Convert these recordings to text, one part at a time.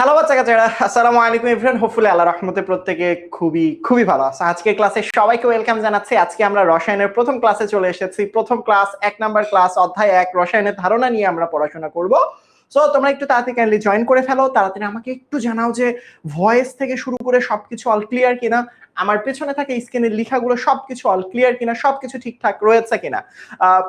Hello বাচ্চা কাচ্চারা, আসসালামু আলাইকুম এভরিওয়ান। হোপফুলি আল্লাহ রহমতে প্রত্যেকে খুবই খুবই ভালো আছে। আজকে ক্লাসে সবাইকে ওয়েলকাম জানাচ্ছি। আজকে আমরা রসায়নের প্রথম ক্লাসে চলে এসেছি। প্রথম ক্লাস 1 নাম্বার ক্লাস, অধ্যায় 1 রসায়নের ধারণা নিয়ে আমরা পড়াশোনা করব। সো তোমরা একটু তাড়াতাড়ি কাইন্ডলি জয়েন করে ফেলো। তাড়াতাড়ি আমাকে একটু জানাও যে ভয়েস থেকে শুরু করে সবকিছু অল ক্লিয়ার কিনা, আমার পেছনে থাকে স্ক্রিনের লেখাগুলো সবকিছু অল ক্লিয়ার কিনা, সবকিছু ঠিকঠাক রয়েছে কিনা।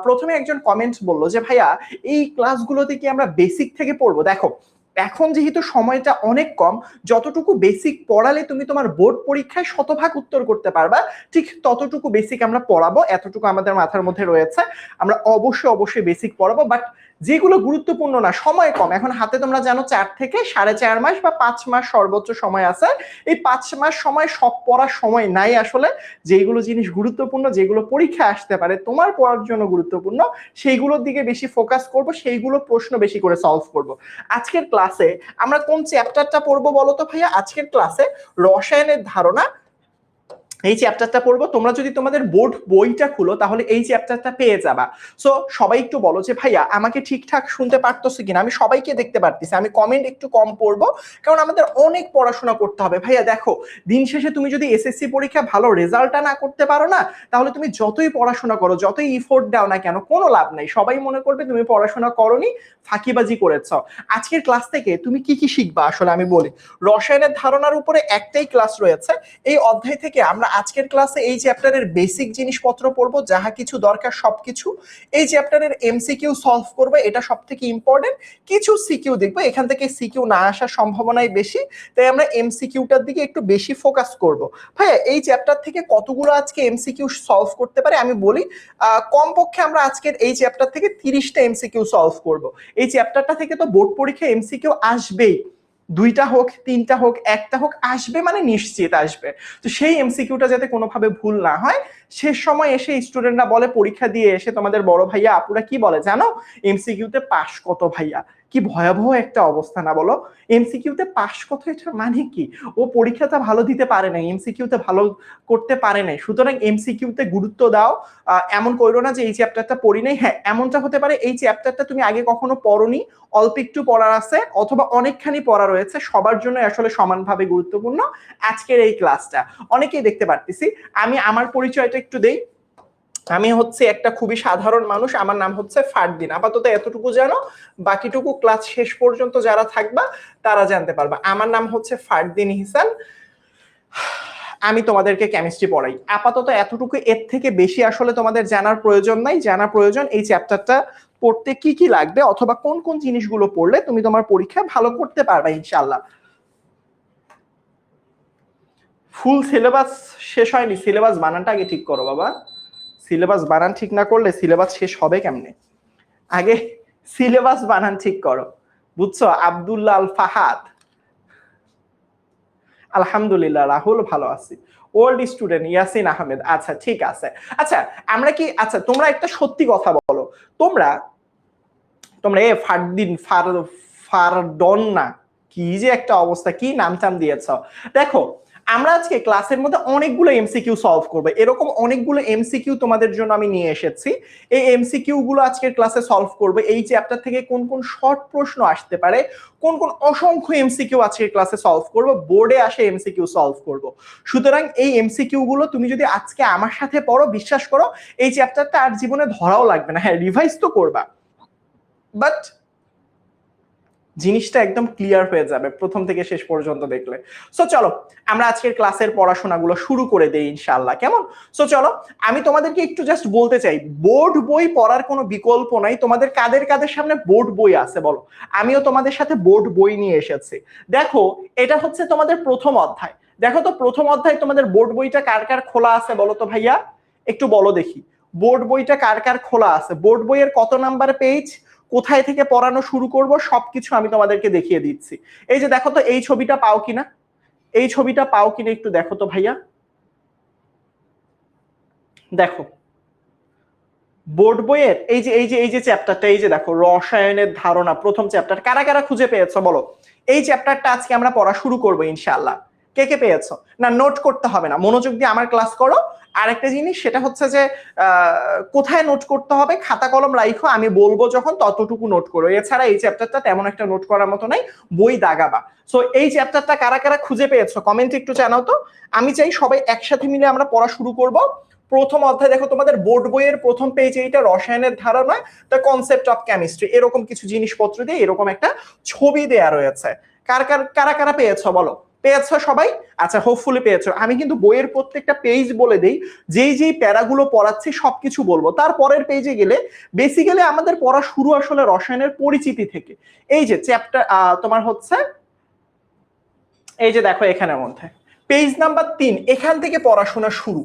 প্রথমে একজন কমেন্ট বললো যে ভাইয়া এই ক্লাসগুলোতে কি আমরা বেসিক থেকে পড়বো? দেখো, এখন যেহেতু সময়টা অনেক কম, যতটুকু বেসিক পড়ালে তুমি তোমার বোর্ড পরীক্ষায় শতভাগ উত্তর করতে পারবা, ঠিক ততটুকু বেসিক আমরা পড়াবো। এতটুকু আমাদের মাথার মধ্যে রয়েছে, আমরা অবশ্যই বেসিক পড়াবো। বাট যেগুলো গুরুত্বপূর্ণ না, সময় কম, এখন হাতে তোমরা জানো 4 থেকে 4.5 মাস বা 5 মাস সর্বোচ্চ সময় আছে। এই 5 মাস সময় সব পড়ার সময় নাই আসলে। যেগুলো জিনিস গুরুত্বপূর্ণ, যেগুলো পরীক্ষা আসতে পারে তোমার পড়ার জন্য গুরুত্বপূর্ণ, সেইগুলোর দিকে বেশি ফোকাস করব, সেইগুলো প্রশ্ন বেশি করে সলভ করব। আজকের ক্লাসে আমরা কোন চ্যাপ্টারটা পড়বো বলো তো ভাইয়া? আজকের ক্লাসে রসায়নের ধারণা এই চ্যাপ্টারটা পড়বো। তোমরা যদি তোমাদের বোর্ড বইটা খুলো তাহলে এই চ্যাপ্টারটা পেয়ে যাবা। সো সবাই একটু বলো যে ভাইয়া আমাকে ঠিকঠাক শুনতে পারতেছো কিনা। আমি সবাইকে দেখতে পারতেছি, আমি কমেন্ট একটু কম পড়বো কারণ আমাদের অনেক পড়াশোনা করতে হবে। ভাইয়া দেখো, দিন শেষে তুমি যদি এসএসসি পরীক্ষা ভালো রেজাল্টটা না করতে পারো না, তাহলে তুমি যতই পড়াশোনা করো, যতই ইফোর্ট দাও না কেন, কোনো লাভ নাই। সবাই মনে করবে তুমি পড়াশোনা করোনি, ফাঁকিবাজি করেছ। আজকের ক্লাস থেকে তুমি কি কি শিখবা আসলে আমি বলি। রসায়নের ধারণার উপরে একটাই ক্লাস রয়েছে। এই অধ্যায় থেকে আমরা আজকের ক্লাসে এই চ্যাপ্টারের বেসিক জিনিসপত্র পড়বো, যাহা কিছু দরকার সবকিছু। এই চ্যাপ্টারের এমসিকিউ সলভ করবো, এটা সবথেকে ইম্পর্টেন্ট। কিছু সিকিউ দেখবো, এখান থেকে সিকিউ না আসার সম্ভাবনাই বেশি, তাই আমরা এমসিকিউটার দিকে একটু বেশি ফোকাস করব। ভাইয়া এই চ্যাপ্টার থেকে কতগুলো আজকে এমসিকিউ সলভ করতে পারে আমি বলি। কমপক্ষে আমরা আজকের এই চ্যাপ্টার থেকে 30টা এমসিকিউ সলভ করব। এই চ্যাপ্টারটা থেকে তো বোর্ড পরীক্ষা এমসিকিউ আসবেই, 2টা হোক 3টা হোক 1টা হোক, আসবে মানে নিশ্চিত আসবে। তো সেই এমসিকিউটা যাতে কোনোভাবে ভুল না হয়, শেষ সময় এসে স্টুডেন্টরা বলে, পরীক্ষা দিয়ে এসে তোমাদের বড় ভাইয়া আপুরা কি বলে জানো, এমসিকিউতে পাস কত ভাইয়া। কি ভয়াবহ একটা অবস্থা না বলো? এমসিকিউতে পাস কত, এটা মানে কি? ও পরীক্ষাটা ভালো দিতে পারে নাই, এমসিকিউতে ভালো করতে পারে নাই। সুতরাং এমসিকিউতে গুরুত্ব দাও। এমন করো না যে এই চ্যাপ্টারটা পড়ি নাই। হ্যাঁ, এমনটা হতে পারে এই চ্যাপ্টারটা তুমি আগে কখনো পড়োনি, অল্প একটু পড়ার আছে, অথবা অনেকখানি পড়া রয়েছে। সবার জন্য আসলে সমানভাবে গুরুত্বপূর্ণ আজকের এই ক্লাসটা। অনেকেই দেখতে পারতেছি। আমি আমার পরিচয়টা একটু দেই। আমি হচ্ছে একটা খুবই সাধারণ মানুষ, আমার নাম হচ্ছে ফারদিন। আপাতত এতটুকু জানো, বাকিটুকু ক্লাস শেষ পর্যন্ত যারা থাকবা তারা জানতে পারবা। আমার নাম হচ্ছে ফারদিন ইহসান, আমি তোমাদেরকে কেমিস্ট্রি পড়াই। আপাতত এতটুকু, এর থেকে বেশি আসলে তোমাদের জানার প্রয়োজন নাই। জানা প্রয়োজন এই চ্যাপ্টারটা পড়তে কি কি লাগবে, অথবা কোন কোন জিনিসগুলো পড়লে তুমি তোমার পরীক্ষা ভালো করতে পারবে ইনশাআল্লাহ। ফুল সিলেবাস শেষ হয়নি, সিলেবাস বানানটা আগে ঠিক করো বাবা। সিলেবাস বানান ঠিক না করলে সিলেবাস শেষ হবে কেমনে? আগে সিলেবাস বানান ঠিক করো, বুঝছো? আব্দুল্লাহ আল ফাহাদ, আলহামদুলিল্লাহ রাহুল, ভালো আছি। ওল্ড স্টুডেন্ট ইয়াসিন আহমেদ, আচ্ছা ঠিক আছে। আচ্ছা আমরা কি, আচ্ছা তোমরা একটা সত্যি কথা বলো, তোমরা তোমরা এ ফারদিন ফারদন না, কি যে একটা অবস্থা, কি নাম টাম দিয়েছ। দেখো, আমরা আজকে ক্লাসের মধ্যে অনেকগুলো এমসিকিউ সলভ করবো। এরকম অনেকগুলো এমসিকিউ তোমাদের জন্য আমি নিয়ে এসেছি। এই এমসিকিউ গুলো আজকের ক্লাসে সলভ করবো। এই চ্যাপ্টার থেকে কোন কোন শর্ট প্রশ্ন আসতে পারে, কোন কোন অসংখ্য এমসিকিউ আজকের ক্লাসে সলভ করবো, বোর্ডে আসে এমসিকিউ সলভ করবো। সুতরাং এই এমসিকিউ গুলো তুমি যদি আজকে আমার সাথে পড়ো, বিশ্বাস করো এই চ্যাপ্টারটা আর জীবনে ধরাও লাগবে না। হ্যাঁ, রিভাইজ তো করবা, বাট জিনিসটা একদম ক্লিয়ার হয়ে যাবে প্রথম থেকে শেষ পর্যন্ত দেখলে। সো চলো আমরা আজকের ক্লাসের পড়াশোনাগুলো শুরু করে দেই ইনশাআল্লাহ, কেমন? সো চলো, আমি তোমাদেরকে একটু জাস্ট বলতে চাই, বোর্ড বই পড়ার কোনো বিকল্প নাই। তোমাদের কাদের কাদের সামনে বোর্ড বই আছে বলো? আমিও তোমাদের সাথে বোর্ড বই নিয়ে এসেছি। দেখো, এটা হচ্ছে তোমাদের প্রথম অধ্যায়। দেখো তো প্রথম অধ্যায় তোমাদের বোর্ড বইটা কার কার খোলা আছে বলো তো ভাইয়া, একটু বলো দেখি। বোর্ড বইটা কার কার খোলা আছে? বোর্ড বইয়ের কত নাম্বার পেজ, কোথায় থেকে পড়ানো শুরু করব, সবকিছু আমি তোমাদেরকে দেখিয়ে দিচ্ছি। এই যে দেখো তো, এই ছবিটা পাও কিনা, এই ছবিটা পাও কিনা একটু দেখো তো ভাইয়া। দেখো বোর্ড বইয়ের এই যে চ্যাপ্টারটা, এই যে দেখো রসায়নের ধারণা প্রথম চ্যাপ্টার, কারা কারা খুঁজে পেয়েছো বলো? এই চ্যাপ্টারটা আজকে আমরা পড়া শুরু করবো ইনশাআল্লাহ। কে কে পেয়েছো? না নোট করতে হবে না, মনোযোগ দিয়ে আমার ক্লাস করো। আরেকটা জিনিস সেটা হচ্ছে যে কোথায় নোট করতে হবে, খাতা কলম রাইখো, আমি বলবো যখন ততটুকু নোট করো, এছাড়া এই চ্যাপ্টারটা তেমন একটা নোট করার মতো নাই, বই দাগাবা। সো এই চ্যাপ্টারটা কারা কারা খুঁজে পেয়েছো কমেন্টে একটু জানাও তো। আমি চাই সবাই একসাথে মিলে আমরা পড়া শুরু করব। প্রথম অধ্যায় দেখো তোমাদের বোর্ড বইয়ের প্রথম পেজে এইটা রসায়নের ধারণা দ্য কনসেপ্ট অফ কেমিস্ট্রি, এরকম কিছু জিনিসপত্র দিয়ে এরকম একটা ছবি দেয়া রয়েছে। কারা কারা পেয়েছো বলো, পেয়েছো সবাই? আচ্ছা, হোপফুলি পেয়েছো। আমি কিন্তু বইয়ের প্রত্যেকটা পেজ বলে দেই, যেই প্যারাগুলো পড়াচ্ছি সবকিছু বলবো। তারপরের পেজে গেলে বেসিক্যালি আমাদের পড়া শুরু আসলে রসায়নের পরিচিতি থেকে। এই যে চ্যাপ্টার তোমার হচ্ছে এই যে দেখো এখানের মধ্যে পেজ নাম্বার 3, এখান থেকে পড়াশোনা শুরু।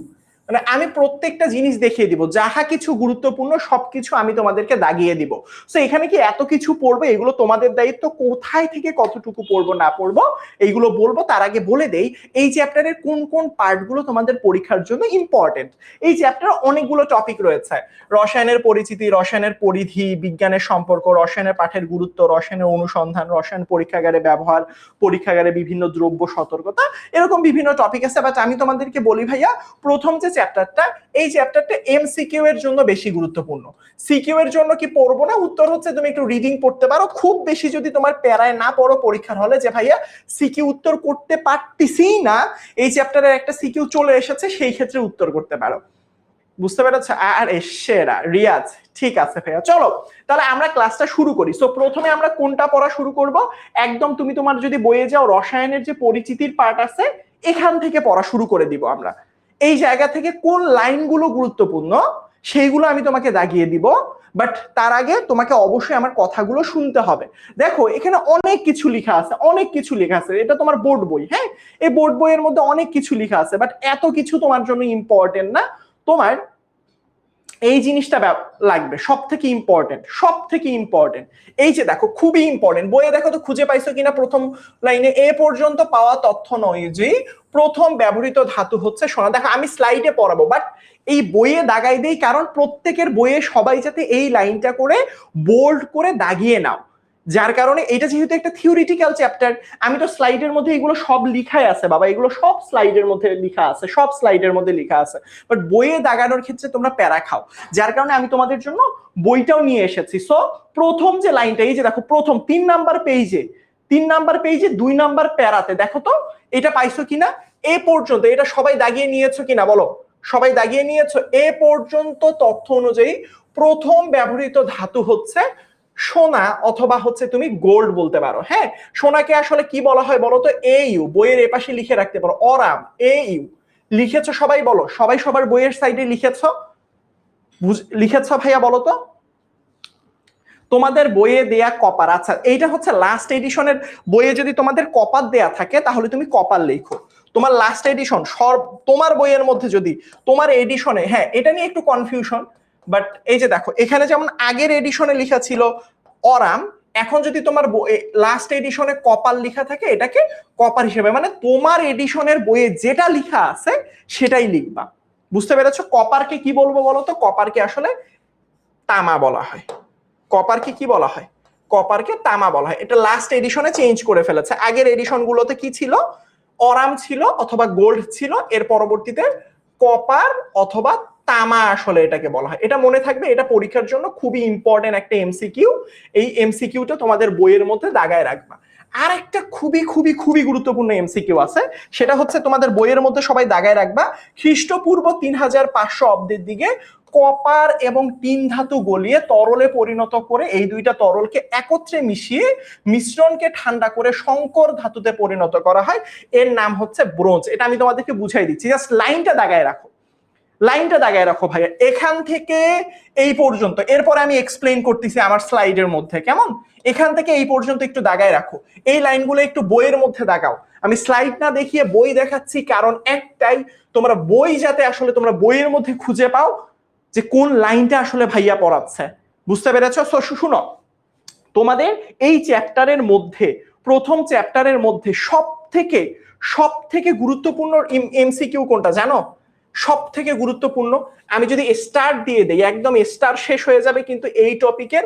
মানে আমি প্রত্যেকটা জিনিস দেখিয়ে দিব, যাহা কিছু গুরুত্বপূর্ণ সবকিছু আমি তোমাদেরকে দাগিয়ে দিব। তো এখানে কি এত কিছু পড়বে, এগুলো তোমাদের দায়িত্ব, কোথায় থেকে কতটুকু পড়বো না পড়বো এইগুলো বলবো। তার আগে বলে দেই এই চ্যাপ্টারের কোন কোন পার্টগুলো তোমাদের পরীক্ষার জন্য ইম্পর্টেন্ট। এই চ্যাপ্টারে অনেকগুলো টপিক রয়েছে, রসায়নের পরিচিতি, রসায়নের পরিধি, বিজ্ঞানের সম্পর্ক, রসায়নের পাঠের গুরুত্ব, রসায়নের অনুসন্ধান, রসায়ন পরীক্ষাগারে ব্যবহার, পরীক্ষাগারে বিভিন্ন দ্রব্য সতর্কতা, এরকম বিভিন্ন টপিক আছে। বাট আমি তোমাদেরকে বলি ভাইয়া, প্রথম যে চ্যাপ্টারটা, এই চ্যাপ্টারটা এমসিকিউ এর জন্য বেশি গুরুত্বপূর্ণ। সিকিউ এর জন্য কি পড়বো না, উত্তর হচ্ছে তুমি একটু রিডিং পড়তে পারো। খুব বেশি যদি তোমার প্যারায় না পড়ো পরীক্ষার হলে যে ভাইয়া সিকিউ উত্তর করতে পারতেছি না, এই চ্যাপ্টারের একটা সিকিউ চলে এসেছে, সেই ক্ষেত্রে উত্তর করতে পারো। বুঝতে পেরেছো? আর সেরা রিয়াজ, ঠিক আছে ভাইয়া, চলো তাহলে আমরা ক্লাসটা শুরু করি। সো প্রথমে আমরা কোনটা পড়া শুরু করব, একদম তুমি তোমার যদি বইয়ে যাও রসায়নের যে পরিচিতির পার্ট আছে এখান থেকে পড়া শুরু করে দিব আমরা। এই জায়গা থেকে কোন লাইনগুলো গুরুত্বপূর্ণ সেইগুলো আমি তোমাকে দাগিয়ে দিব। বাট তার আগে তোমাকে অবশ্যই আমার কথাগুলো শুনতে হবে। দেখো এখানে অনেক কিছু লেখা আছে, অনেক কিছু লেখা আছে, এটা তোমার বোর্ড বই। হ্যাঁ, এই বোর্ড বইয়ের মধ্যে অনেক কিছু লেখা আছে, বাট এত কিছু তোমার জন্য ইম্পর্টেন্ট না। তোমার এই জিনিসটা লাগবে, সব থেকে ইম্পর্টেন্ট, সব থেকে ইম্পর্টেন্ট। এই যে দেখো খুবই ইম্পর্টেন্ট, বইয়ে দেখো তো খুঁজে পাইছো কিনা প্রথম লাইনে, এ পর্যন্ত পাওয়া তথ্য নয় যে প্রথম ব্যবহৃত ধাতু হচ্ছে সোনা। দেখো আমি স্লাইডে পড়াবো, বাট এই বইয়ে দাগাই দেই, কারণ প্রত্যেকের বইয়ে সবাই যাতে এই লাইনটা করে বোল্ড করে দাগিয়ে নাও। যার কারণে এটা যেহেতু একটা থিওরিটিক্যাল চ্যাপ্টার, আমি তো স্লাইডের মধ্যে এগুলো সব লিখাই আছে বাবা, এগুলো সব স্লাইডের মধ্যে লেখা আছে, সব স্লাইডের মধ্যে লেখা আছে। বাট বইয়ে দাগানোর ক্ষেত্রে তোমরা প্যারা খাও, যার কারণে আমি তোমাদের জন্য বইটাও নিয়ে এসেছি। সো প্রথম যে লাইনটা, এই যে দেখো প্রথম 3 নাম্বার পেজে, 3 নাম্বার পেজে 2 নাম্বার প্যারাতে দেখো তো এটা পাইছো কিনা, এ পর্যন্ত এটা সবাই দাগিয়ে নিয়েছো কিনা বলো, সবাই দাগিয়ে নিয়েছো? এ পর্যন্ত তথ্য অনুযায়ী প্রথম ব্যবহৃত ধাতু হচ্ছে সোনা, অথবা হচ্ছে তুমি গোল্ড বলতে পারো। হ্যাঁ, সোনাকে আসলে কি বলা হয় বলো তো? এইউ, বইয়ের এপাশে লিখে রাখতে পারো, অরাম, এইউ লিখেছো সবাই বলো, সবাই সবার বইয়ের সাইডে লিখেছো? লিখেছো ভাইয়া বলো তো? তোমাদের বইয়ে দেয়া কপার, আচ্ছা এইটা হচ্ছে লাস্ট এডিশনের বইয়ে, যদি তোমাদের কপার দেয়া থাকে তাহলে তুমি কপার লেখো। তোমার লাস্ট এডিশন তোমার বইয়ের মধ্যে যদি তোমার এডিশনে, হ্যাঁ এটা নিয়ে একটু কনফিউশন, বাট এই যে দেখো এখানে যেমন আগের এডিশনে লেখা ছিল অরাম, এখন যদি তোমার লাস্ট এডিশনে কপার লেখা থাকে এটাকে কপার হিসেবে, মানে তোমার এডিশনের বইয়ে যেটা লেখা আছে সেটাই লিখবা। বুঝতে পেরেছো? কপারকে কি বলবো বলো তো? কপারকে আসলে তামা বলা হয়। কপারকে কি বলা হয়? কপারকে তামা বলা হয়। এটা লাস্ট এডিশনে চেঞ্জ করে ফেলেছে, আগের এডিশন গুলোতে কি ছিল? অরাম ছিল অথবা গোল্ড ছিল, এর পরবর্তীতে কপার অথবা তামা আসলে এটাকে বলা হয়। এটা মনে থাকবে, এটা পরীক্ষার জন্য খুবই ইম্পর্টেন্ট একটা এমসিকিউ। এই এমসিকিউটা তোমাদের বইয়ের মধ্যে দাগায় রাখবা। আর একটা খুবই খুবই খুবই গুরুত্বপূর্ণ এমসিকিউ আছে, সেটা হচ্ছে তোমাদের বইয়ের মধ্যে সবাই দাগায় রাখবা, খ্রিস্টপূর্ব 3500 অব্দের দিকে কপার এবং টিন ধাতু গলিয়ে তরলে পরিণত করে এই দুইটা তরলকে একত্রে মিশিয়ে মিশ্রণকে ঠান্ডা করে সংকর ধাতুতে পরিণত করা হয়, এর নাম হচ্ছে ব্রোঞ্জ। এটা আমি তোমাদেরকে বুঝাই দিচ্ছি, জাস্ট লাইনটা দাগায় রাখো, লাইনটা দাগায় রাখো ভাইয়া, এখান থেকে এই পর্যন্ত। এরপরে আমি এক্সপ্লেইন করতেছি আমার স্লাইডের মধ্যে, কেমন? এখান থেকে এই পর্যন্ত একটু দাগায় রাখো, এই লাইনগুলো একটু বইয়ের মধ্যে দাগাও। আমি স্লাইড না দেখিয়ে বই দেখাচ্ছি, কারণ একটাই, তোমরা বই যাতে আসলে তোমরা বইয়ের মধ্যে খুঁজে পাও যে কোন লাইনটা আসলে ভাইয়া পড়াচ্ছে। বুঝতে পেরেছো? শুনো, তোমাদের এই চ্যাপ্টারের মধ্যে, প্রথম চ্যাপ্টারের মধ্যে সব থেকে গুরুত্বপূর্ণ এমসিকিউ কোনটা জানো? সব থেকে গুরুত্বপূর্ণ, আমি যদি স্টার দিয়ে দেই, একদম স্টার শেষ হয়ে যাবে, কিন্তু এই টপিকের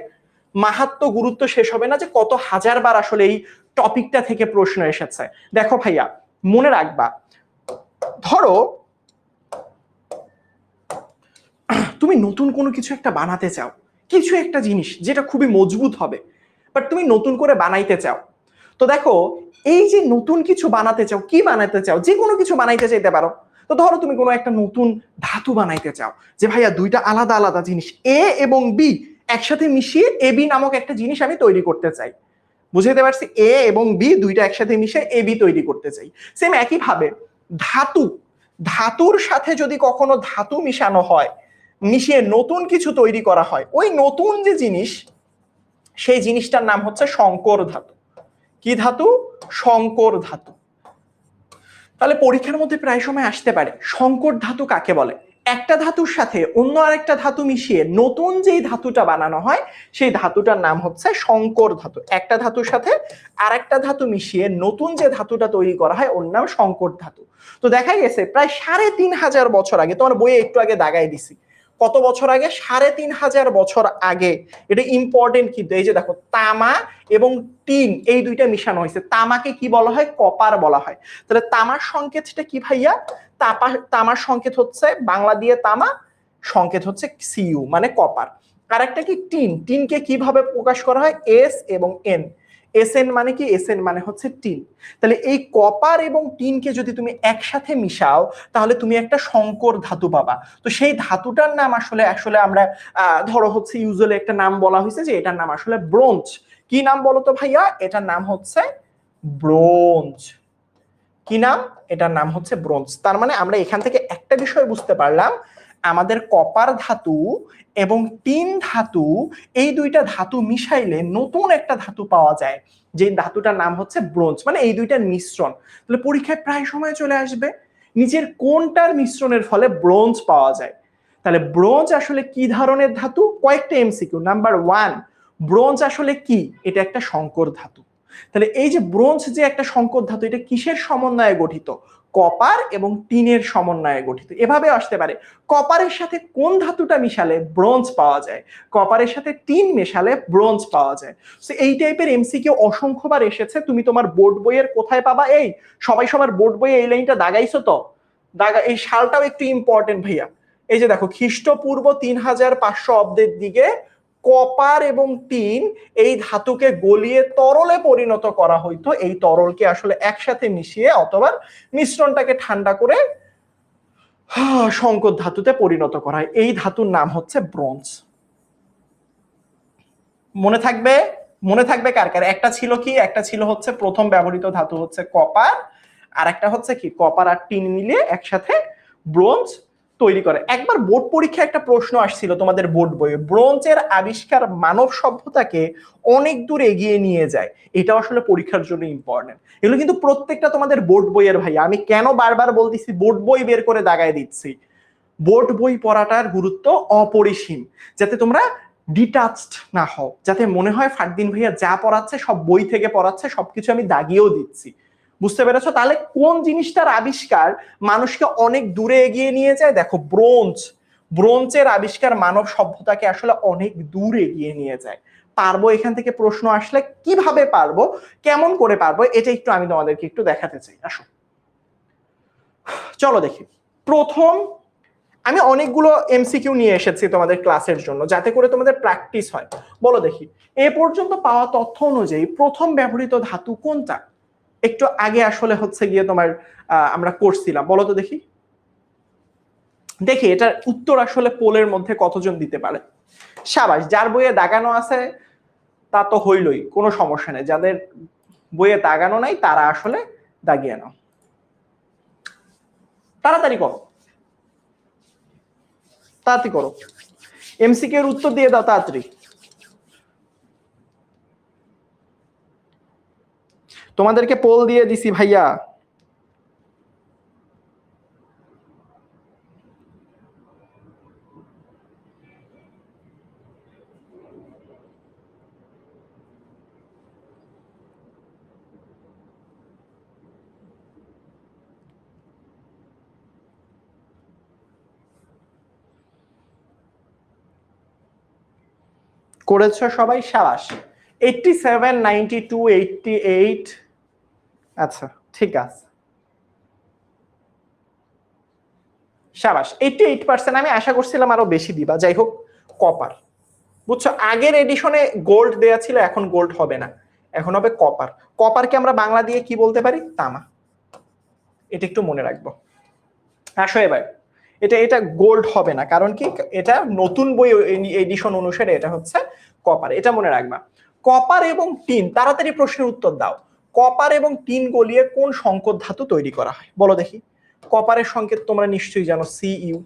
মাহাত্ম্য গুরুত্ব শেষ হবে না যে কত হাজারবার আসলে এই টপিকটা থেকে প্রশ্ন এসেছে। দেখো ভাইয়া মনে রাখবা, ধরো তুমি নতুন কোনো কিছু একটা বানাতে চাও, কিছু একটা জিনিস যেটা খুবই মজবুত হবে, বাট তুমি নতুন করে বানাইতে চাও। তো দেখো, এই যে নতুন কিছু বানাতে চাও, কি বানাতে চাও, যে কোনো কিছু বানাইতে চাইতে পারো। তো ধরো তুমি কোনো একটা নতুন ধাতু বানাইতে চাও, যে ভাইয়া দুইটা আলাদা আলাদা জিনিস এ এবং বি একসাথে মিশিয়ে এ বি নামক একটা জিনিস আমি তৈরি করতে চাই। বুঝতে পারছি? এ এবং বি দুইটা একসাথে মিশে এ বি তৈরি করতে চাই। সেম একইভাবে ধাতু, ধাতুর সাথে যদি কখনো ধাতু মিশানো হয়, মিশিয়ে নতুন কিছু তৈরি করা হয়, ওই নতুন যে জিনিস, সেই জিনিসটার নাম হচ্ছে সংকর ধাতু। কি ধাতু? সংকর ধাতু। তাহলে পরীক্ষার মধ্যে প্রায় সময় আসতে পারে সংকর ধাতু কাকে বলে। একটা ধাতুর সাথে অন্য আরেকটা ধাতু মিশিয়ে নতুন যেই ধাতুটা বানানো হয়, সেই ধাতুটার নাম হচ্ছে সংকর ধাতু। একটা ধাতুর সাথে আরেকটা ধাতু মিশিয়ে নতুন যে ধাতুটা তৈরি করা হয় ওর নাম সংকর ধাতু। তো দেখা গেছে প্রায় ৩৫০০ বছর আগে, তোমার বইয়ে একটু আগে দাগাই দিছি, কত বছর আগে? ৩৫০০ বছর আগে। এটা ইম্পর্টেন্ট কিন্তু। এই যে দেখো, তামা এবং টিন এই দুইটা মিশানো হয়েছে। তামাকে কি বলা হয়? কপার বলা হয়। তাহলে তামার সংকেতটা কি ভাইয়া? তামার সংকেত হচ্ছে বাংলা দিয়ে তামা, সংকেত হচ্ছে সিইউ মানে কপার। আর একটা কি টিন, টিনকে কিভাবে প্রকাশ করা হয়? এস এবং এন। এস এন মানে কি? এস এন মানে হচ্ছে টিন। তাহলে এই কপার এবং টিনকে যদি তুমি একসাথে মিশাও, তাহলে তুমি একটা সংকর ধাতু পাবা। তো সেই ধাতুটার নাম আসলে আসলে আমরা ধরো হচ্ছে ইউজুয়ালি একটা নাম বলা হয়েছে যে এটার নাম আসলে ব্রোঞ্জ। কি নাম বলো তো ভাইয়া? এটার নাম হচ্ছে ব্রোঞ্জ। কি নাম? এটার নাম হচ্ছে ব্রোঞ্জ। তার মানে আমরা এখান থেকে একটা বিষয় বুঝতে পারলাম, আমাদের কপার ধাতু এবং টিন ধাতু, এই দুইটা ধাতু মিশাইলে নতুন একটা ধাতু পাওয়া যায়, যে ধাতুটার নাম হচ্ছে ব্রোঞ্জ। মানে এই দুইটার মিশ্রণ। তাহলে পরীক্ষায় প্রায় সময় চলে আসবে নিচের কোনটার মিশ্রণের ফলে ব্রোঞ্জ পাওয়া যায়। তাহলে ব্রোঞ্জ আসলে কি ধরনের ধাতু? কয়েকটা এমসিকিউ। নাম্বার 1, ব্রোঞ্জ আসলে কি? এটা একটা সংকর ধাতু। তাহলে এই যে ব্রোঞ্জ যে একটা সংকর ধাতু, এটা কিসের সমন্বয়ে গঠিত? কপার এবং টিনের সমন্বয়ে গঠিত। এভাবে আসতে পারে কপারের সাথে কোন ধাতুটা মিশালে ব্রোঞ্জ পাওয়া যায়, কপারের সাথে টিন মেশালে ব্রোঞ্জ পাওয়া যায়। তো এই টাইপের এমসিকিউ অসংখ্যবার এসেছে। তুমি তোমার বোর্ড বইয়ের কোথায় পাবা? এই সবাই সবার বোর্ড বইয়ে এই লাইনটা দাগাইছো তো? এই সালটাও একটু ইম্পর্টেন্ট ভাইয়া। এই যে দেখো, খ্রিস্টপূর্ব ৩৫০০ অব্দের দিকে কপার এবং টিন এই ধাতুকে গলিয়ে তরলে পরিণত করা হইতো। এই তরলকে আসলে একসাথে মিশিয়ে অথবা মিশ্রণটাকে ঠান্ডা করে সংকর ধাতুতে পরিণত করা হয়। এই ধাতুর নাম হচ্ছে ব্রোঞ্জ। মনে থাকবে? মনে থাকবে কার কার? একটা ছিল কি? একটা ছিল হচ্ছে প্রথম ব্যবহৃত ধাতু হচ্ছে কপার, আর একটা হচ্ছে কি কপার আর টিন মিলিয়ে একসাথে ব্রোঞ্জ তৈরি করে। একবার বোর্ড পরীক্ষায় একটা প্রশ্ন আসছিল তোমাদের বোর্ড বইয়ে, ব্রোঞ্জের আবিষ্কার মানব সভ্যতাকে অনেক দূর এগিয়ে নিয়ে যায়। এটা আসলে পরীক্ষার জন্য ইম্পর্টেন্ট। এগুলো কিন্তু প্রত্যেকটা তোমাদের বোর্ড বইয়ের ভাই। আমি কেন বারবার বলতেছি বোর্ড বই বের করে দাগায় দিচ্ছি? বোর্ড বই পড়াটার গুরুত্ব অপরিসীম, যাতে তোমরা ডিটাচড না হও, যাতে মনে হয় ফারদিন ভাইয়া যা পড়াচ্ছে সব বই থেকে পড়াচ্ছে, সবকিছু আমি দাগিয়েও দিচ্ছি। বুঝতে পেরেছো? তাহলে কোন জিনিসটার আবিষ্কার মানুষকে অনেক দূরে এগিয়ে নিয়ে যায়? দেখো, ব্রোঞ্জ। ব্রোঞ্জের আবিষ্কার মানব সভ্যতাকে আসলে অনেক দূর এগিয়ে নিয়ে যায়। পারবো? এখান থেকে প্রশ্ন আসলে কিভাবে পারবো, কেমন করে পারবো, এটা একটু আমি তোমাদেরকে একটু দেখাতে চাই। আসো চলো দেখি। প্রথম, আমি অনেকগুলো এমসিকিউ নিয়ে এসেছি তোমাদের ক্লাসের জন্য, যাতে করে তোমাদের প্র্যাকটিস হয়। বলো দেখি, এ পর্যন্ত পাওয়া তথ্য অনুযায়ী প্রথম ব্যবহৃত ধাতু কোনটা? একটু আগে আসলে হচ্ছে গিয়ে তোমার আমরা করছিলাম। বলো তো দেখি। দেখি এটার উত্তর আসলে পোলের মধ্যে কতজন দিতে পারে। সাবাস, যার বইয়ে দাগানো আছে তা তো হইলই, কোনো সমস্যা নেই। যাদের বইয়ে দাগানো নাই তারা আসলে দাগিয়ে নাও। তাড়াতাড়ি করো, তাড়াতাড়ি করো, এমসিকিউ এর উত্তর দিয়ে দাও তাড়াতাড়ি। তোমাদেরকে পোল দিয়ে দিছি ভাইয়া। করেছো সবাই? সাবাস। 87, 92, 88। আচ্ছা ঠিক আছে। সাবাস, 88%। আমি আশা করছিলাম আরো বেশি দিবা। যাই হোক, কপার। বুঝছো, আগের এডিশনে গোল্ড দেয়া ছিল, এখন গোল্ড হবে না, এখন হবে কপার। কপারকে আমরা বাংলা দিয়ে কি বলতে পারি? তামা। এটা একটু মনে রাখবো। আসো এবার, এটা গোল্ড হবে না, কারণ কি? এটা নতুন বই এডিশন অনুসারে এটা হচ্ছে কপার, এটা মনে রাখবা। কপার এবং টিন, তাড়াতাড়ি প্রশ্নের উত্তর দাও। কপার এবং টিন গলিয়ে কোন সংকর ধাতু তৈরি করা হয় বলো দেখি। কপারের সংকেত তোমরা নিশ্চয়ই জানো, Cu।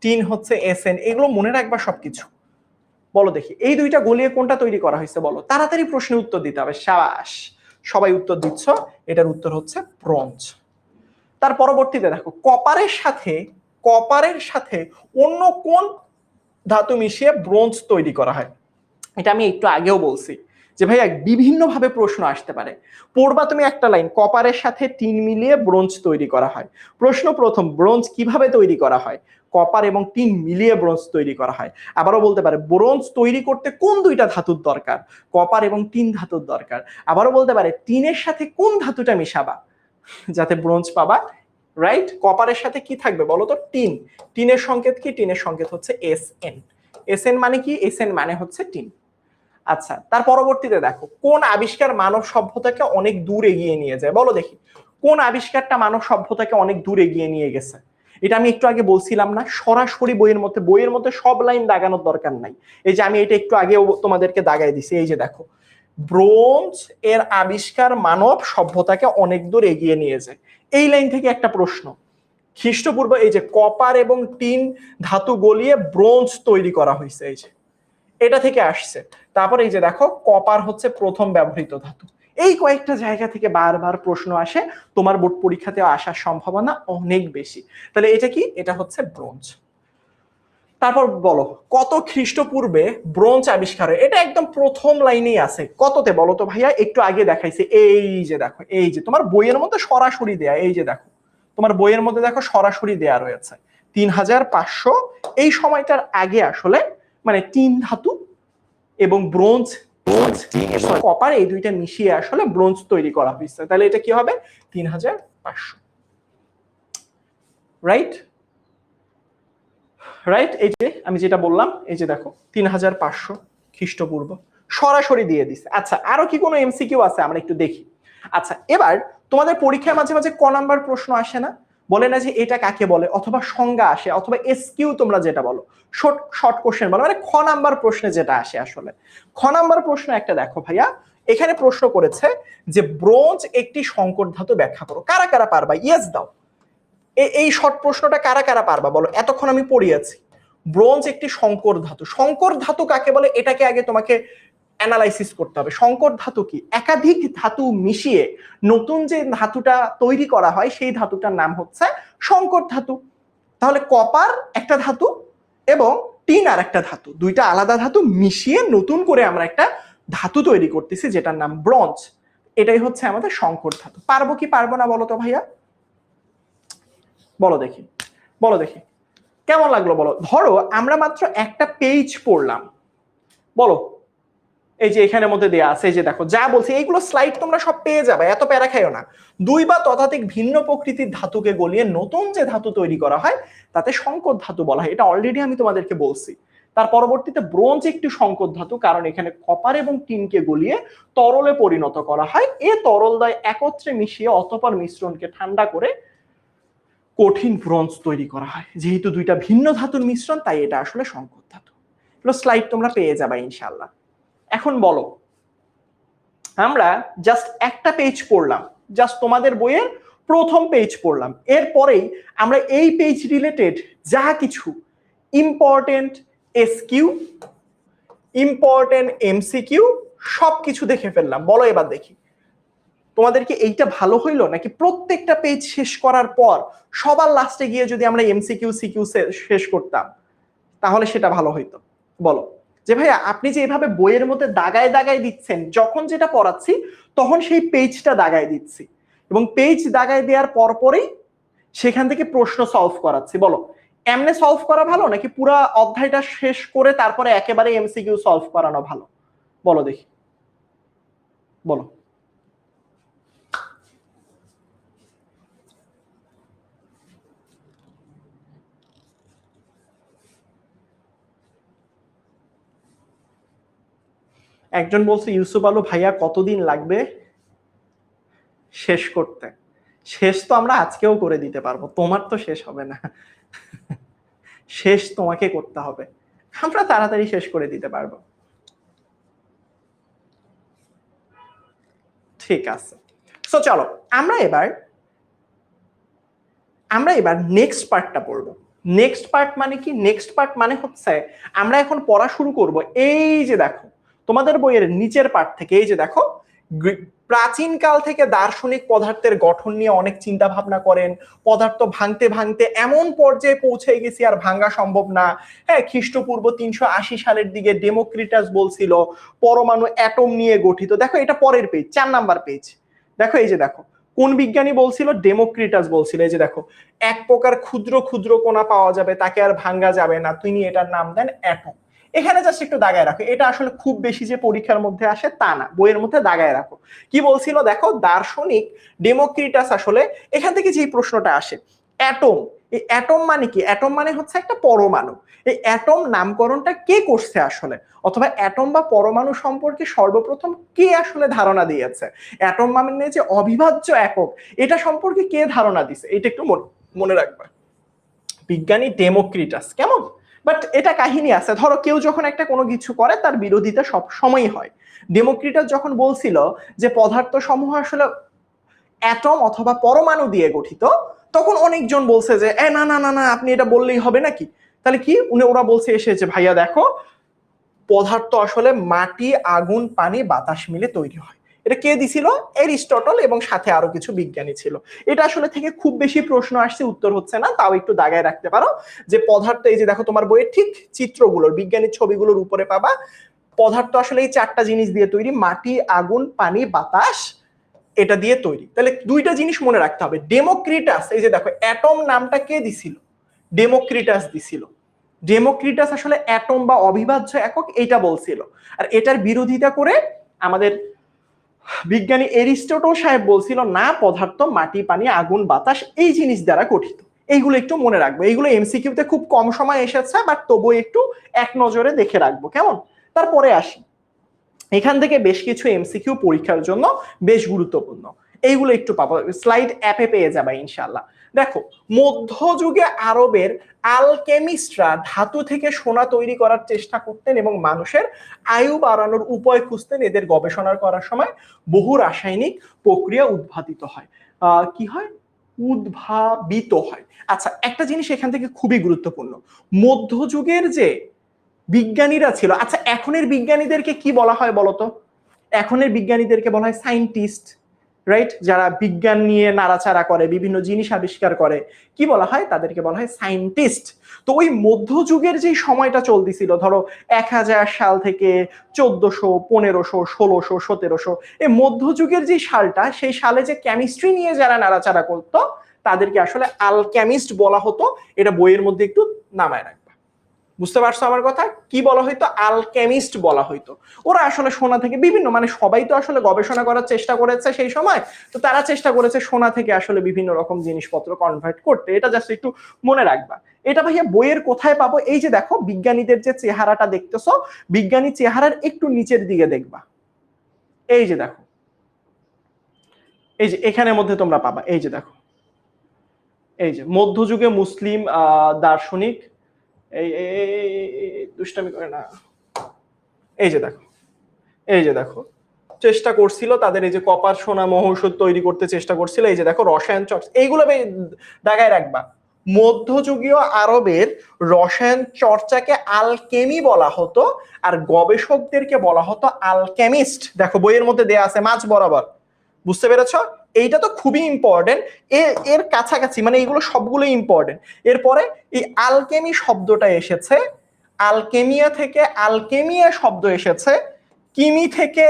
টিন হচ্ছে Sn। এগুলো মনে রাখবা সবকিছু। বলো দেখি, এই দুইটা গলিয়ে কোনটা তৈরি করা হয়েছে বলো। তাড়াতাড়ি প্রশ্নের উত্তর দিতে হবে। সাবাস, সবাই উত্তর দিচ্ছ। এটার উত্তর হচ্ছে ব্রোঞ্জ। তার পরবর্তীতে দেখো, কপারের সাথে অন্য কোন ধাতু মিশিয়ে ব্রোঞ্জ তৈরি করা হয়? এটা আমি একটু আগেও বলছি যে ভাইয়া বিভিন্ন ভাবে প্রশ্ন আসতে পারে। পড়বা তুমি একটা লাইন, কপারের সাথে টিন মিলিয়ে ব্রোঞ্জ তৈরি করা হয়। প্রশ্ন প্রথম, ব্রোঞ্জ কিভাবে তৈরি করা হয়? কপার এবং টিন মিলিয়ে ব্রোঞ্জ তৈরি করা হয়। আবারও বলতে পারে, ব্রোঞ্জ তৈরি করতে কোন দুইটা ধাতুর দরকার? কপার এবং টিন ধাতুর দরকার। আবারও বলতে পারে, টিনের সাথে কোন ধাতুটা মিশাবা যাতে ব্রোঞ্জ পাবা? রাইট, কপারের সাথে কি থাকবে বলো তো? টিন। টিনের সংকেত কি? টিনের সংকেত হচ্ছে Sn। Sn মানে কি? Sn মানে হচ্ছে টিন। আচ্ছা, তার পরবর্তীতে দেখো, কোন আবিষ্কার মানব সভ্যতাকে অনেক দূর এগিয়ে নিয়ে যায় বলো দেখি। কোন আবিষ্কারটা মানব সভ্যতাকে অনেক দূর এগিয়ে নিয়ে গেছে? এটা আমি একটু আগে বলছিলাম না, সরাসরি বইয়ের মধ্যে সব লাইন দাগানোর দরকার নাই। এই যে আমি এটা একটু আগেও তোমাদেরকে দাগাই দিছি, এই যে দেখো, ব্রোঞ্জ এর আবিষ্কার মানব সভ্যতাকে অনেক দূর এগিয়ে নিয়ে যায়। এই লাইন থেকে একটা প্রশ্ন। খ্রিস্টপূর্ব, এই যে কপার এবং টিন ধাতু গলিয়ে ব্রোঞ্জ তৈরি করা হয়েছে, এই যে এটা থেকে আসছে। তারপর এই যে দেখো, কপার হচ্ছে প্রথম ব্যবহৃত ধাতু। এই কয়েকটা জায়গা থেকে বারবার প্রশ্ন আসে, তোমার বোর্ড পরীক্ষাতে আসার সম্ভাবনা অনেক বেশি। তাহলে এটা কি? এটা হচ্ছে ব্রোঞ্জ। তারপর বলো, কত খ্রিস্টপূর্বে ব্রোঞ্জ আবিষ্কার হয়? এটা একদম প্রথম লাইনেই আছে। কততে বলো তো ভাইয়া? একটু আগে দেখাইছে, এই যে দেখো, এই যে তোমার বইয়ের মধ্যে সরাসরি দেয়া, এই যে দেখো, তোমার বইয়ের মধ্যে দেখো সরাসরি দেয়া রয়েছে 3500। এই সময়টার আগে আসলে মানে টিন ধাতু এবং ব্রোঞ্জ, কপার, এই দুইটা মিশিয়ে আসলে ব্রোঞ্জ তৈরি করা হয়েছে। তাহলে এটা কি হবে? 3500। Right, right. এই যে আমি যেটা বললাম, এই যে দেখো 3500 খ্রিস্টপূর্ব, সরাসরি দিয়ে দিছে। আচ্ছা, আরো কি কোনো এমসিকিউ আছে? আমরা একটু দেখি। আচ্ছা, এবার তোমাদের পরীক্ষায় মাঝে মাঝে ক নাম্বার প্রশ্ন আসে না? বলে না যে এটা কাকে বলে, অথবা সংজ্ঞা আসে, অথবা এসকিউ তোমরা যেটা বলো, শর্ট শর্ট কোশ্চেন বলো, মানে খ নাম্বার প্রশ্নে যেটা আসে আসলে। খ নাম্বার প্রশ্ন একটা দেখো ভাইয়া, এখানে প্রশ্ন করেছে যে ব্রোঞ্জ একটি সংকর ধাতু ব্যাখ্যা করো। কারা কারা পারবা? ইয়েস দাও। এই শর্ট প্রশ্নটা কারা কারা পারবা বলো? এতক্ষণ আমি পড়িয়েছি, ব্রোঞ্জ একটি সংকর ধাতু। সংকর ধাতু কাকে বলে এটাকে আগে তোমাকে অ্যানালাইসিস করতে হবে। সংকর ধাতু কি? একাধিক ধাতু মিশিয়ে নতুন যে ধাতুটা তৈরি করা হয়, সেই ধাতুটার নাম হচ্ছে সংকর ধাতু। তাহলে কপার একটা ধাতু এবং টিন আর একটা ধাতু, দুইটা আলাদা ধাতু মিশিয়ে নতুন করে আমরা একটা ধাতু তৈরি করতেছি যেটার নাম ব্রোঞ্জ। এটাই হচ্ছে আমাদের সংকর ধাতু। পারবো কি পারবো না বলো তো ভাইয়া? বলো দেখি, বলো দেখি কেমন লাগলো বলো। ধরো আমরা মাত্র একটা পেজ পড়লাম, বলো। এই যে এখানের মধ্যে দেয়া আছে, এই যে দেখো যা বলছি, এইগুলো স্লাইড তোমরা সব পেয়ে যাবে, এত প্যারা খাইও না। দুই বা ততোধিক ভিন্ন প্রকৃতির ধাতুকে গলিয়ে নতুন যে ধাতু তৈরি করা হয় তাতে সংকর ধাতু বলা হয়। এটা অলরেডি আমি তোমাদেরকে বলছি। তার পরবর্তীতে ব্রোঞ্জ একটি সংকর ধাতু, কারণ এখানে কপার এবং টিনকে গলিয়ে তরলে পরিণত করা হয়। এ তরল দ্বয় একত্রে মিশিয়ে অতঃপর মিশ্রণকে ঠান্ডা করে কঠিন ব্রোঞ্জ তৈরি করা হয়। যেহেতু দুইটা ভিন্ন ধাতুর মিশ্রণ, তাই এটা আসলে সংকর ধাতু। স্লাইড তোমরা পেয়ে যাবে ইনশাআল্লাহ। এখন বলো, আমরা জাস্ট একটা পেজ পড়লাম, জাস্ট তোমাদের বইয়ের প্রথম পেজ পড়লাম, এরপরেই আমরা এই পেজ রিলেটেড যা কিছু ইম্পর্টেন্ট এসকিউ, ইম্পর্টেন্ট এমসিকিউ সবকিছু দেখে ফেললাম। বলো এবার দেখি, তোমাদেরকে এইটা ভালো হইলো নাকি প্রত্যেকটা পেজ শেষ করার পর সবার লাস্টে গিয়ে যদি আমরা এমসিকিউ সিকিউ শেষ করতাম তাহলে সেটা ভালো হইতো? বলো। যে ভাইয়া আপনি যে এভাবে বইয়ের মধ্যে দাগায় দাগায় দিচ্ছেন, যখন যেটা পড়াচ্ছি তখন সেই পেজটা দাগায় দিচ্ছি, এবং পেজ দাগায় দেওয়ার পরপরেই সেখান থেকে প্রশ্ন সলভ করাচ্ছি। বলো, এমনে সলভ করা ভালো নাকি পুরা অধ্যায়টা শেষ করে তারপরে একেবারে এমসিকিউ সলভ করানো ভালো? বলো দেখি, বলো। একজন বলছে ইউসুফ আলু ভাইয়া কতদিন লাগবে শেষ করতে? শেষ তো আমরা আজকেও করে দিতে পারবো, তোমার তো শেষ হবে না, শেষ তোমাকে করতে হবে, আমরা তাড়াতাড়ি শেষ করে দিতে পারবো। ঠিক আছে, সো চলো আমরা এবার নেক্সট পার্টটা পড়বো। নেক্সট পার্ট মানে কি? নেক্সট পার্ট মানে হচ্ছে আমরা এখন পড়া শুরু করব। এই যে দেখো তোমাদের বইয়ের নিচের পার্ট থেকে, এই যে দেখো প্রাচীনকাল থেকে দার্শনিক পদার্থের গঠন নিয়ে অনেক চিন্তা ভাবনা করেন, পদার্থ ভাঙতে ভাঙতে এমন পর্যায়ে পৌঁছে গেছি আর ভাঙা সম্ভব না। হ্যাঁ, খ্রিস্টপূর্ব 380 সালের দিকে ডেমোক্রিটাস বলছিল পরমাণু অ্যাটম নিয়ে গঠিত। দেখো এটা পরের পেজ, 4 নাম্বার পেজ। দেখো এই যে দেখো কোন বিজ্ঞানী বলছিল? ডেমোক্রিটাস বলছিল। এই যে দেখো এক প্রকার ক্ষুদ্র ক্ষুদ্র কণা পাওয়া যাবে, তাকে আর ভাঙ্গা যাবে না, তিনি এটার নাম দেন অ্যাটম। এখানে জাস্ট একটু দাগায় রাখো, এটা আসলে খুব বেশি যে পরীক্ষার মধ্যে আসে তা না, বইয়ের মধ্যে দাগায় রাখো। কি বলছিল দেখো দার্শনিক ডেমোক্রিটাস, আসলে এখান থেকে যে প্রশ্নটা আসে অ্যাটম, এই অ্যাটম মানে কি? অ্যাটম মানে হচ্ছে একটা পরমাণু। এই অ্যাটম নামকরণটা কে করছে আসলে, অথবা অ্যাটম বা পরমাণু সম্পর্কে সর্বপ্রথম কে আসলে ধারণা দিয়েছে? অ্যাটম মানে যে অবিভাজ্য একক, এটা সম্পর্কে কে ধারণা দিছে, এটা একটু মনে রাখবা। বিজ্ঞানী ডেমোক্রিটাস। কেমন? বাট এটা কাহিনী আছে, ধরো কেউ যখন একটা কোনো কিছু করে তার বিরোধিতা সব সময়ই হয়। ডেমোক্রিটাস যখন বলছিল যে পদার্থ সমূহ আসলে অ্যাটম অথবা পরমাণু দিয়ে গঠিত, তখন অনেকজন বলছে যে না না না না আপনি এটা বললেই হবে নাকি? তাহলে কি ওরা বলছে এসে যে ভাইয়া দেখো পদার্থ আসলে মাটি, আগুন, পানি, বাতাস মিলে তৈরি হয়। এটা কে দিছিল? এরিস্টটল এবং সাথে আরো কিছু বিজ্ঞানী ছিল। এটা আসলে থেকে খুব বেশি প্রশ্ন আসছে, উত্তর হচ্ছে না, তাও একটু দাগায় রাখতে পারো যে পদার্থ, এই যে দেখো তোমার বইয়ের ঠিক চিত্রগুলোর বিজ্ঞানী ছবিগুলোর উপরে পাবা পদার্থ আসলে এই 4টা জিনিস দিয়ে তৈরি, মাটি, আগুন, পানি, বাতাস, এটা দিয়ে তৈরি। তাহলে দুইটা জিনিস মনে রাখতে হবে। ডেমোক্রিটাস, এই যে দেখো অ্যাটম নামটা কে দিছিল? ডেমোক্রিটাস দিছিল। ডেমোক্রিটাস আসলে অ্যাটম বা অবিভাজ্য একক এইটা বলছিল, আর এটার বিরোধিতা করে আমাদের বিজ্ঞানী এরিস্টটল সাহেব বলছিল না পদার্থ মাটি, পানি, আগুন, বাতাস এই জিনিস দ্বারা গঠিত। এইগুলো একটু মনে রাখবো, এইগুলো এমসিকিউতে খুব কম সময় এসেছে, বাট তবুও একটু এক নজরে দেখে রাখবো। কেমন? তারপরে আসি, এখান থেকে বেশ কিছু এমসিকিউ পরীক্ষার জন্য বেশ গুরুত্বপূর্ণ, এইগুলো একটু পাবো, স্লাইড অ্যাপে পেয়ে যাবে ইনশাআল্লাহ। দেখো মধ্যযুগে আরবের আলকেমিস্টরা ধাতু থেকে সোনা তৈরি করার চেষ্টা করতেন এবং মানুষের আয়ু বাড়ানোর উপায় খুঁজতেন। এদের গবেষণা করার সময় বহু রাসায়নিক প্রক্রিয়া উদ্ভাবিত হয়। কি হয়? উদ্ভাবিত হয়। আচ্ছা, একটা জিনিস এখান থেকে খুবই গুরুত্বপূর্ণ, মধ্যযুগের যে বিজ্ঞানীরা ছিল, আচ্ছা এখনের বিজ্ঞানীদেরকে কি বলা হয় বলতো? এখনের বিজ্ঞানীদেরকে বলা হয় সায়েন্টিস্ট, রাইট? যারা বিজ্ঞান নিয়ে নাড়াচাড়া করে, বিভিন্ন জিনিস আবিষ্কার করে, কি বলা হয়? তাদেরকে বলা হয় সায়েন্টিস্ট। তো ওই মধ্যযুগের যে সময়টা চলতেছিল, ধরো 1000 সাল থেকে 1400, 1500, 1600, 1700, এই মধ্যযুগের যে সালটা, সেই সালে যে কেমিস্ট্রি নিয়ে যারা নাড়াচাড়া করতো তাদেরকে আসলে আলকেমিস্ট বলা হতো। এটা বইয়ের মধ্যে একটু নামায় রাখবে। বুঝতে পারছো আমার কথা? কি বলা হইতো? আলকেমিস্ট বলা হইতো। ওরা আসলে সোনা থেকে বিভিন্ন, মানে সবাই তো আসলে গবেষণা করার চেষ্টা করেছে সেই সময়, তো তারা চেষ্টা করেছে সোনা থেকে আসলে বিভিন্ন রকম জিনিসপত্র কনভার্ট করতে। এটা জাস্ট একটু মনে রাখবা। এটা ভাইয়া বইয়ের কোথায় পাবো? এই যে দেখো বিজ্ঞানীদের যে চেহারাটা দেখতেছো, বিজ্ঞানী চেহারার একটু নিচের দিকে দেখবা, এই যে দেখো, এই যে এখানের মধ্যে তোমরা পাবা, এই যে দেখো, এই যে মধ্যযুগে মুসলিম দার্শনিক, এই দুষ্টামি করে না, এই যে দেখো, এই যে দেখো চেষ্টা করছিল তাদের, এই যে কপার সোনা মহৌষধ তৈরি করতে চেষ্টা করছিল, এই যে দেখো রসায়ন চর্চা, এইগুলো দাগায় রাখবা। মধ্যযুগীয় আরবের রসায়ন চর্চাকে আলকেমি বলা হতো, আর গবেষকদেরকে বলা হতো আলকেমিস্ট। দেখো বইয়ের মধ্যে দেয়া আছে মাঝ বরাবর। বুঝতে পেরেছো? এইটা তো খুবই ইম্পর্টেন্ট, এর কাছাকাছি, মানে এইগুলো সবগুলো ইম্পর্টেন্ট। এরপরে এই আলকেমি শব্দটা এসেছে আলকেমিয়া থেকে, আলকেমিয়া শব্দ এসেছে কিমি থেকে,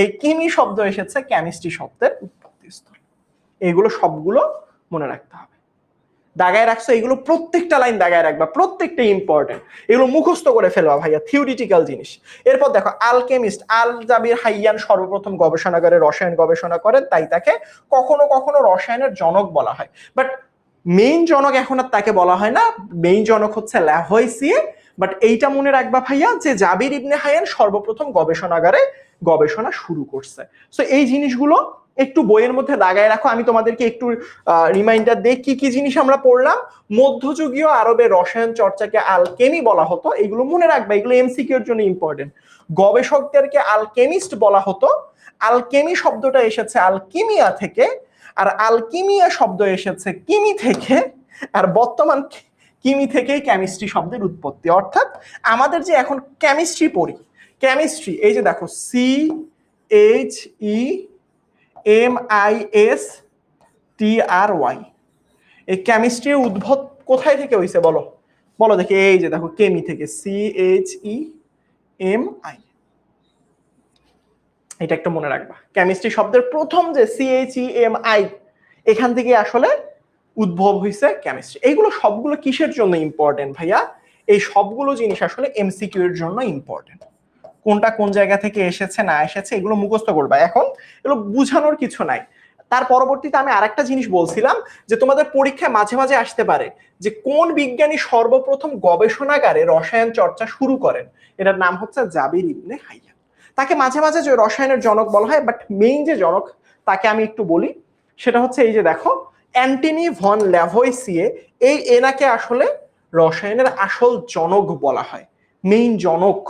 এই কিমি শব্দ এসেছে কেমিস্ট্রি শব্দের উৎপত্তিস্থল। এগুলো সবগুলো মনে রাখতে হবে। দাগায় রাখছো, এগুলো প্রত্যেকটা লাইন দাগায় রাখবা, প্রত্যেকটা ইম্পর্টেন্ট, এগুলো মুখস্থ করে ফেলবা ভাইয়া, থিওরিটিক্যাল জিনিস। এরপর দেখো আলকেমিস্ট, আল জাবির হাইয়ান সর্বপ্রথম গবেষণাগারে রসায়ন গবেষণা করেন, তাই তাকে কখনো কখনো রসায়নের জনক বলা হয়। বাট মেইন জনক এখন আর তাকে বলা হয় না, মেইন জনক হচ্ছে ল্যাভয়েসিয়ে। বাট এইটা মনে রাখবা ভাইয়া যে জাবির ইবনে হাইয়ান সর্বপ্রথম গবেষণাগারে গবেষণা শুরু করছে। সো এই জিনিসগুলো একটু বইয়ের মধ্যে দাগায় রাখো। আমি তোমাদেরকে একটু রিমাইন্ডার দেই কি কি জিনিস আমরা পড়লাম। মধ্যযুগীয় আরবে রসায়ন চর্চাকে আলকেমি বলা হতো, এগুলো মনে রাখবে, এগুলো এমসিকিউ এর জন্য ইম্পর্টেন্ট। গবেষকদেরকে আলকেমিস্ট বলা হতো। আলকেমি শব্দটা এসেছে আলকিমিয়া থেকে, আর আলকিমিয়া শব্দ এসেছে কিমি থেকে, আর বর্তমান কিমি থেকেই কেমিস্ট্রি শব্দের উৎপত্তি। অর্থাৎ আমাদের যে এখন কেমিস্ট্রি পড়ি, কেমিস্ট্রি এই যে দেখো CHEMISTRY, এই কেমিস্ট্রির উদ্ভব কোথায় থেকে হয়েছে বলো, বলো দেখি। এই যে দেখো কেমি থেকে, CHEMI, এটা একটু মনে রাখবা। কেমিস্ট্রি শব্দের প্রথম যে CHEMI, এখান থেকে আসলে উদ্ভব হয়েছে কেমিস্ট্রি। এইগুলো সবগুলো কিসের জন্য ইম্পর্টেন্ট ভাইয়া? এই সবগুলো জিনিস আসলে এমসিকিউ এর জন্য ইম্পর্টেন্ট। কোনটা কোন জায়গা থেকে এসেছে না এসেছে এগুলো মুখস্থ করবা। এখন এগুলো বুঝানোর কিছু নাই। তার পরবর্তীতে আমি আরেকটা জিনিস বলছিলাম যে তোমাদের পরীক্ষায় মাঝে মাঝে আসতে পারে যে কোন বিজ্ঞানী সর্বপ্রথম গবেষণাগারে রসায়ন চর্চা শুরু করেন। এটার নাম হচ্ছে জাবির ইবনে হাইয়ান। তাকে মাঝে মাঝে যে রসায়নের জনক বলা হয়, বাট মেইন যে জনক তাকে আমি একটু বলি, সেটা হচ্ছে এই যে দেখো অ্যান্টনি ভন ল্যাভয়েসিয়ে। এই এনাকে আসলে রসায়নের আসল জনক বলা হয়, মেইন জনক।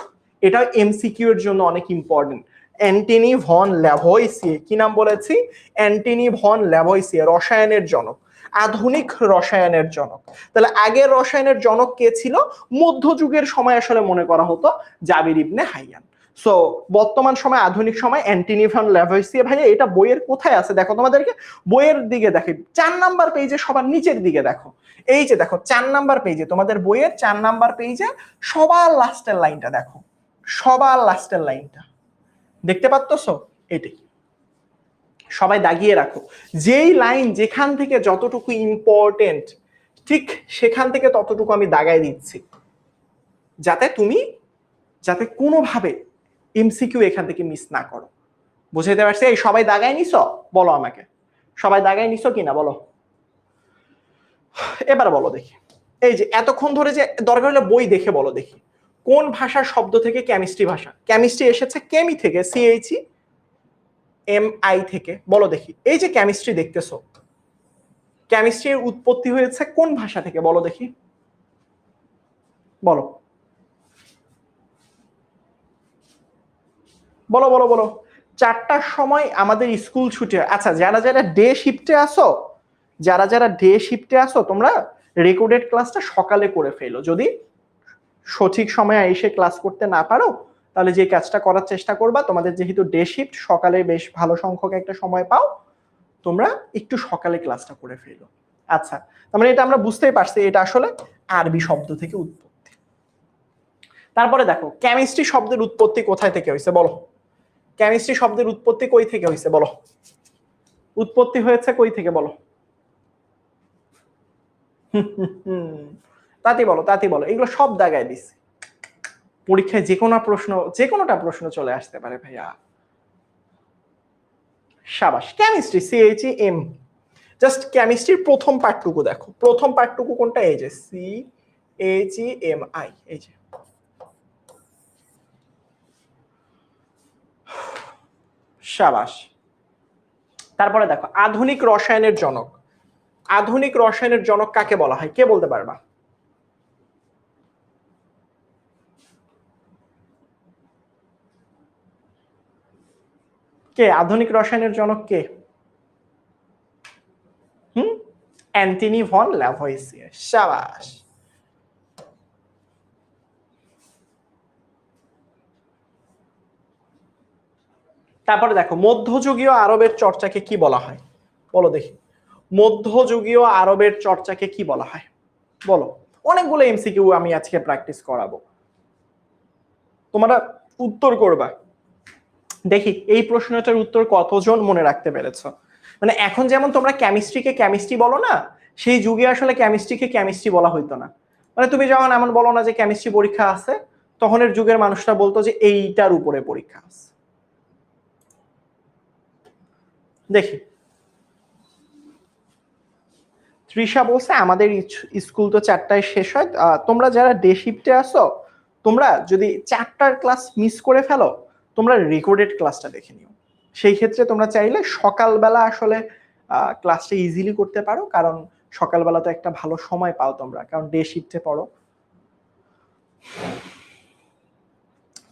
এটা এমসিকিউ এর জন্য অনেক ইম্পর্টেন্ট। অ্যান্টনি ভন ল্যাভয়েসিয়ে, কি নাম বলেছি? অ্যান্টনি ভন ল্যাভয়েসিয়ে, রসায়নের জনক, আধুনিক রসায়নের জনক। তাহলে আগের রসায়নের জনক কে ছিল? মধ্যযুগের সময় আসলে মনে করা হতো জাবির ইবনে হাইয়ান। সো বর্তমান সময়, আধুনিক সময় অ্যান্টনি ভন ল্যাভয়েসিয়ে। ভাইয়া এটা বইয়ের কোথায় আছে দেখো, তোমাদেরকে বইয়ের দিকে দেখো 4 নাম্বার পেজে সবার নিচের দিকে দেখো। এই যে দেখো 4 নাম্বার পেজে, তোমাদের বইয়ের 4 নাম্বার পেজে সবার লাস্টের লাইনটা দেখো, সবার লাস্টের লাইনটা দেখতে পাচ্ছ? এটাই সবাই দাগিয়ে রাখো। যেই লাইন যেখান থেকে যতটুকু ইম্পর্টেন্ট, ঠিক সেখান থেকে ততটুকু আমি দাগাই দিচ্ছি, যাতে কোনোভাবে এমসিকিউ এখান থেকে মিস না করো। বুঝাইতে পারছি? এই সবাই দাগাই নিছো? বলো আমাকে, সবাই দাগাই নিছো কিনা বলো। এবার বলো দেখি, এই যে এতক্ষণ ধরে যে দরকার হলে বই দেখে বলো দেখি, কোন ভাষার শব্দ থেকে কেমিস্ট্রি ভাষা? কেমিস্ট্রি এসেছে কেমি থেকে, CHEMI থেকে। বলো দেখি, এই যে কেমিস্ট্রি দেখতেছো, কেমিস্ট্রির উৎপত্তি হয়েছে কোন ভাষা থেকে? বলো দেখি, বলো বলো বলো বলো। 4টার সময় আমাদের স্কুল ছুটি হয়। আচ্ছা, যারা যারা ডে শিফটে আসো, যারা যারা ডে শিফটে আসো, তোমরা রেকর্ডেড ক্লাসটা সকালে করে ফেলো। যদি সঠিক সময়ে এসে ক্লাস করতে না পারো, তাহলে যে কাজটা করার চেষ্টা করবা, তোমাদের যেহেতু ডে শিফট, সকালে বেশ ভালো সংখ্যক একটা সময় পাও, তোমরা একটু সকালে ক্লাসটা করে ফেলো। আচ্ছা, তার মানে এটা আমরা বুঝতেই পারছি এটা আসলে আরবি শব্দ থেকে উৎপত্তি। তারপরে দেখো কেমিস্ট্রি শব্দের উৎপত্তি কোথায় থেকে হয়েছে বলো। কেমিস্ট্রি শব্দের উৎপত্তি কই থেকে হয়েছে বলো, উৎপত্তি হয়েছে কই থেকে বলো। তাতেই বলো, তাতেই বলো। এগুলো সব দাগায় দিছি, পরীক্ষায় যে কোনোটা প্রশ্ন চলে আসতে পারে ভাইয়া। সাবাস। Chemistry, CHEM। জাস্ট কেমিস্ট্রির প্রথম পার্টটুকু দেখো, প্রথম পার্টটুকু কোনটা? এই যে CHEMI, এই যে। সাবাস। তারপরে দেখো আধুনিক রসায়নের জনক। আধুনিক রসায়নের জনক কাকে বলা হয়? কে বলতে পারবা? কে আধুনিক রসায়নের জনক? কে? Antoine von Lavoisier. সাবাস। তারপরে দেখো মধ্যযুগীয় আরবের চর্চাকে কি বলা হয়? বলো দেখি, মধ্যযুগীয় আরবের চর্চাকে কি বলা হয় বলো। অনেকগুলো এমসিকিউ আমি আজকে প্র্যাকটিস করাবো, তোমরা উত্তর করবা। দেখি এই প্রশ্নটার উত্তর কতজন মনে রাখতে পেরেছো। মানে এখন যেমন তোমরা কেমিস্ট্রিকে কেমিস্ট্রি বলো না, সেই যুগে আসলে কেমিস্ট্রিকে কেমিস্ট্রি বলা হইতো না। মানে তুমি যখন এমন বলো না যে কেমিস্ট্রি পরীক্ষা আছে, তখনের যুগের মানুষরা বলতো যে এইটার উপরে পরীক্ষা আছে। দেখি তৃষা বলছে আমাদের স্কুল তো 4টায় শেষ হয়, তোমরা যারা ডে শিফটে আসো, তোমরা যদি 4টার ক্লাস মিস করে ফেলো, তোমরা রেকর্ডেড ক্লাসটা দেখে নিও। সেই ক্ষেত্রে তোমরা চাইলে সকালবেলা আসলে ক্লাসটা ইজিলি করতে পারো, কারণ সকালবেলা তো একটা ভালো সময় পাও তোমরা, কারণ ডে শিফটে পড়ো।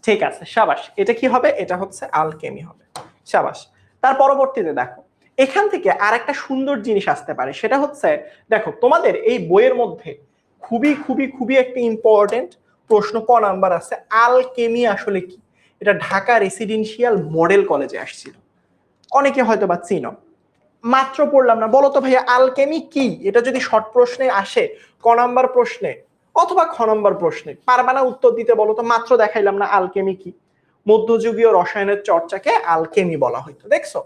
ঠিক আছে, সাবাস। এটা কি হবে? এটা হচ্ছে আলকেমি হবে। সাবাস। তার পরবর্তীতে দেখো, এখান থেকে আর একটা সুন্দর জিনিস আসতে পারে, সেটা হচ্ছে দেখো তোমাদের এই বইয়ের মধ্যে খুবই খুবই খুবই একটা ইম্পর্টেন্ট প্রশ্ন ক নাম্বার আছে, আলকেমি আসলে কি। এটা ঢাকা রেসিডেন্সিয়াল মডেল কলেজে আসছিল, অনেকে হয়তো বা চিনো। মাত্র পড়লাম না, বলো তো ভাইয়া আলকেমি কি? এটা যদি শর্ট প্রশ্নে আসে, ক নাম্বার প্রশ্নে অথবা খ নম্বর প্রশ্নে, পারবা না উত্তর দিতে? বলো তো, মাত্র দেখাইলাম না আলকেমি কি। মধ্যযুগীয় রসায়নের চর্চাকে আলকেমি বলা হইতো। দেখছো,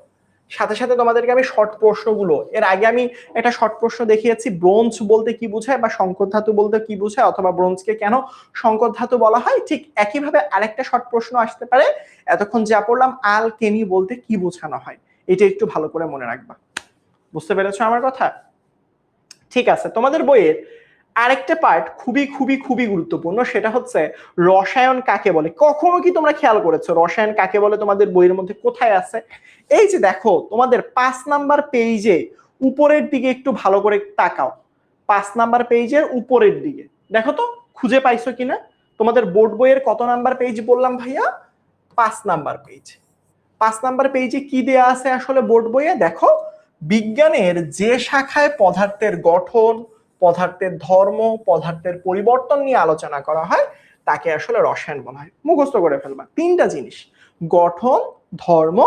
সাথে সাথে তোমাদেরকে আমি শর্ট প্রশ্নগুলো, এর আগে আমি একটা শর্ট প্রশ্ন দেখিয়েছি, ব্রোঞ্জ বলতে কি বোঝায় বা সংকর ধাতু বলতে কি বোঝায়, অথবা ব্রোঞ্জকে কেন সংকর ধাতু বলা হয়। ঠিক একইভাবে আরেকটা শর্ট প্রশ্ন আসতে পারে, এতক্ষণ যা পড়লাম আলকেমি বলতে কি বোঝানো হয়, এটা একটু ভালো করে মনে রাখবা। বুঝতে পেরেছো আমার কথা? ঠিক আছে, তোমাদের বইয়ের আরেকটা পার্ট খুবই খুবই খুবই গুরুত্বপূর্ণ, সেটা হচ্ছে রসায়ন কাকে বলে। কখনো কি তোমরা খেয়াল করেছো রসায়ন কাকে বলে তোমাদের বইয়ের মধ্যে কোথায় আছে? এই যে দেখো, তোমাদের 5 নাম্বার পেজে উপরের দিকে একটু ভালো করে তাকাও। 5 নাম্বার পেজের উপরের দিকে দেখো তো, খুঁজে পাইছো কিনা? তোমাদের বোর্ড বইয়ের কত নাম্বার পেজ বললাম ভাইয়া? 5 নাম্বার পেজ। 5 নাম্বার পেজে কি দেয়া আছে আসলে বোর্ড বইয়ে? দেখো, বিজ্ঞানের যে শাখায় পদার্থের গঠন, পদার্থের ধর্ম, পদার্থের পরিবর্তন নিয়ে আলোচনা করা হয় তাকে আসলে রসায়ন বলা হয়। মুখস্থ করে ফেলবা 3টা জিনিস: গঠন, ধর্ম,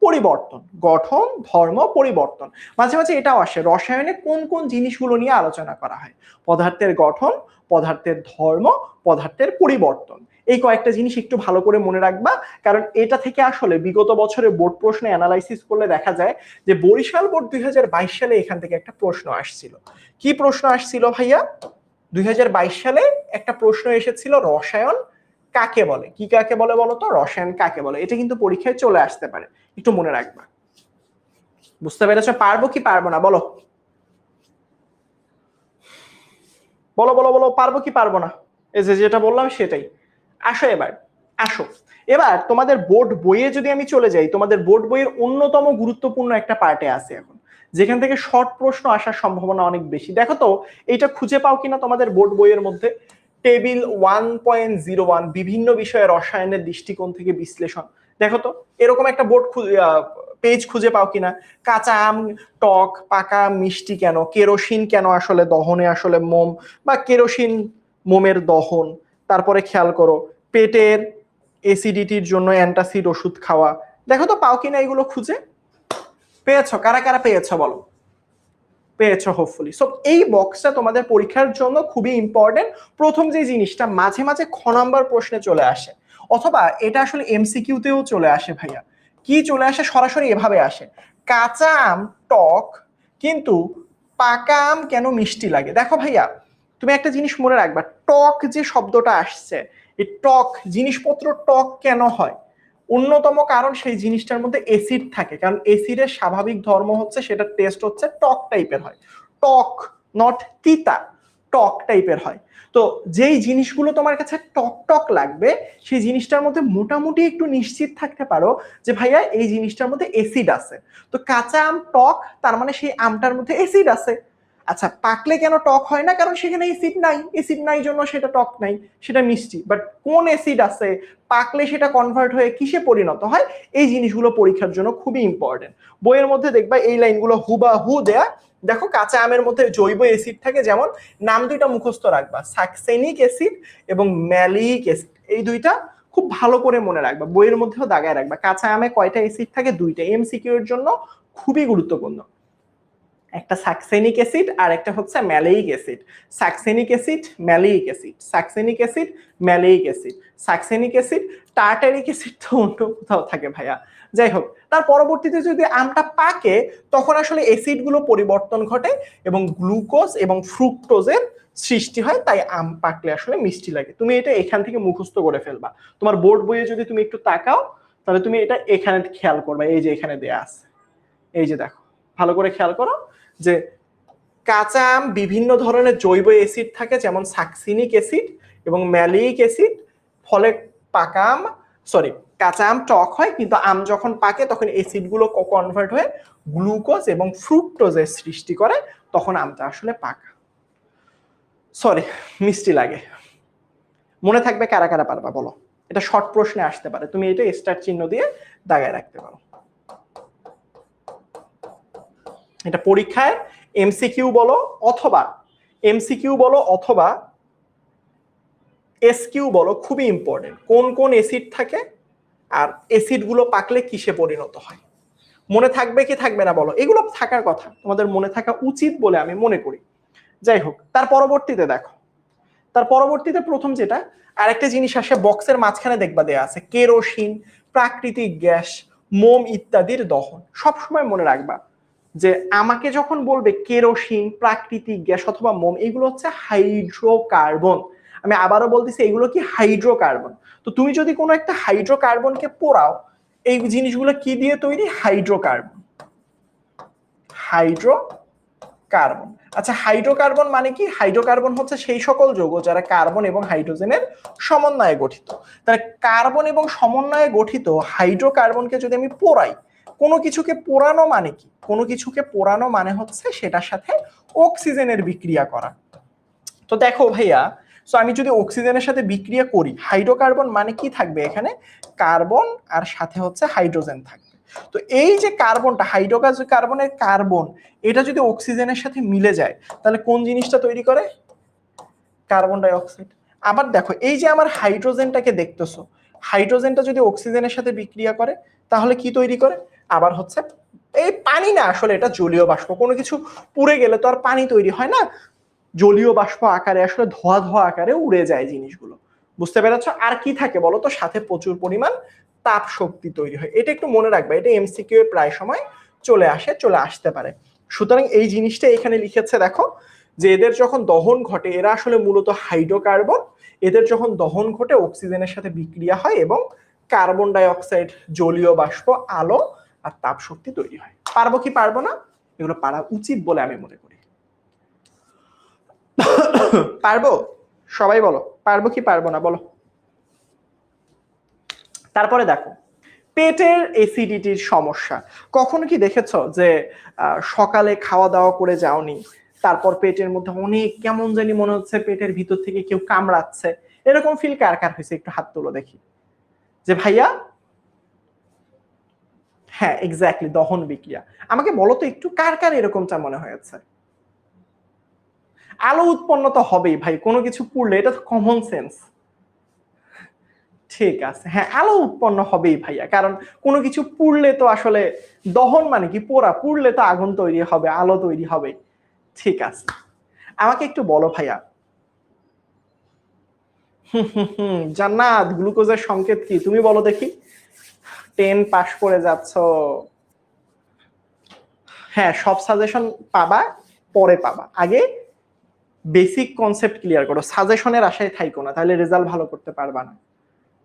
পরিবর্তন। গঠন, ধর্ম, পরিবর্তন। মাঝে মাঝে এটাও আসে, রসায়নে কোন কোন জিনিসগুলো নিয়ে আলোচনা করা হয়? পদার্থের গঠন, পদার্থের ধর্ম, পদার্থের পরিবর্তন। এই কয়েকটা জিনিস একটু ভালো করে মনে রাখবা, কারণ এটা থেকে আসলে বিগত বছরে বোর্ড প্রশ্নে অ্যানালাইসিস করলে দেখা যায় যে বরিশাল বোর্ড 2022 সালে এখান থেকে একটা প্রশ্ন আসছিল। কি প্রশ্ন আসছিল ভাইয়া? 2022 সালে একটা প্রশ্ন এসেছিল, রসায়ন কাকে বলে। কি কাকে বলে বলো তো? রসায়ন কাকে বলে। এটা কিন্তু পরীক্ষায় চলে আসতে পারে, একটু মনে রাখবা। বুঝতে পেরেছো? পারবো কি পারবো না বলো? বলো বলো বলো, পারবো কি পারবো না? এই যে যেটা বললাম সেটাই। আসো এবার, আসো এবার তোমাদের বোর্ড বইয়ে যদি আমি চলে যাই, তোমাদের বোর্ড বইয়ের অন্যতম গুরুত্বপূর্ণ একটা পার্টে আছে এখন, যেখান থেকে শর্ট প্রশ্ন আসার সম্ভাবনা অনেক বেশি। দেখো তো এটা খুঁজে পাও কিনা তোমাদের বোর্ড বইয়ের মধ্যে। টেবিল 1.01, বিভিন্ন বিষয়ে রসায়নের দৃষ্টিকোণ থেকে বিশ্লেষণ। দেখো তো এরকম একটা বোর্ড পেজ খুঁজে পাও কিনা। কাঁচা আম টক, পাকা আম মিষ্টি কেন, কেরোসিন কেন আসলে দহনে আসলে মোম বা কেরোসিন মোমের দহন। তারপরে খেয়াল করো, পেটের অ্যাসিডিটির জন্য অ্যান্টাসিড ওষুধ খাওয়া। দেখো তো পাও কিনা এগুলো খুঁজে। পেয়েছো? কারা কারা পেয়েছো বলো? পেয়েছো হোপফুলি। সো এই বক্সটা তোমাদের পরীক্ষার জন্য খুবই ইম্পর্টেন্ট। প্রথম যে জিনিসটা মাঝে মাঝে খ নাম্বার প্রশ্নে চলে আসে, অথবা এটা আসলে এমসিকিউতেও চলে আসে ভাইয়া। কি চলে আসে? সরাসরি এভাবে আসে, কাঁচা আম টক কিন্তু পাকা আম কেন মিষ্টি লাগে। দেখো ভাইয়া, তুমি একটা জিনিস মনে রাখবা, টক যে শব্দটা আসছে, এই টক জিনিসপত্র টক কেন হয়? অন্যতম কারণ সেই জিনিসটার মধ্যে অ্যাসিড থাকে, কারণ অ্যাসিডের স্বাভাবিক ধর্ম হচ্ছে সেটা টেস্ট হচ্ছে টক টাইপের হয়। টক, নট তিতা, টক টাইপের হয়। তো যেই জিনিসগুলো তোমার কাছে টক টক লাগবে, সেই জিনিসটার মধ্যে মোটামুটি একটু নিশ্চিত থাকতে পারো যে ভাইয়া এই জিনিসটার মধ্যে অ্যাসিড আছে। তো কাঁচা আম টক, তার মানে সেই আমটার মধ্যে অ্যাসিড আছে। আচ্ছা, পাকলে কেন টক হয় না? কারণ সেখানে অ্যাসিড নাই, অ্যাসিড নাই জন্য সেটা টক নাই, সেটা মিষ্টি। বাট কোন অ্যাসিড আছে, পাকলে সেটা কনভার্ট হয়ে কিসে পরিণত হয়, এই জিনিসগুলো পরীক্ষার জন্য খুবই ইম্পর্টেন্ট। বইয়ের মধ্যে দেখবা এই লাইনগুলো হুবাহু দেয়া। দেখো, কাঁচা আমের মধ্যে জৈব অ্যাসিড থাকে, যেমন নাম দুইটা মুখস্থ রাখবা, সাকসেনিক অ্যাসিড এবং ম্যালিক অ্যাসিড। এই দুইটা খুব ভালো করে মনে রাখবা, বইয়ের মধ্যেও দাগায় রাখবা। কাঁচা আমে কয়টা অ্যাসিড থাকে? দুইটা। এমসিকিউ এর জন্য খুবই গুরুত্বপূর্ণ, একটা সাকসেনিক অ্যাসিড আর একটা হচ্ছে maleic acid. Succinic acid, maleic acid, succinic acid, maleic acid. Succinic acid, tartaric acid তো অন্য কোথাও থাকে ভাইয়া। যাই হোক, তার পরবর্তীতে যদি আমটা পাকে, তখন আসলে অ্যাসিডগুলো পরিবর্তন ঘটে এবং গ্লুকোজ এবং ফ্রুক্টোজের সৃষ্টি হয়, তাই আম পাকলে আসলে মিষ্টি লাগে। তুমি এটা এখান থেকে মুখস্থ করে ফেলবা। তোমার বোর্ড বইয়ে যদি তুমি একটু তাকাও, তাহলে তুমি এটা এখানে খেয়াল করবা। এই যে এখানে দেয়া আছে, এই যে দেখো, ভালো করে খেয়াল করো যে কাঁচা আম বিভিন্ন ধরনের জৈব অ্যাসিড থাকে, যেমন সাকসিনিক অ্যাসিড এবং ম্যালিক অ্যাসিড। ফলে পাকা আম, সরি, কাঁচা আম টক হয়, কিন্তু আম যখন পাকে তখন অ্যাসিডগুলো কনভার্ট হয়ে গ্লুকোজ এবং ফ্রুক্টোজের সৃষ্টি করে, তখন আমটা আসলে পাকা। সরি, মিষ্টি লাগে। মনে থাকবে কারা কারা পারবা বলো? এটা শর্ট প্রশ্নে আসতে পারে, তুমি এটা স্টার চিহ্ন দিয়ে দাগায় রাখতে পারো। এটা পরীক্ষায় এমসিকিউ বলো অথবা এসকিউ বলো, খুবই ইম্পর্টেন্ট। কোন কোন অ্যাসিড থাকে আর অ্যাসিড গুলো পাকলে কিসে পরিণত হয়, মনে থাকবে কি থাকবে না বলো? এগুলো থাকার কথা, তোমাদের মনে থাকা উচিত বলে আমি মনে করি। যাই হোক, তার পরবর্তীতে দেখো, তার পরবর্তীতে প্রথম যেটা আরেকটা জিনিস আসে, বক্সের মাঝখানে দেখবা দেয়া আছে কেরোসিন, প্রাকৃতিক গ্যাস, মোম ইত্যাদির দহন। সবসময় মনে রাখবা যে আমাকে যখন বলবে কেরোসিন, প্রাকৃতিক গ্যাস অথবা মোম, এগুলো হচ্ছে হাইড্রোকার্বন। আমি আবারও বলতেছি, এগুলো কি হাইড্রোকার্বন। তো তুমি যদি কোনো একটা হাইড্রোকার্বনকে পোড়াও, এই জিনিসগুলো কি দিয়ে তৈরি? হাইড্রোকার্বন। হাইড্রোকার্বন। আচ্ছা, হাইড্রোকার্বন মানে কি? হাইড্রোকার্বন হচ্ছে সেই সকল যৌগ যারা কার্বন এবং হাইড্রোজেনের সমন্বয়ে গঠিত। তাহলে কার্বন এবং সমন্বয়ে গঠিত হাইড্রোকার্বনকে যদি আমি পোড়াই, কোনো কিছুকে পোড়ানো মানে কি? কোনো কিছুকে পোড়ানো মানে হচ্ছে সেটার সাথে অক্সিজেনের বিক্রিয়া করা। তো দেখো ভাইয়া, সো আমি যদি অক্সিজেনের সাথে বিক্রিয়া করি, হাইড্রোকার্বন মানে কি থাকবে এখানে? কার্বন আর সাথে হচ্ছে হাইড্রোজেন থাকবে। তো এই যে কার্বনটা, হাইড্রোকার্বনের কার্বন, এটা যদি অক্সিজেনের সাথে মিলে যায়, তাহলে কোন জিনিসটা তৈরি করে? Carbon die oxide. আবার দেখো, এই যে আমার হাইড্রোজেনটাকে দেখতেছো, হাইড্রোজেনটা যদি অক্সিজেনের সাথে বিক্রিয়া করে তাহলে কি তৈরি করে? আবার হচ্ছে এই পানি না, আসলে এটা জলীয় বাষ্প। কোনো কিছু পুড়ে গেলে তো আর পানি তৈরি হয় না, জলীয় বাষ্প আকারে আসলে ধোয়া ধোয়া আকারে উড়ে যায় জিনিসগুলো। বুঝতে পেরেছ? আর কি থাকে বলো তো? সাথে প্রচুর পরিমাণ তাপ শক্তি তৈরি হয়। এটা একটু মনে রাখবে, এটা এমসিকিউ এ প্রায় সময় চলে আসতে পারে। সুতরাং এই জিনিসটা এখানে লিখেছে দেখো, যে এদের যখন দহন ঘটে, এরা আসলে মূলত হাইড্রোকার্বন, এদের যখন দহন ঘটে অক্সিজেনের সাথে বিক্রিয়া হয় এবং কার্বন ডাই অক্সাইড, জলীয় বাষ্প, আলো আর তাপ শক্তি তৈরি হয়। পারবো কি পারবো না? এগুলো পারা উচিত বলে আমি মনে করি। পারবো? সবাই বলো, পারবো কি পারবো না বলো। তারপরে দেখো, পেটের অ্যাসিডিটির সমস্যা। কখনো কি দেখেছো যে সকালে খাওয়া দাওয়া করে যাওনি, তারপর পেটের মধ্যে অনেক কেমন জানি মনে হচ্ছে পেটের ভিতর থেকে কেউ কামড়াচ্ছে? এরকম ফিল কার কার হয়েছে? একটু হাত তুলো দেখি। যে ভাইয়া, হ্যাঁ এক্স্যাক্টলি, দহন বিক্রিয়া। আমাকে বলো তো একটু, কার কার এরকমটা মনে হয়েছে? আলো উৎপন্ন তো হবেই ভাই, কোনো কিছু পুড়লে, এটা তো কমন সেন্স। ঠিক আছে, হ্যাঁ আলো উৎপন্ন হবেই ভাইয়া, কারণ কোনো কিছু পুড়লে তো আসলে দহন মানে কি? পোড়া। পুড়লে তো আগুন তৈরি হবে, আলো তৈরি হবে। ঠিক আছে, আমাকে একটু বলো ভাইয়া। জান্নাত, গ্লুকোজের সংকেত কি? তুমি বলো দেখি। 10 পাস করে যাচ্ছ। হ্যাঁ, সব সাজেশন পাবা, পরে পাবা, আগে বেসিক কনসেপ্ট ক্লিয়ার করো। সাজেশনের আশায় থাইকো না, তাহলে রেজাল্ট ভালো করতে পারবা না।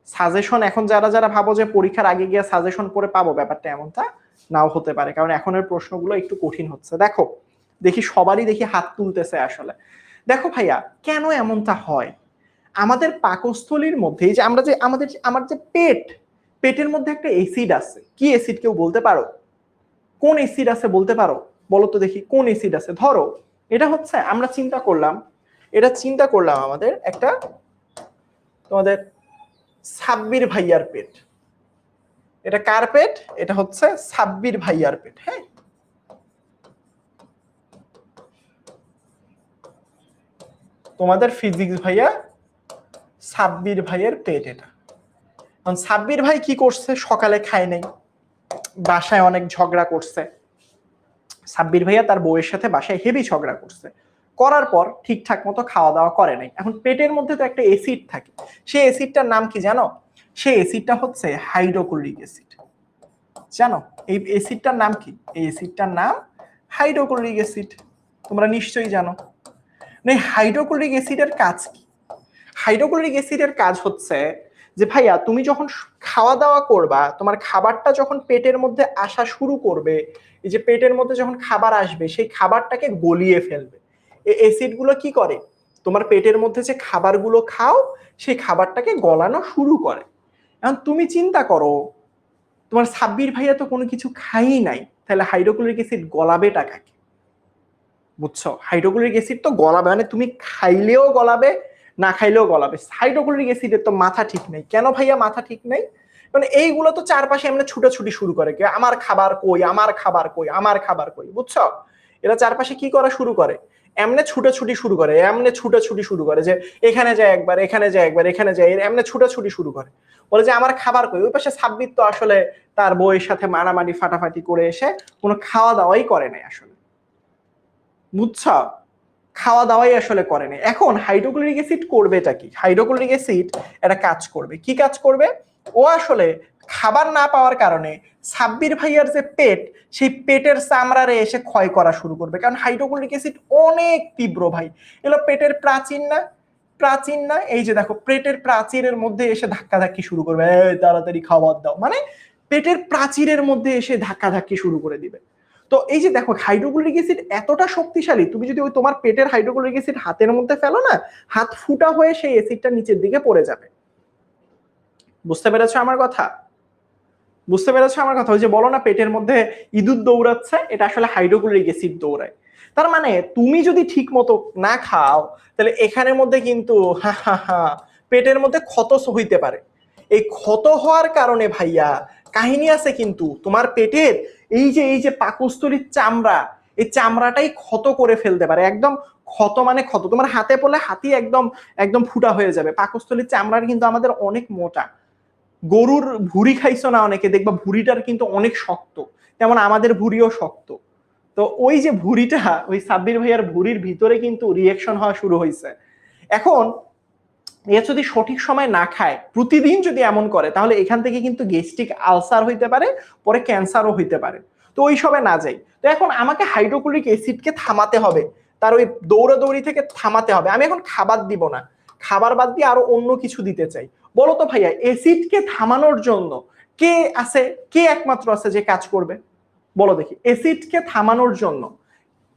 সাজেশন এখন যারা যারা ভাবো যে পরীক্ষার আগে গিয়ে সাজেশন পড়ে পাবো, ব্যাপারটা এমনটা নাও হতে পারে, কারণ এখনের প্রশ্নগুলো একটু কঠিন হচ্ছে। দেখো, দেখি সবারই দেখি হাত তুলতেছে আসলে। দেখো ভাইয়া, কেন এমনটা হয়? আমাদের পাকস্থলীর মধ্যে, এই যে আমরা যে আমার যে পেটের মধ্যে একটা অ্যাসিড আছে। কি অ্যাসিড কেউ বলতে পারো? কোন অ্যাসিড আছে বলতে পারো? বলো তো দেখি কোন অ্যাসিড আছে। ধরো এটা হচ্ছে, আমরা চিন্তা করলাম আমাদের একটা, তোমাদের সাব্বির ভাইয়ার পেট। এটা কার পেট? এটা হচ্ছে সাব্বির ভাইয়ার পেট। হ্যাঁ, তোমাদের ফিজিক্স ভাইয়া সাব্বির ভাইয়ের পেট এটা। কারণ সাব্বির ভাই কি করছে? সকালে খায় নাই, বাসায় অনেক ঝগড়া করছে। সাব্বির ভাইয়া তার বউয়ের সাথে বাসায় হেভি ঝগড়া করছে, করার পর ঠিকঠাক মতো খাওয়া দাওয়া করে নাই। এখন পেটের মধ্যে তো একটা অ্যাসিড থাকে, সেই অ্যাসিডটার নাম কি জানো? সেই অ্যাসিডটা হচ্ছে হাইড্রোক্লোরিক অ্যাসিড। জানো এই অ্যাসিডটার নাম কি? এই অ্যাসিডটার নাম হাইড্রোক্লোরিক অ্যাসিড। তোমরা নিশ্চয়ই জানো। হাইড্রোক্লোরিক অ্যাসিডের কাজ কি? হাইড্রোক্লোরিক অ্যাসিডের কাজ হচ্ছে যে ভাইয়া, তুমি যখন খাওয়া দাওয়া করবা, তোমার খাবারটা যখন পেটের মধ্যে আসা শুরু করবে, এই যে পেটের মধ্যে যখন খাবার আসবে, সেই খাবারটাকে গলিয়ে ফেলবে। এই অ্যাসিডগুলো কি করে? তোমার পেটের মধ্যে যে খাবারগুলো খাও, সেই খাবারটাকে গলানো শুরু করে। এখন তুমি চিন্তা করো, তোমার সাব্বির ভাইয়া তো কোনো কিছু খাই নাই, তাহলে হাইড্রোক্লোরিক অ্যাসিড গলাবে টাকাকে? বুঝছো, হাইড্রোক্লোরিক অ্যাসিড তো গলাবে, মানে তুমি খাইলেও গলাবে, না খাইলেও গলাবে। হাইড্রোক্লোরিক অ্যাসিডের তো মাথা ঠিক নেই। কেন ভাইয়া মাথা ঠিক নেই? মানে এইগুলো তো চারপাশে এমনি ছুটাছুটি শুরু করে, আমার খাবার কই, আমার খাবার কই, আমার খাবার কই, বুঝছো? এরা চারপাশে কি করা শুরু করে, এমনে ছুটাছুটি শুরু করে, এমনে ছুটাছুটি শুরু করে, যে এখানে যায় একবার, এখানে যায় একবার, এখানে যায়, এমনে ছুটাছুটি শুরু করে, বলে যে আমার খাবার কই। ওই পাশে সাব্বির তো আসলে তার বউয়ের সাথে মারামারি ফাটাফাটি করে এসে কোনো খাওয়া দাওয়াই করে নাই আসলে, বুঝছো? খাওয়া দাওয়াই আসলে করে নাই। এখন হাইড্রোক্লোরিক অ্যাসিড করবেটা কি? হাইড্রোক্লোরিক অ্যাসিড একটা কাজ করবে। কি কাজ করবে? ও আসলে খাবার না পাওয়ার কারণে সাব্বির ভাইয়ার যে পেট, সেই পেটের চামড়ারে এসে ক্ষয় করা শুরু করবে। কারণ হাইড্রোক্লোরিক অ্যাসিড অনেক তীব্র ভাই, এগুলো পেটের প্রাচীর না, প্রাচীর না, এই যে দেখো পেটের প্রাচীরের মধ্যে এসে ধাক্কাধাক্কি শুরু করবে, তাড়াতাড়ি খাবার দাও, মানে পেটের প্রাচীরের মধ্যে এসে ধাক্কাধাক্কি শুরু করে দিবে। তো এই যে দেখো হাইড্রোক্লোরিক অ্যাসিড এতটা শক্তিশালী, তুমি যদি ওই তোমার পেটের হাইড্রোক্লোরিক অ্যাসিড হাতের মধ্যে ফেলো না, হাত ফুটা হয়ে সেই অ্যাসিডটা নিচের দিকে পড়ে যাবে। বুঝতে পেরেছো আমার কথা? বুঝতে পেরেছো আমার কথা? ওই যে বলো না পেটের মধ্যে ইঁদুর দৌড়াচ্ছে, এটা আসলে হাইড্রোক্লোরিক অ্যাসিড দৌড়ায়। তার মানে তুমি যদি ঠিক মতো না খাও, তাহলে এখানের মধ্যে কিন্তু পেটের মধ্যে ক্ষত হইতে পারে। এই ক্ষত হওয়ার কারণে ভাইয়া কাহিনী আছে, কিন্তু তোমার পেটের এই যে পাকস্থলীর চামড়া, এই চামড়াটাই ক্ষত করে ফেলতে পারে। একদম ক্ষত মানে ক্ষত, তোমার হাতে পড়লে হাতি একদম একদম ফুটা হয়ে যাবে। পাকস্থলীর চামড়ার কিন্তু আমাদের অনেক মোটা। গরুর ভুঁড়ি খাইছো না অনেকে, দেখবা ভুঁড়িটার কিন্তু অনেক শক্ত, তেমন আমাদের ভুঁড়িও শক্ত। তো ওই যে ভুঁড়িটা, ওই সাব্বির ভাইয়ার ভুঁড়ির ভিতরে কিন্তু রিয়েকশন হওয়া শুরু হয়েছে। এখন এ যদি সঠিক সময় না খায়, প্রতিদিন যদি এমন করে, তাহলে এখান থেকে কিন্তু গ্যাস্ট্রিক আলসার হইতে পারে, পরে ক্যান্সারও হইতে পারে। তো ওই সবে না যাই। তো এখন আমাকে হাইড্রোক্লোরিক অ্যাসিডকে থামাতে হবে, তার ওই দৌড়াদৌড়ি থেকে থামাতে হবে। আমি এখন খাবার দিব না, খাবার বাদ দিয়ে আরো অন্য কিছু দিতে চাই। বলো তো ভাইয়া, অ্যাসিডকে থামানোর জন্য কে আছে, কে একমাত্র আছে যে কাজ করবে? বলো দেখি, অ্যাসিডকে থামানোর জন্য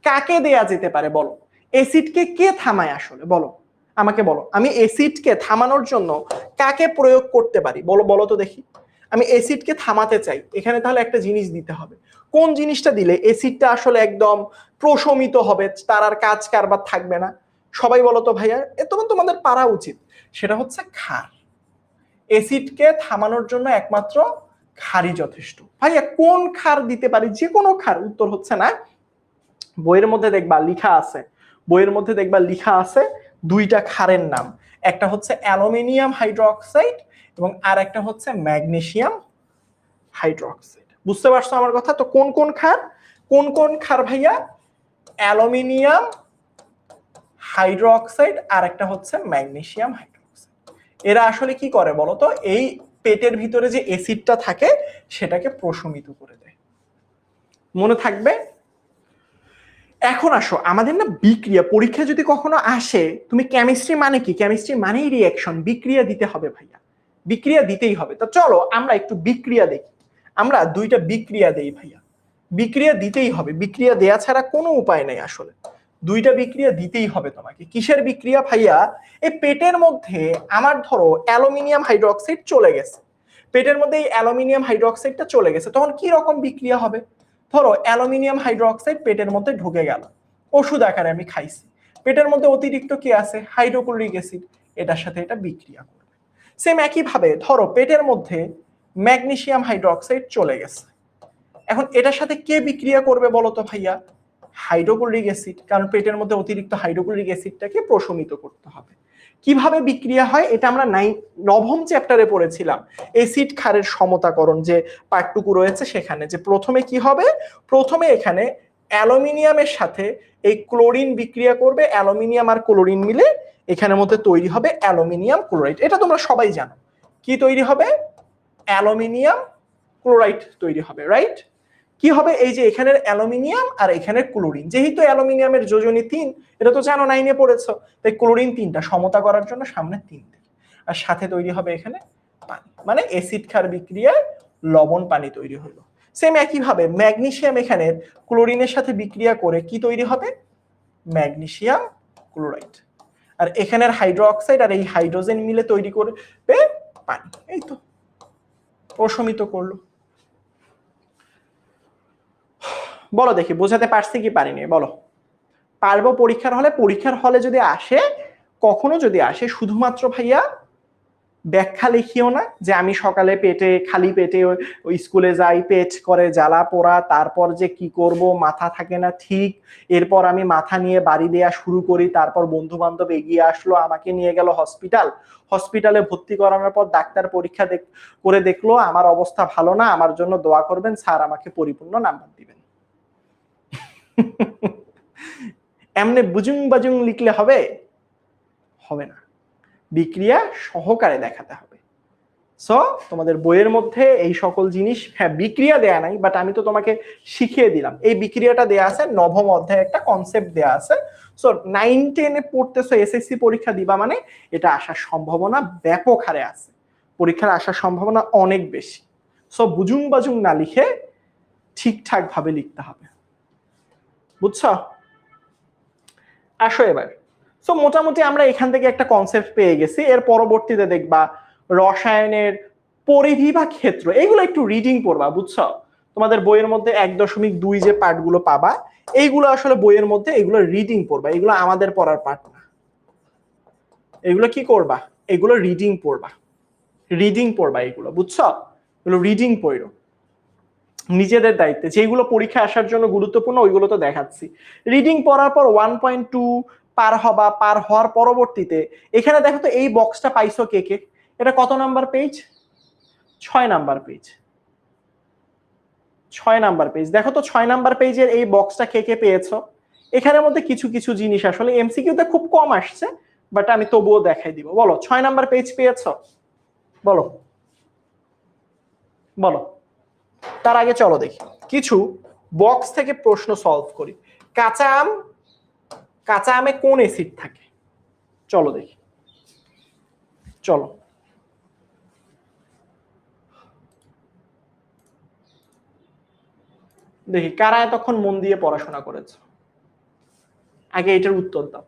কাকে দেয়া যেতে পারে বলো? অ্যাসিডকে কে থামায় আসলে, বলো আমাকে, বলো। আমি অ্যাসিডকে থামানোর জন্য কাকে প্রয়োগ করতে পারি, বলো বলো তো দেখি। আমি অ্যাসিডকে থামাতে চাই, এখানে তাহলে একটা জিনিস দিতে হবে। কোন জিনিসটা দিলে অ্যাসিডটা আসলে একদম প্রশমিত হবে, তার আর কাজ কারবার থাকবে না? সবাই বলো তো ভাইয়া, এ তোমাদের পারা উচিত। সেটা হচ্ছে ক্ষার। অ্যাসিডকে থামানোর জন্য একমাত্র ক্ষারই যথেষ্ট। ভাইয়া কোন ক্ষার দিতে পারি? যে কোনো ক্ষার? উত্তর হচ্ছে না। বইয়ের মধ্যে দেখবা লিখা আছে, বইয়ের মধ্যে দেখবা লিখা আছে দুইটা ক্ষারের নাম, একটা হচ্ছে অ্যালুমিনিয়াম হাইড্রোক্সাইড এবং আর একটা হচ্ছে ম্যাগনেসিয়াম হাইড্রোক্সাইড। বুঝতে পারছো আমার কথা? তো কোন কোন ক্ষার, কোন কোন ক্ষার ভাইয়া? অ্যালুমিনিয়াম হাইড্রোক্সাইড আর একটা হচ্ছে ম্যাগনেসিয়াম হাইড্রোক্সাইড। এরা আসলে কি করে বলতো? এই পেটের ভিতরে যে অ্যাসিডটা থাকে সেটাকে প্রশমিত করে দেয়। মনে থাকবে? এখন আসো, আমাদের না বিক্রিয়া পরীক্ষা যদি কখনো আসে, তুমি কেমিস্ট্রি মানে কি? কেমিস্ট্রি মানেই রিঅ্যাকশন, বিক্রিয়া দিতে হবে ভাইয়া, বিক্রিয়া দিতেই হবে। তো চলো আমরা একটু বিক্রিয়া দেখি। আমরা দুইটা বিক্রিয়া দেই ভাইয়া, বিক্রিয়া দিতেই হবে, বিক্রিয়া দেয়া ছাড়া কোনো উপায় নেই আসলে। দুইটা বিক্রিয়া দিতেই হবে তোমাকে। কিসের বিক্রিয়া ভাইয়া? এই পেটের মধ্যে আমার ধরো অ্যালুমিনিয়াম হাইড্রোক্সাইড চলে গেছে, পেটের মধ্যে এই অ্যালুমিনিয়াম হাইড্রোক্সাইডটা চলে গেছে, তখন কি রকম বিক্রিয়া হবে? ধরো অ্যালুমিনিয়াম হাইড্রোক্সাইড পেটের মধ্যে ঢুকে গেল, ওষুধ আকারে আমি খাইছি, পেটের মধ্যে অতিরিক্ত কি আছে? হাইড্রোক্লোরিক অ্যাসিড, এটার সাথে এটা বিক্রিয়া করবে। সেম একই ভাবে ধরো পেটের মধ্যে ম্যাগনেসিয়াম হাইড্রোক্সাইড চলে গেছে, এখন এটার সাথে কে বিক্রিয়া করবে বলো তো ভাইয়া? হাইড্রোক্লোরিক অ্যাসিড, কারণ পেটের মধ্যে অতিরিক্ত হাইড্রোক্লোরিক অ্যাসিডটাকে প্রশমিত করতে হবে। কিভাবে বিক্রিয়া হয় এটা আমরা নবম চ্যাপ্টারে পড়েছিলাম, অ্যাসিড ক্ষারের সমতাকরণ যে পার্টটুকু রয়েছে সেখানে, যে প্রথমে কি হবে? প্রথমে এখানে অ্যালুমিনিয়ামের সাথে এই ক্লোরিন বিক্রিয়া করবে, অ্যালুমিনিয়াম আর ক্লোরিন মিলে এখানের মধ্যে তৈরি হবে অ্যালুমিনিয়াম ক্লোরাইড। এটা তোমরা সবাই জানো, কি তৈরি হবে? অ্যালুমিনিয়াম ক্লোরাইড তৈরি হবে, রাইট? কি হবে? এই যে এখানের অ্যালুমিনিয়াম আর এখানের ক্লোরিন, যেহেতু অ্যালুমিনিয়ামের যোজনী 3, এটা তো জানো 9-এ পড়েছো, তাই ক্লোরিন 3টা সমতা করার জন্য সামনে 3 দিই, আর সাথে তৈরি হবে এখানে পানি, মানে অ্যাসিড ক্ষার বিক্রিয়ায় লবণ পানি তৈরি হলো। সেম একই ভাবে ম্যাগনেসিয়াম এখানে ক্লোরিনের সাথে বিক্রিয়া করে কি তৈরি হবে? Magnesium chloride. আর এখানের হাইড্রোক্সাইড আর এই হাইড্রোজেন মিলে তৈরি করবে পানি। এই তো প্রশমিত করলো। বলো দেখি বোঝাতে পারছি কি পারিনি, বলো। পারবো পরীক্ষার হলে। পরীক্ষার হলে যদি আসে, কখনো যদি আসে, শুধুমাত্র ভাইয়া ব্যাখ্যা লিখিও না যে আমি সকালে খালি পেটে ওই স্কুলে যাই, পেট করে জ্বালা পোড়া, তারপর যে কি করব মাথা থাকে না ঠিক, এরপর আমি মাথা নিয়ে বাড়ি দেয়া শুরু করি, তারপর বন্ধু বান্ধব এগিয়ে আসলো, আমাকে নিয়ে গেল হসপিটালে ভর্তি করানোর পর ডাক্তার পরীক্ষা করে দেখলো আমার অবস্থা ভালো না, আমার জন্য দোয়া করবেন, স্যার আমাকে পরিপূর্ণ নাম্বার দিবেন। এমনি বুজুং বাজুং লিখলে হবে? হবে না, বিক্রিয়া সহকারে দেখাতে হবে। সো তোমাদের বইয়ের মধ্যে এই সকল জিনিস, হ্যাঁ বিক্রিয়া দেয়া নাই, বাট আমি তো তোমাকে শিখিয়ে দিলাম। এই বিক্রিয়াটা দেয়া আছে নবম অধ্যায়ে, একটা কনসেপ্ট দেয়া আছে। সো 9-10-এ পড়তেছো, এসএসসি পরীক্ষা দিবা মানে এটা আসার সম্ভাবনা ব্যাপক হারে আছে, পরীক্ষার আসার সম্ভাবনা অনেক বেশি। সো বুজুং বাজুং না লিখে ঠিকঠাক ভাবে লিখতে হবে, বুঝছো? আসো এবার। সো মোটামুটি আমরা এখান থেকে একটা কনসেপ্ট পেয়ে গেছি। এর পরবর্তীতে দেখবা রসায়নের পরিধি বা ক্ষেত্র, এগুলো একটু রিডিং পড়বা, বুঝছো? তোমাদের বইয়ের মধ্যে 1.2 যে পার্টগুলো পাবা, এইগুলো আসলে বইয়ের মধ্যে, এগুলো রিডিং পড়বা, এগুলো আমাদের পড়ার পার্ট না। এগুলো কি করবা? এগুলো রিডিং পড়বা, এগুলো, বুঝছো? এগুলো রিডিং পড়ো নিজেদের দায়িত্বে। যেগুলো পরীক্ষা আসার জন্য গুরুত্বপূর্ণ ওইগুলো তো দেখাচ্ছি। রিডিং পড়ার পর 1.2 পার হওয়ার পরবর্তীতে এখানে দেখো তো এই বক্সটা পাইছো কে কে? এটা কত number page? 6 number page. 6 number page, দেখো তো 6 নাম্বার পেজের এই বক্সটা কে কে পেয়েছো? এখানের মধ্যে কিছু কিছু জিনিস আসলে এমসিকিউতে খুব কম আসছে, বাট আমি তবুও দেখাই দিব। বলো 6 নাম্বার পেজ পেয়েছো? বলো বলো। তার আগে চলো দেখি কিছু বক্স থেকে প্রশ্ন সলভ করি। কাঁচা আমে কোন অ্যাসিড থাকে? চলো দেখি, চলো। দেখি কারা এতক্ষণ মন দিয়ে পড়াশোনা করেছে, আগে এটার উত্তর দাও।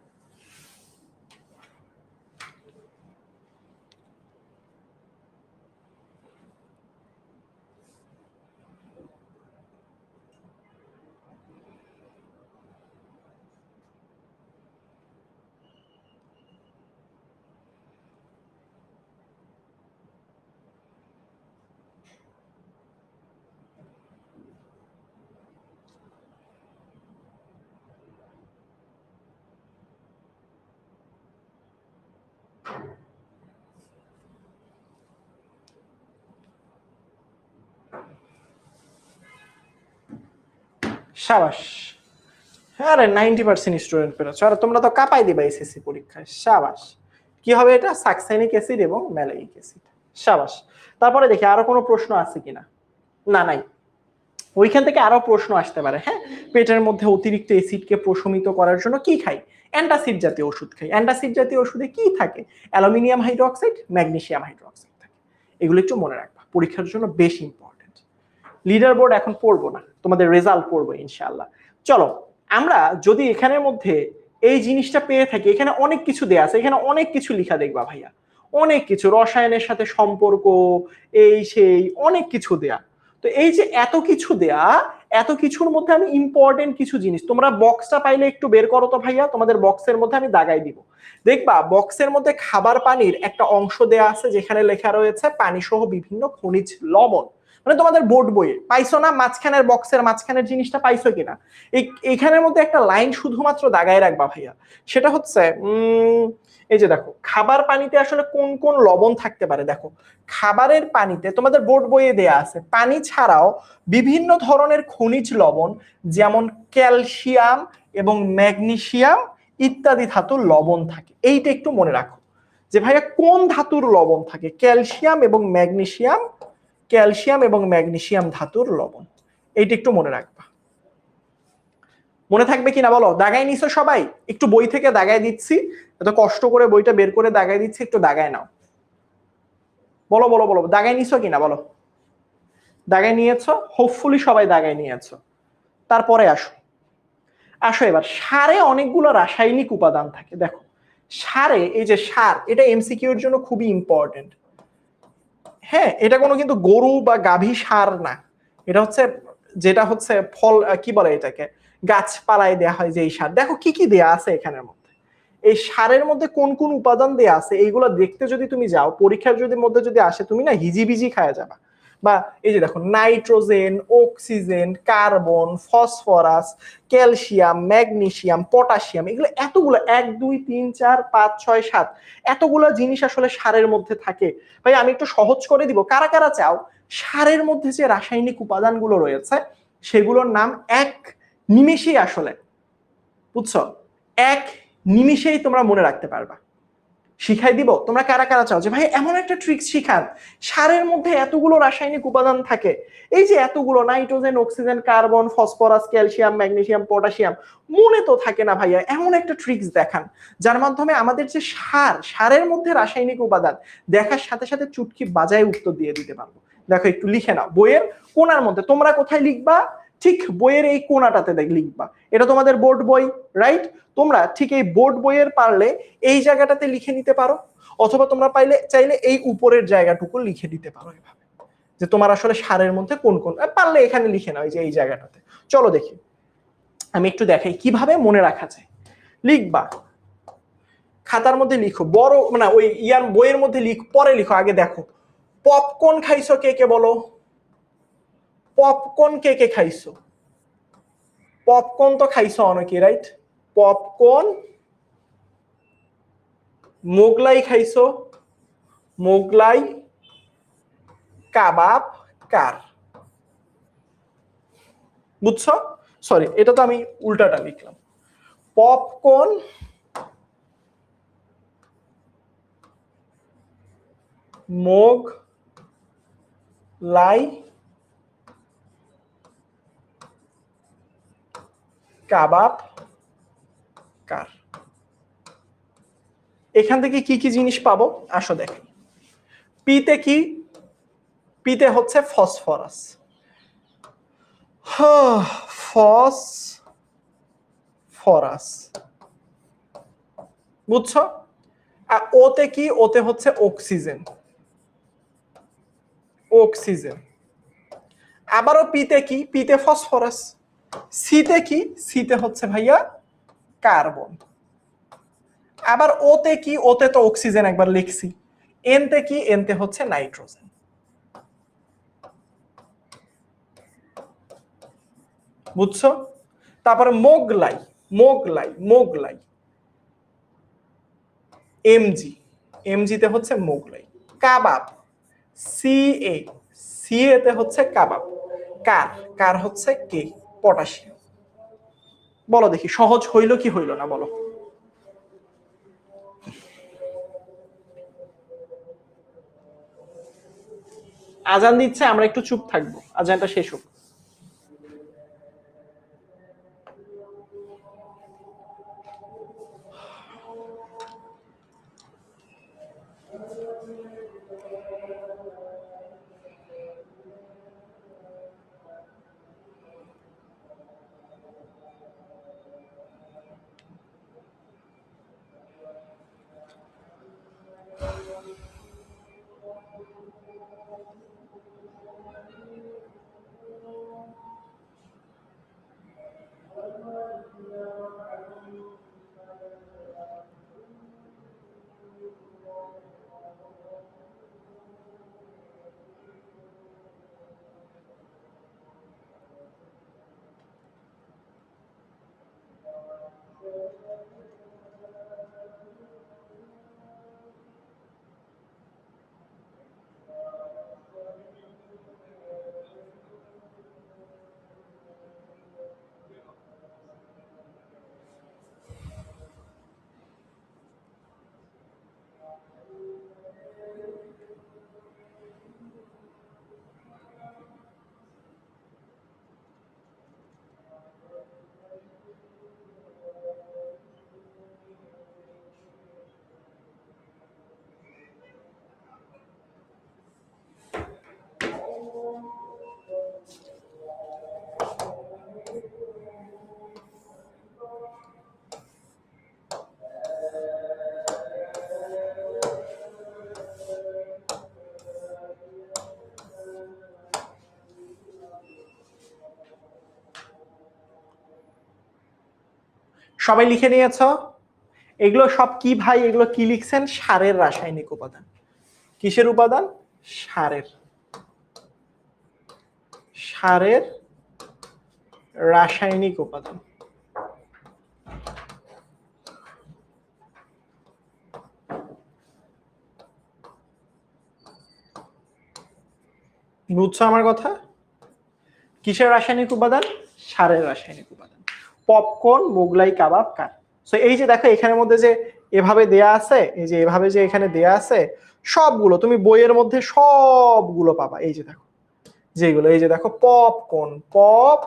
সাবাস, আরে 90% স্টুডেন্ট পেরেছো। আর তোমরা তো কাঁপাই দিবা এসএসসি পরীক্ষায়, সাবাস। কি হবে এটা? সাকসাইনিক অ্যাসিড এবং ম্যালাইক অ্যাসিড, সাবাস। তারপরে দেখি আরো কোনো প্রশ্ন আছে কিনা। না, নাই। ওইখান থেকে আরো প্রশ্ন আসতে পারে। হ্যাঁ, পেটের মধ্যে অতিরিক্ত অ্যাসিডকে প্রশমিত করার জন্য কি খাই? অ্যান্টাসিড জাতীয় ওষুধ খাই। অ্যান্টাসিড জাতীয় ওষুধে কি থাকে? অ্যালুমিনিয়াম হাইড্রোক্সাইড, ম্যাগনেসিয়াম হাইড্রোক্সাইড থাকে। এগুলো একটু মনে রাখবা, পরীক্ষার জন্য বেশ ইম্পর্টেন্ট। লিডার বোর্ড এখন পড়বো না, তোমাদের রেজাল্ট পড়বো ইনশাআল্লাহ। চলো আমরা যদি এখানের মধ্যে এই জিনিসটা পেয়ে থাকি, এখানে অনেক কিছু দেয়া আছে, এখানে অনেক কিছু লিখা দেখবা ভাইয়া, অনেক কিছু রসায়নের সাথে সম্পর্ক, এই সেই অনেক কিছু দেয়া। তো এই যে এত কিছু দেয়া, এত কিছুর মধ্যে আমি ইম্পর্টেন্ট কিছু জিনিস, তোমরা বক্সটা পাইলে একটু বের করো তো ভাইয়া, তোমাদের বক্সের মধ্যে আমি দাগাই দিব। দেখবা বক্সের মধ্যে খাবার পানির একটা অংশ দেয়া আছে, যেখানে লেখা রয়েছে পানি সহ বিভিন্ন খনিজ লবণ। মানে তোমাদের বোর্ড বইয়ে পাইছো না? মাঝখানের বক্সের মাঝখানের জিনিসটা পাইছো কিনা? এইখানের মধ্যে একটা লাইন শুধুমাত্র দাগায় রাখবা ভাইয়া, সেটা হচ্ছে এই যে দেখো খাবার পানিতে আসলে কোন কোন লবণ থাকতে পারে। দেখো খাবারের পানিতে তোমাদের বোর্ড বইয়ে দেয়া আছে পানি ছাড়াও বিভিন্ন ধরনের খনিজ লবণ, যেমন ক্যালসিয়াম এবং ম্যাগনেসিয়াম ইত্যাদি ধাতুর লবণ থাকে। এইটা একটু মনে রাখো যে ভাইয়া কোন ধাতুর লবণ থাকে, ক্যালসিয়াম এবং ম্যাগনেসিয়াম, ধাতুর লবণ। এইটা একটু মনে রাখবা। মনে থাকবে কিনা বলো? দাগাই নিছো সবাই? একটু বই থেকে দাগাই দিচ্ছি, এত কষ্ট করে বইটা বের করে দাগাই দিচ্ছি, একটু দাগাই নাও। বলো বলো বলো, দাগাই নিছো কিনা বলো? দাগাই নিয়েছো? হোপফুলি সবাই দাগাই নিয়েছো। তারপরে আসো এবার সারে অনেকগুলো রাসায়নিক উপাদান থাকে। দেখো সারে, এই যে সার, এটা এমসিকিউ এর জন্য খুবই ইম্পর্টেন্ট। হ্যাঁ, এটা কোনো কিন্তু গরু বা গাভী সার না, এটা হচ্ছে যেটা হচ্ছে ফল, কি বলে এটাকে, গাছপালায় দেয়া হয় যে এই সার। দেখো কি কি দেয়া আছে এখানের মধ্যে, এই সারের মধ্যে কোন কোন উপাদান দেয়া আছে এইগুলো দেখতে যদি তুমি যাও, পরীক্ষার যদি মধ্যে যদি আসে, তুমি না হিজিবিজি খায়া যাবা। বা এই যে দেখো, nitrogen, oxygen, carbon, phosphorus, calcium, magnesium, potassium, এগুলো এতগুলো, 1 2 3 4 5 6 7, এতগুলো জিনিস আসলে সারের মধ্যে থাকে। ভাই আমি একটু সহজ করে দিব, কারা কারা চাও সারের মধ্যে যে রাসায়নিক উপাদানগুলো রয়েছে সেগুলোর নাম এক নিমেষেই আসলে, বুঝছো, এক নিমিষেই তোমরা মনে রাখতে পারবা। শিখাই দিব, তোমরা কারা কারা চাও যে ভাই এমন একটা ট্রিক্স শিখান সারের মধ্যে এতগুলো রাসায়নিক উপাদান থাকে, এই যে এতগুলো nitrogen, oxygen, carbon, phosphorus, calcium, magnesium, potassium, মনে তো থাকে না ভাইয়া, এমন একটা ট্রিক্স দেখান যার মাধ্যমে আমাদের যে সারের মধ্যে রাসায়নিক উপাদান দেখার সাথে সাথে চুটকি বাজায় উত্তর দিয়ে দিতে পারবো। দেখো একটু লিখে নাও, বইয়ের কোণার মধ্যে, তোমরা কোথায় লিখবা, ঠিক বইয়ের এই কোণাটাতে লিখবা, এটা তোমাদের বোর্ড বই, রাইট? তোমরা ঠিক এই বোর্ড বইয়ের পারলে এই জায়গাটাতে লিখে নিতে পারো, অথবা তোমরা চাইলে এই উপরের জায়গাটুকু লিখে দিতে পারো এভাবে, যে তোমার আসলে সারের মধ্যে কোন কোন, পারলে এখানে লিখে নাও, যে এই জায়গাটাতে। চলো দেখি, আমি একটু দেখাই কিভাবে মনে রাখা যায়। লিখবা, খাতার মধ্যে লিখো, বড় মানে ওই ইয়ার বইয়ের মধ্যে পরে লিখো, আগে দেখো। পপকর্ন খাইছো কে কে বলো, পপকর্ন কে কে খাইছো? পপকর্ন তো খাইছো অনেকে, রাইট? পপকর্ন। মোগলাই খাইছো, মোগলাই। কাবাব কার? বুঝছো? সরি, এটা তো আমি উল্টাটা লিখলাম। পপকর্ন, মোগলাই, কাবাব কার? এখান থেকে কি কি জিনিস পাবো আসো দেখো। পিতে কি? পিতে হচ্ছে ফসফরাস, ফসফরাস, বুঝছো? আর ওতে কি? ওতে হচ্ছে অক্সিজেন, অক্সিজেন। আবারও পিতে কি? পিতে ফসফরাস। সিতে কি? সিতে হচ্ছে ভাইয়া কার্বন। আবার ওতে কি? ওতে তো অক্সিজেন একবার লিখছি। এনতে কি? এনতে হচ্ছে নাইট্রোজেন। বুঝছো? তারপরে মোগলাই, মোগলাই, মোগলাই, এমজি, এমজিতে হচ্ছে মোগলাই। কাবাব, সি এ, সি এতে হচ্ছে কাবাব। কার? কার হচ্ছে কে, পটাশিয়াম। বলো দেখি সহজ হইল কি হইল না, বলো। আজান দিচ্ছে, আমরা একটু চুপ থাকবো, আজানটা শেষ হোক। সবাই লিখে নিয়েছো? এগুলো সব কি ভাই, এগুলো কি লিখছেন? সারের রাসায়নিক উপাদান। কিসের উপাদান? সারের রাসায়নিক উপাদান। বুঝছো আমার কথা? কিসের রাসায়নিক উপাদান? সারের রাসায়নিক উপাদান। পপকর্ন, মোগলাই কাবাব, কার। সো এই যে দেখো এখানের মধ্যে যে এভাবে দেয়া আছে, এই যে এভাবে যে এখানে দেয়া আছে, সবগুলো তুমি বইয়ের মধ্যে সবগুলো পাবা। এই যে দেখো যেগুলো, এই যে দেখো পপকর্ন, পপ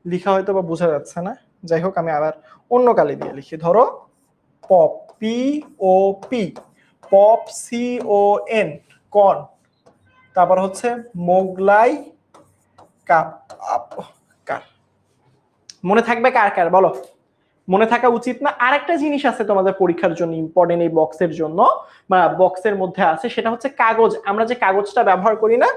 লিখা হয়তো বা বোঝা যাচ্ছে না, যাই হোক আমি আবার অন্য কালি দিয়ে লিখি। ধরো pop, P O P, pop C O N, corn. তারপর হচ্ছে মোগলাই কাপ, কার। মনে থাকবে কার কার বলো? মনে থাকা উচিত না? আরেকটা জিনিস আছে তোমাদের পরীক্ষার জন্য ইম্পর্টেন্ট এই বক্সের জন্য, বা বক্সের মধ্যে আছে, সেটা হচ্ছে কাগজ। আমরা যে কাগজটা ব্যবহার করি না,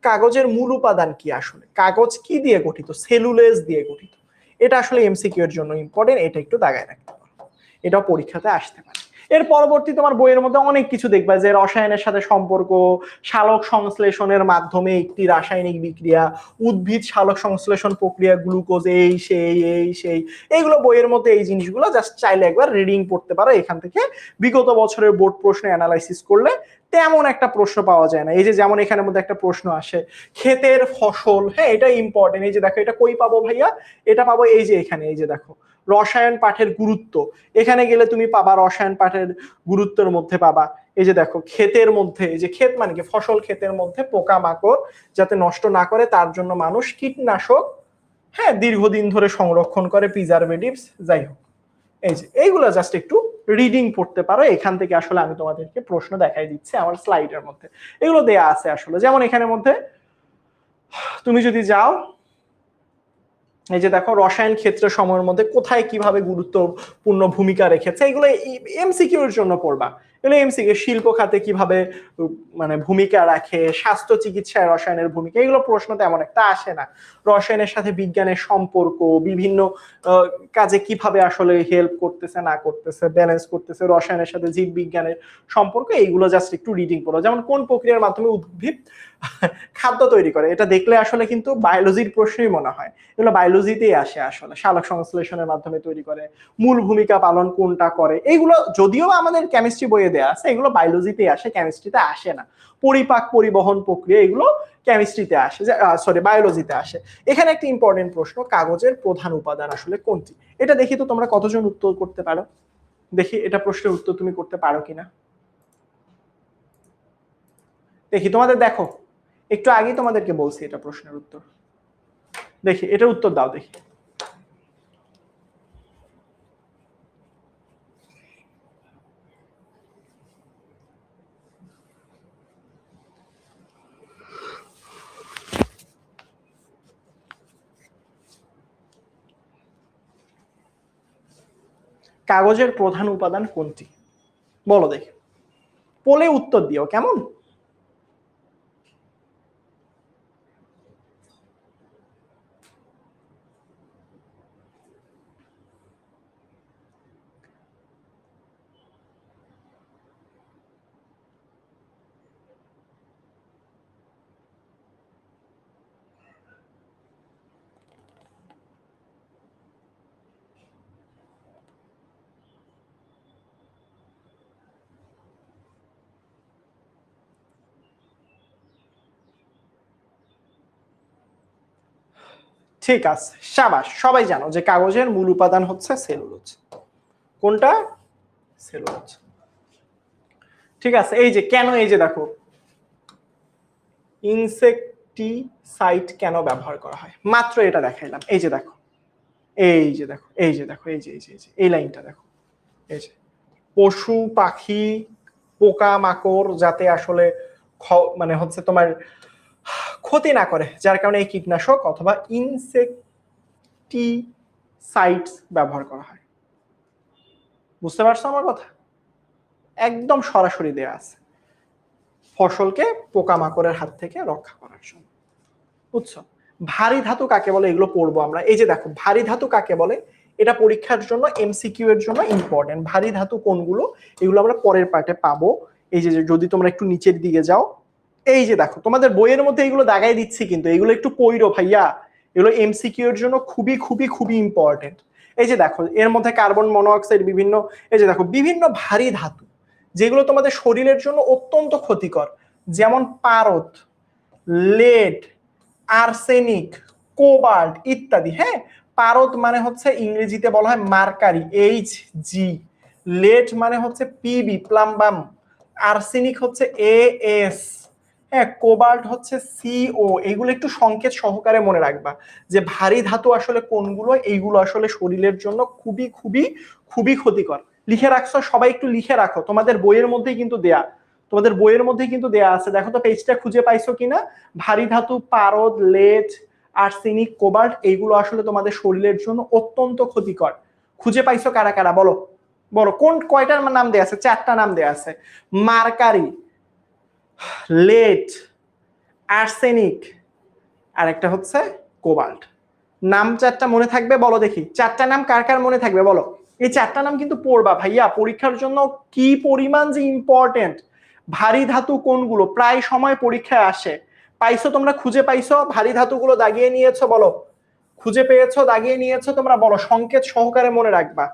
কাগজের মূল উপাদান কি আসলে? কাগজ কি দিয়ে গঠিত? সেলুলোজ দিয়ে গঠিত। এটা আসলে এমসিকিউ এর জন্য ইম্পর্টেন্ট, এটা একটু দাগায় রাখতে পারো, এটাও পরীক্ষাতে আসতে পারে। এর পরবর্তী তোমার বইয়ের মধ্যে অনেক কিছু দেখবা, যে রসায়নের সাথে সম্পর্ক, সালোক সংশ্লেষণের মাধ্যমে একটি রাসায়নিক বিক্রিয়া, উদ্ভিদ সালোক সংশ্লেষণ প্রক্রিয়া, গ্লুকোজ, এই সেই এইগুলো বইয়ের মধ্যে, এই জিনিসগুলো জাস্ট চাইলে একবার রিডিং পড়তে পারো। এখান থেকে বিগত বছরের বোর্ড প্রশ্ন অ্যানালাইসিস করলে তেমন একটা প্রশ্ন পাওয়া যায় না। এই যে যেমন এখানের মধ্যে একটা প্রশ্ন আসে, ক্ষেতের ফসল, হ্যাঁ এটা ইম্পর্টেন্ট। এই যে দেখো এটা কই পাবো ভাইয়া? এটা পাবো এই যে এখানে, এই যে দেখো রসায়ন পাঠের গুরুত্ব। এখানে গেলে তুমি পাবা রসায়ন পাঠের গুরুত্বের মধ্যে পাবা, এই যে দেখো ক্ষেতের মধ্যে, এই যে ক্ষেত মানে কি? ফসল ক্ষেতের মধ্যে পোকামাকড় যাতে নষ্ট না করে তার জন্য মানুষ কীটনাশক, হ্যাঁ দীর্ঘদিন ধরে সংরক্ষণ করে, প্রিজারভেটিভস, যাই হোক। এই যে এইগুলো জাস্ট একটু রিডিং পড়তে পারো। এখান থেকে আসলে আমি তোমাদেরকে প্রশ্ন দেখাই দিচ্ছি আমার স্লাইডের মধ্যে, এগুলো দেয়া আছে আসলে। যেমন এখানের মধ্যে তুমি যদি যাও, এই যে দেখো রসায়ন ক্ষেত্র সময়ের মধ্যে কোথায় কিভাবে গুরুত্বপূর্ণ ভূমিকা রেখেছে, এগুলো এমসিকিউ এর জন্য পড়বা। এগুলো এমসিকিউ, শিল্প খাতে কিভাবে মানে ভূমিকা রাখে, স্বাস্থ্য চিকিৎসায় রসায়নের ভূমিকা, এগুলো প্রশ্ন তেমন একটা আসে না। রসায়নের সাথে বিজ্ঞানের সম্পর্ক, বিভিন্ন কাজে কিভাবে আসলে হেল্প করতেছে না করতেছে, ব্যালেন্স করতেছে রসায়নের সাথে জীব বিজ্ঞানের সম্পর্ক, এইগুলো জাস্ট একটু রিডিং করো। যেমন কোন প্রক্রিয়ার মাধ্যমে উদ্ভিদ খাদ্য তৈরি করে, এটা দেখলে আসলে কিন্তু বায়োলজির প্রশ্নই মনে হয়। এগুলো বায়োলজিতেই আসে আসলে, সালোক সংশ্লেষণের মাধ্যমে তৈরি করে, মূল ভূমিকা পালন কোনটা করে, এইগুলো যদিও আমাদের কেমিস্ট্রি বইয়ে দেয়া আছে, এগুলো বায়োলজিতেই আসে, কেমিস্ট্রিতে আসে না। পরিপাক পরিবহন প্রক্রিয়া, এগুলো কেমিস্ট্রিতে আসে, সরি বায়োলজিতে আসে। এখানে একটা ইম্পর্টেন্ট প্রশ্ন, কাগজের প্রধান উপাদান আসলে কোনটি? এটা দেখি তো তোমরা কতজন উত্তর করতে পারো, দেখি এটা প্রশ্নের উত্তর তুমি করতে পারো কিনা, দেখি তোমাদের। দেখো একটু আগেই তোমাদেরকে বলছি এটা প্রশ্নের উত্তর, দেখি এটার উত্তর দাও দেখি। কাগজের প্রধান উপাদান কোনটি বলো দেখি, পোলে উত্তর দিও কেমন। ঠিক আছে, সাবাস, সবাই জানো যে কাগজের মূল উপাদান হচ্ছে সেলুলোজ। কোনটা? সেলুলোজ। ঠিক আছে, এই যে কেন, এই যে দেখো ইনসেক্টিসাইড কেন ব্যবহার করা হয়, মাত্র এটা দেখাইলাম। এই যে দেখো, এই যে দেখো, এই যে দেখো, এই যে এই লাইনটা দেখো, এই যে পশু পাখি পোকা মাকড় যাতে আসলে মানে হচ্ছে তোমার ক্ষতি না করে, যার কারণে এই কীটনাশক অথবা ইনসেক্টিসাইডস ব্যবহার করা হয়। বুঝতে পারছো আমার কথা? একদম সরাসরি দেয়া আছে, ফসলকে পোকামাকড়ের হাত থেকে রক্ষা করার জন্য। বুঝছো? ভারী ধাতু কাকে বলে, এগুলো পড়বো আমরা। এই যে দেখো ভারী ধাতু কাকে বলে, এটা পরীক্ষার জন্য এমসিকিউ এর জন্য ইম্পর্টেন্ট। ভারী ধাতু কোনগুলো এগুলো আমরা পরের পার্টে পাবো। এই যে যদি তোমরা একটু নিচের দিকে যাও, এই যে দেখো তোমাদের বইয়ের মধ্যে এগুলো দাগাই দিচ্ছি, কিন্তু এগুলো একটু পইরো ভাইয়া, এগুলো এমসিকিউ এর জন্য খুবই খুবই খুবই ইম্পর্টেন্ট। এই যে দেখো এর মধ্যে কার্বন মনোঅক্সাইড বিভিন্ন, এই যে দেখো বিভিন্ন ভারী ধাতু যেগুলো তোমাদের শরীরের জন্য অত্যন্ত ক্ষতিকর, যেমন পারদ, লেড, আর্সেনিক, কোবাল্ট ইত্যাদি। হ্যাঁ, পারদ মানে হচ্ছে ইংরেজিতে বলা হয় মার্কারি, Hg, লেড মানে হচ্ছে Pb প্লাম্বাম, আর্সেনিক হচ্ছে As, হ্যাঁ, কোবাল্ট হচ্ছে CO। এইগুলো একটু সংকেত সহকারে মনে রাখবা যে ভারী ধাতু আসলে কোনগুলো, এইগুলো আসলে শরীরের জন্য খুবই খুবই খুবই ক্ষতিকর। লিখে রাখছো সবাই, একটু লিখে রাখো, তোমাদের বইয়ের মধ্যেই কিন্তু দেয়া, তোমাদের বইয়ের মধ্যে কিন্তু দেয়া আছে, দেখো তো পেজটা খুঁজে পাইছো কিনা। ভারী ধাতু পারদ, লেড, আর্সেনিক, কোবাল্ট এইগুলো আসলে তোমাদের শরীরের জন্য অত্যন্ত ক্ষতিকর। খুঁজে পাইছো কারা কারা বলো, বলো কোন কয়টার নাম দেয়া আছে? 4টা নাম দেয়া আছে, মার্কারি, লেড, আর্সেনিক, আর একটা হচ্ছে কোবাল্ট। নাম 4টা মনে থাকবে বলো দেখি, 4টা নাম কার কার মনে থাকবে বলো। এই 4টা নাম কিন্তু পড়বা ভাইয়া, পরীক্ষার জন্য কি পরিমাণ যে ইম্পর্টেন্ট। ভারী ধাতু কোনগুলো প্রায় সময় পরীক্ষায় আসে, পাইছো তোমরা, খুঁজে পাইছো? ভারী ধাতুগুলো দাগিয়ে নিয়েছো বলো, খুঁজে পেয়েছো, দাগিয়ে নিয়েছো তোমরা বলো, সংকেত সহকারে মনে রাখবা।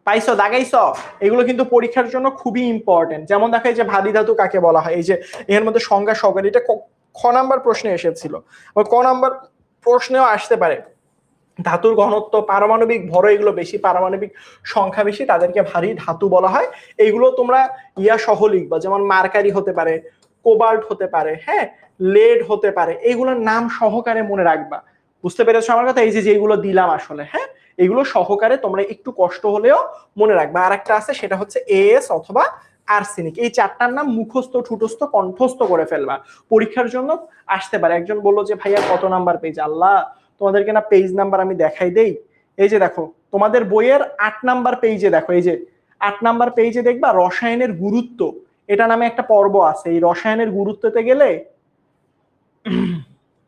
পাইছো, দাগাইছো? এগুলো কিন্তু পরীক্ষার জন্য খুবই ইম্পর্টেন্ট। যেমন দেখো এই যে ভারী ধাতু কাকে বলা হয়, এই যে এর মধ্যে সংজ্ঞা সহকারে, এটা খ নাম্বার প্রশ্নে এসেছিল, ক নাম্বার প্রশ্নেও আসতে পারে। ধাতুর ঘনত্ব, পারমাণবিক ভর এগুলো বেশি, পারমাণবিক সংখ্যা বেশি, তাদেরকে ভারী ধাতু বলা হয়। এইগুলো তোমরা ইয়া সহ লিখবা, যেমন মার্কারি হতে পারে, কোবাল্ট হতে পারে, হ্যাঁ, লেড হতে পারে, এইগুলোর নাম সহকারে মনে রাখবা। বুঝতে পেরেছো আমার কথা? এই যে যেগুলো দিলাম আসলে, হ্যাঁ, এগুলো সহকারে তোমরা একটু কষ্ট হলেও মনে রাখবা। আর একটা আছে, সেটা হচ্ছে এএস অথবা আর্সেনিক। এই 4টার নাম মুখস্থ, ঠুটস্থ, কণ্ঠস্থ করে ফেলবা, পরীক্ষার জন্য আসতে পারে। একজন বললো যে ভাইয়া কত নাম্বার পেজ, আল্লাহ তোমাদেরকে না পেজ নাম্বার আমি দেখাই দেই। এই যে দেখো তোমাদের বইয়ের 8 নাম্বার পেজে দেখো, এই যে 8 নাম্বার পেজে দেখবা রসায়নের গুরুত্ব, এটা নামে একটা পর্ব আছে। এই রসায়নের গুরুত্বতে গেলে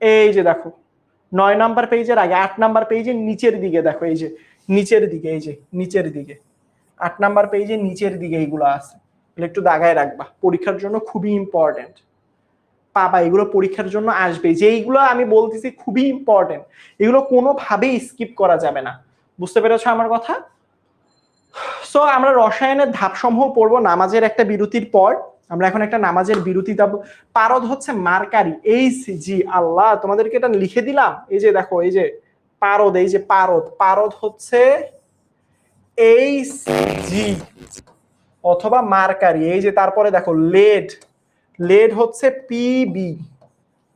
এই যে দেখো 9 নাম্বার পেজের আগে 8 নাম্বার পেজের নিচের দিকে দেখো, এই যে নিচের দিকে, এই যে নিচের দিকে 8 নাম্বার পেজের নিচের দিকে এইগুলো আছে, একটু দাগায় রাখবা, পরীক্ষার জন্য খুবই ইম্পর্টেন্ট। পাবা, এগুলো পরীক্ষার জন্য আসবে, যেইগুলো আমি বলতেছি খুবই ইম্পর্টেন্ট, এগুলো কোনোভাবেই স্কিপ করা যাবে না। বুঝতে পেরেছো আমার কথা? সো আমরা রসায়নের ধাপসমূহ পড়বো নামাজের একটা বিরতির পর। আমরা এখন একটা নামাজের বিরতি দেব। পারদ হচ্ছে মার্কারি, Hg, আল্লাহ তোমাদেরকে এটা লিখে দিলাম। এই যে দেখো, এই যে পারদ, এই যে পারদ, পারদ হচ্ছে Hg অথবা মার্কারি। এই যে তারপরে দেখো লেড, লেড হচ্ছে Pb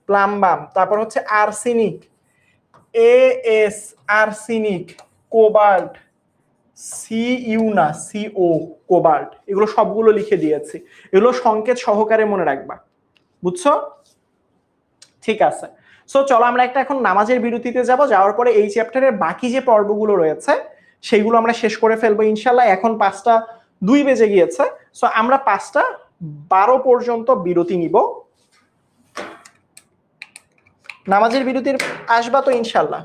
প্লাম্বাম, তারপর হচ্ছে arsenic As, arsenic, cobalt Cu না Co, কোবাল্ট, এগুলো সবগুলো লিখে দিয়েছি, এগুলো সংকেত সহকারে মনে রাখবা। বুঝছো? ঠিক আছে। সো চলো আমরা একটা এখন নামাজের বিরতিতে যাব, যাওয়ার পরে এই চ্যাপ্টারের বাকি যে পর্বগুলো রয়েছে সেইগুলো আমরা শেষ করে ফেলবো ইনশাল্লাহ। এখন 5টা 2 বেজে গিয়েছে, সো আমরা 5টা 12 পর্যন্ত বিরতি নিব। নামাজের বিরতির আসবা তো ইনশাল্লাহ?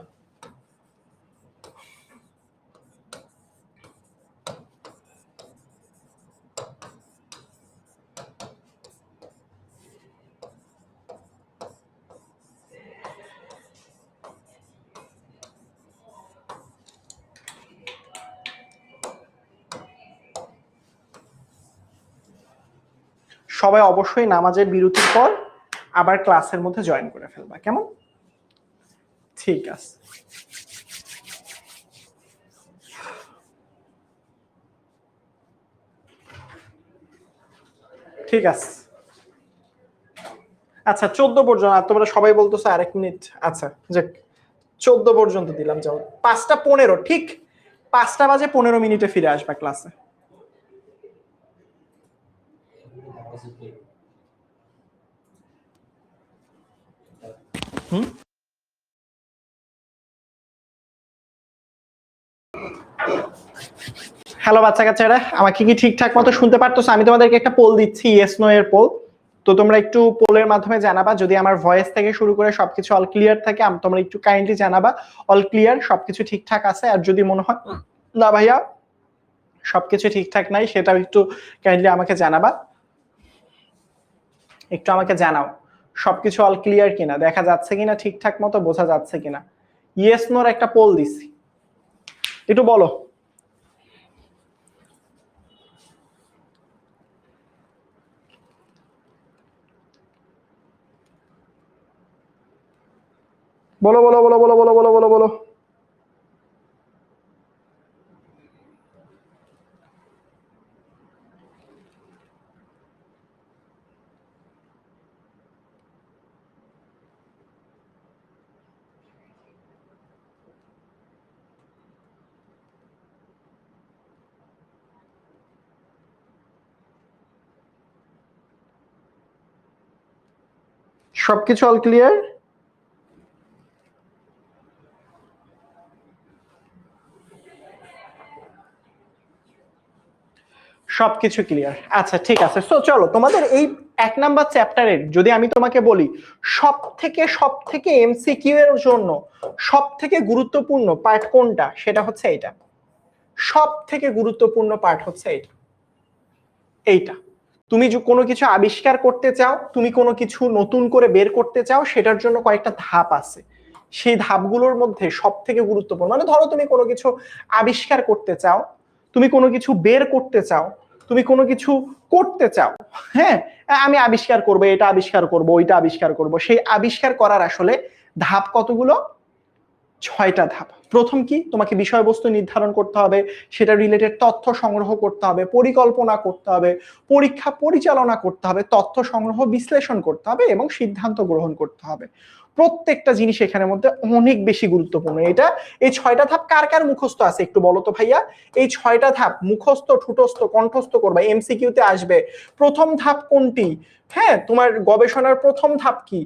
সবাই অবশ্যই নামাজের বিরতির পর আবার ক্লাসের মধ্যে জয়েন করে ফেলবা, কেমন? ঠিক আছে। ঠিক আছে, আচ্ছা 14 পর্যন্ত। আর তোমরা সবাই বলতেছো আরেক মিনিট, আচ্ছা যাক 14 পর্যন্ত দিলাম। যাও 5টা 15, ঠিক 5টা বাজে 15 মিনিটে ফিরে আসবা ক্লাসে। হ্যালো বাচ্চা কাচ্চারা, আমাকে কি ঠিকঠাক মতো শুনতে পারতো? আমি তোমাদেরকে একটা পোল দিচ্ছি, ইয়েস নো এর পোল। তো তোমরা একটু পোলের মাধ্যমে জানাবা, যদি আমার ভয়েস থেকে শুরু করে সবকিছু অল ক্লিয়ার থাকে তোমরা একটু কাইন্ডলি জানাবা অল ক্লিয়ার, সবকিছু ঠিকঠাক আছে। আর যদি মনে হয় না ভাইয়া সবকিছু ঠিকঠাক নাই, সেটাও একটু কাইন্ডলি আমাকে জানাবা, একটু আমাকে জানাও সবকিছু অল ক্লিয়ার কিনা, দেখা যাচ্ছে কিনা, ঠিকঠাক মতো বোঝা যাচ্ছে কিনা। ইয়েস নোর একটা পোল দিছি, একটু বলো। বলো বলো বলো বলো বলো বলো বলো বলো। সবকিছু অল ক্লিয়ার? সবকিছু ক্লিয়ার, আচ্ছা ঠিক আছে। সো চলো তোমাদের এই 1 নাম্বার চ্যাপ্টারের যদি আমি তোমাকে বলি সব থেকে এমসিকিউ এর জন্য সব থেকে গুরুত্বপূর্ণ পার্ট কোনটা, সেটা হচ্ছে এইটা। সব থেকে গুরুত্বপূর্ণ পার্ট হচ্ছে এইটা। তুমি কোনো কিছু আবিষ্কার করতে চাও, তুমি কোনো কিছু নতুন করে বের করতে চাও, সেটার জন্য কয়েকটা ধাপ আছে। সেই ধাপগুলোর মধ্যে সব থেকে গুরুত্বপূর্ণ, মানে ধরো তুমি কোনো কিছু আবিষ্কার করতে চাও, তুমি কোনো কিছু বের করতে চাও, তুমি কোনো কিছু করতে চাও, হ্যাঁ আমি আবিষ্কার করব, এটা আবিষ্কার করব, ওইটা আবিষ্কার করব, সেই আবিষ্কার করার আসলে ধাপ কতগুলো? 6টা ধাপ। প্রথম কি, তোমাকে বিষয়বস্তু নির্ধারণ করতে হবে, সেটা রিলেটেড তথ্য সংগ্রহ করতে হবে, পরিকল্পনা করতে হবে, পরীক্ষা পরিচালনা করতে হবে, তথ্য সংগ্রহ বিশ্লেষণ করতে হবে এবং সিদ্ধান্ত গ্রহণ করতে হবে। প্রত্যেকটা জিনিস এখানের মধ্যে অনেক বেশি গুরুত্বপূর্ণ। এটা এই 6টা ধাপ কার কার মুখস্থ আছে একটু বলো তো ভাইয়া। এই 6টা ধাপ মুখস্থ, ঠুটস্থ, কণ্ঠস্থ করবা, এমসিকিউতে আসবে। প্রথম ধাপ কোনটি? হ্যাঁ, তোমার গবেষণার প্রথম ধাপ কি,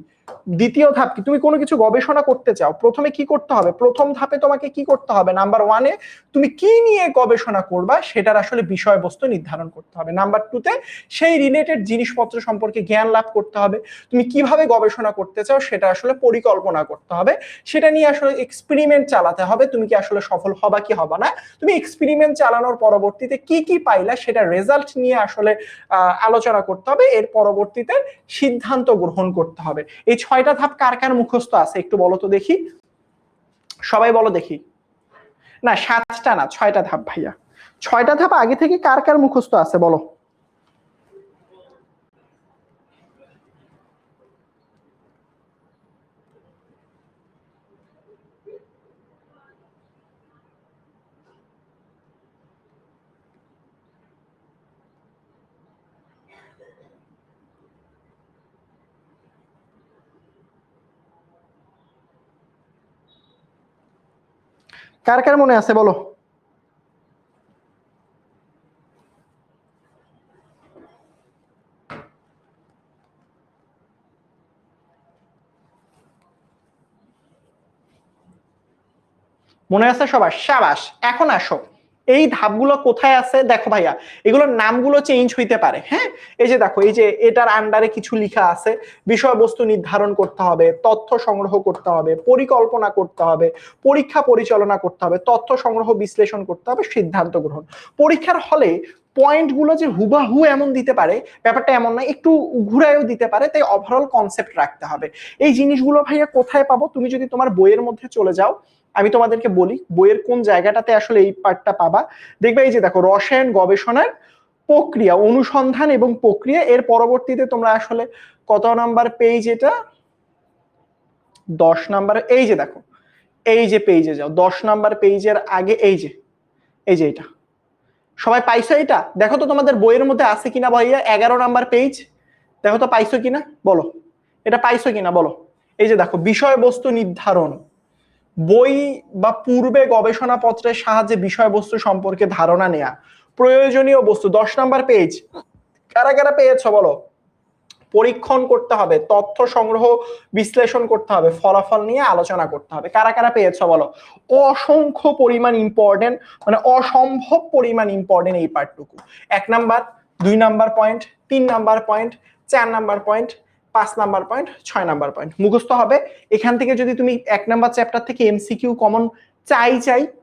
দ্বিতীয় ধাপ কি, তুমি কোনো কিছু গবেষণা করতে চাও, প্রথমে কি করতে হবে? প্রথম ধাপে তোমাকে কি করতে হবে? নাম্বার 1-এ তুমি কি নিয়ে গবেষণা করবা সেটার আসলে বিষয়বস্তু নির্ধারণ করতে হবে। নাম্বার 2-তে সেই রিলেটেড জিনিসপত্র সম্পর্কে জ্ঞান লাভ করতে হবে। তুমি কিভাবে গবেষণা করতে চাও সেটা আসলে পরিকল্পনা করতে হবে, সেটা নিয়ে আসলে এক্সপেরিমেন্ট চালাতে হবে, তুমি কি আসলে সফল হবা কি হবা না। তুমি এক্সপেরিমেন্ট চালানোর পরবর্তীতে কি কি পাইলা সেটা রেজাল্ট নিয়ে আসলে আলোচনা করতে হবে, এর পরবর্তীতে সিদ্ধান্ত গ্রহণ করতে হবে। এই 6টা ধাপ কার কার মুখস্থ আছে একটু বলো তো দেখি, সবাই বলো দেখি। না 7টা না, 6টা ধাপ ভাইয়া। 6টা ধাপ আগে থেকে কার কার মুখস্থ আছে বলো। কার কার মনে আছে বলো। মনে আছে সবার? সাবাস। এখন আসো, এই ধাপগুলো কোথায় আছে দেখো ভাইয়া, এগুলোর নামগুলো চেঞ্জ হইতে পারে। হ্যাঁ, এই যে দেখো, এই যে এটার আন্ডারে কিছু লেখা আছে, বিষয়বস্তু নির্ধারণ করতে হবে, তথ্য সংগ্রহ করতে হবে, পরিকল্পনা করতে হবে, পরীক্ষা পরিচালনা করতে হবে, তথ্য সংগ্রহ বিশ্লেষণ করতে হবে, সিদ্ধান্ত গ্রহণ। পরীক্ষার হলে পয়েন্ট গুলো যে হুবাহু এমন দিতে পারে ব্যাপারটা এমন না, একটু ঘুরায়ও দিতে পারে, তাই ওভারঅল কনসেপ্ট রাখতে হবে। এই জিনিসগুলো ভাইয়া কোথায় পাবো? তুমি যদি তোমার বইয়ের মধ্যে চলে যাও, আমি তোমাদেরকে বলি বইয়ের কোন জায়গাটাতে আসলে এই পার্টটা পাবা। দেখবে এই যে দেখো, রসায়ন গবেষণার প্রক্রিয়া, অনুসন্ধান এবং প্রক্রিয়া, এর পরবর্তীতে তোমরা আসলে কত নাম্বার পেজ এটা? 10 নাম্বার। এই যে দেখো, এই যে পেজে যাও, 10 নাম্বার পেজের আগে এই যে এটা সবাই পাইছো? এটা দেখো তো তোমাদের বইয়ের মধ্যে আছে কিনা ভাইয়া, 11 নাম্বার পেজ, দেখো তো পাইছো কিনা বলো, এটা পাইছো কিনা বলো। এই যে দেখো, বিষয়বস্তু নির্ধারণ, বই বা পূর্বে গবেষণাপত্রের সাহায্যে বিষয়বস্তু সম্পর্কে ধারণা নেয়া, প্রয়োজনীয় বস্তু, 10 নাম্বার পেজ। কারা কারা পেয়েছো বলো। পরীক্ষণ করতে হবে, তথ্য সংগ্রহ বিশ্লেষণ করতে হবে, ফলাফল নিয়ে আলোচনা করতে হবে। কারা কারা পেয়েছো বলো। অসংখ্য পরিমাণ ইম্পর্টেন্ট, মানে অসম্ভব পরিমাণ ইম্পর্টেন্ট এই পার্টটুকু। 1 number, 2 number point, 3 number point, 4 number point, 5 number point, 6 number point মুখস্থ হবে। এখান থেকে যদি তুমি 1 নাম্বার চ্যাপ্টার থেকে এমসিকিউ কমন চাই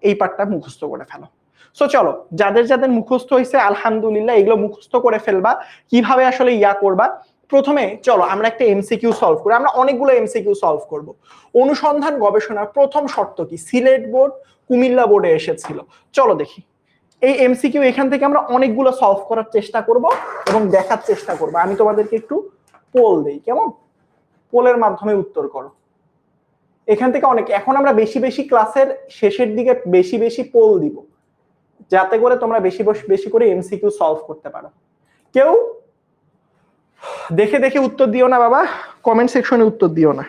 এই পার্টটা মুখস্থ করে ফেলো। সো চলো, যাদের যাদের মুখস্থ হয়েছে আলহামদুলিল্লাহ, এগুলো মুখস্থ করে ফেলবা। কিভাবে আসলে করবা, প্রথমে চলো আমরা একটা এমসিকিউ সলভ করি। আমরা অনেকগুলো এমসিকিউ সলভ করব। অনুসন্ধান গবেষণার প্রথম শর্ত কি? সিলেট বোর্ড, কুমিল্লা বোর্ডে এসেছিল। চলো দেখি এই এমসিকিউ এখান থেকে আমরা অনেকগুলো সলভ করার চেষ্টা করব এবং দেখার চেষ্টা করব। আমি তোমাদেরকে একটু পোল দেই, কেমন? পোলের মাধ্যমে উত্তর করো। এখান থেকে অনেক, এখন আমরা বেশি বেশি ক্লাসের শেষের দিকে বেশি বেশি পোল দিব, যাতে করে তোমরা বেশি বেশি করে এমসিকিউ সলভ করতে পারো। কেউ দেখে দেখে উত্তর দিও না বাবা, কমেন্ট সেকশনে উত্তর দিও না।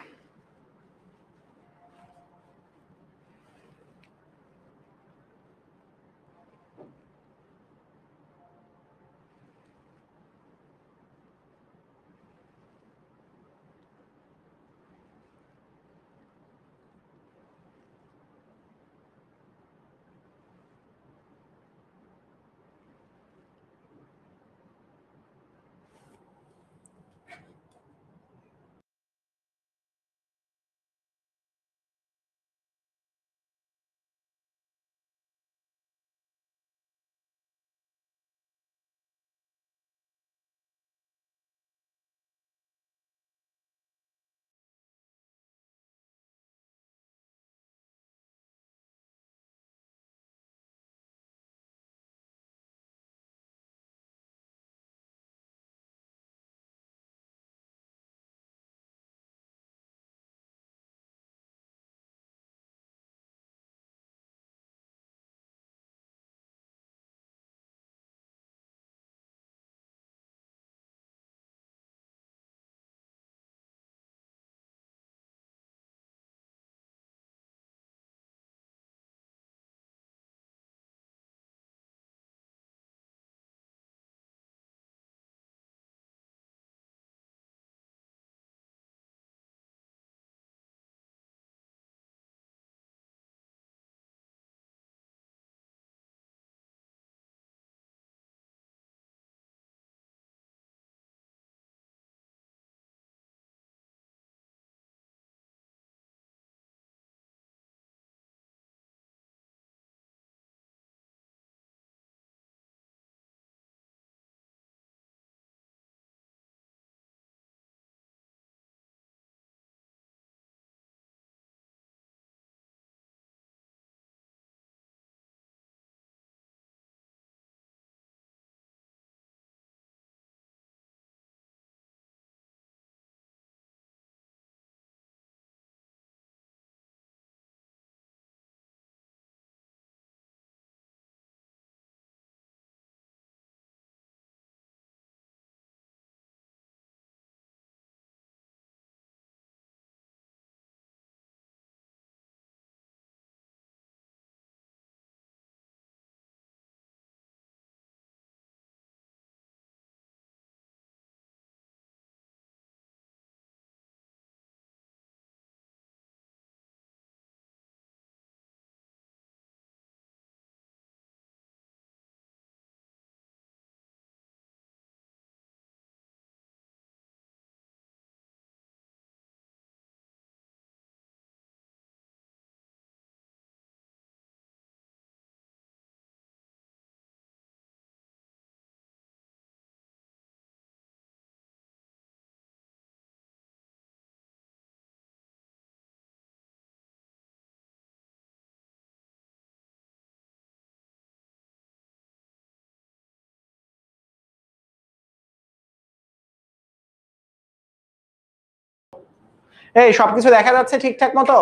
এই সবকিছু দেখা যাচ্ছে ঠিকঠাক মতো?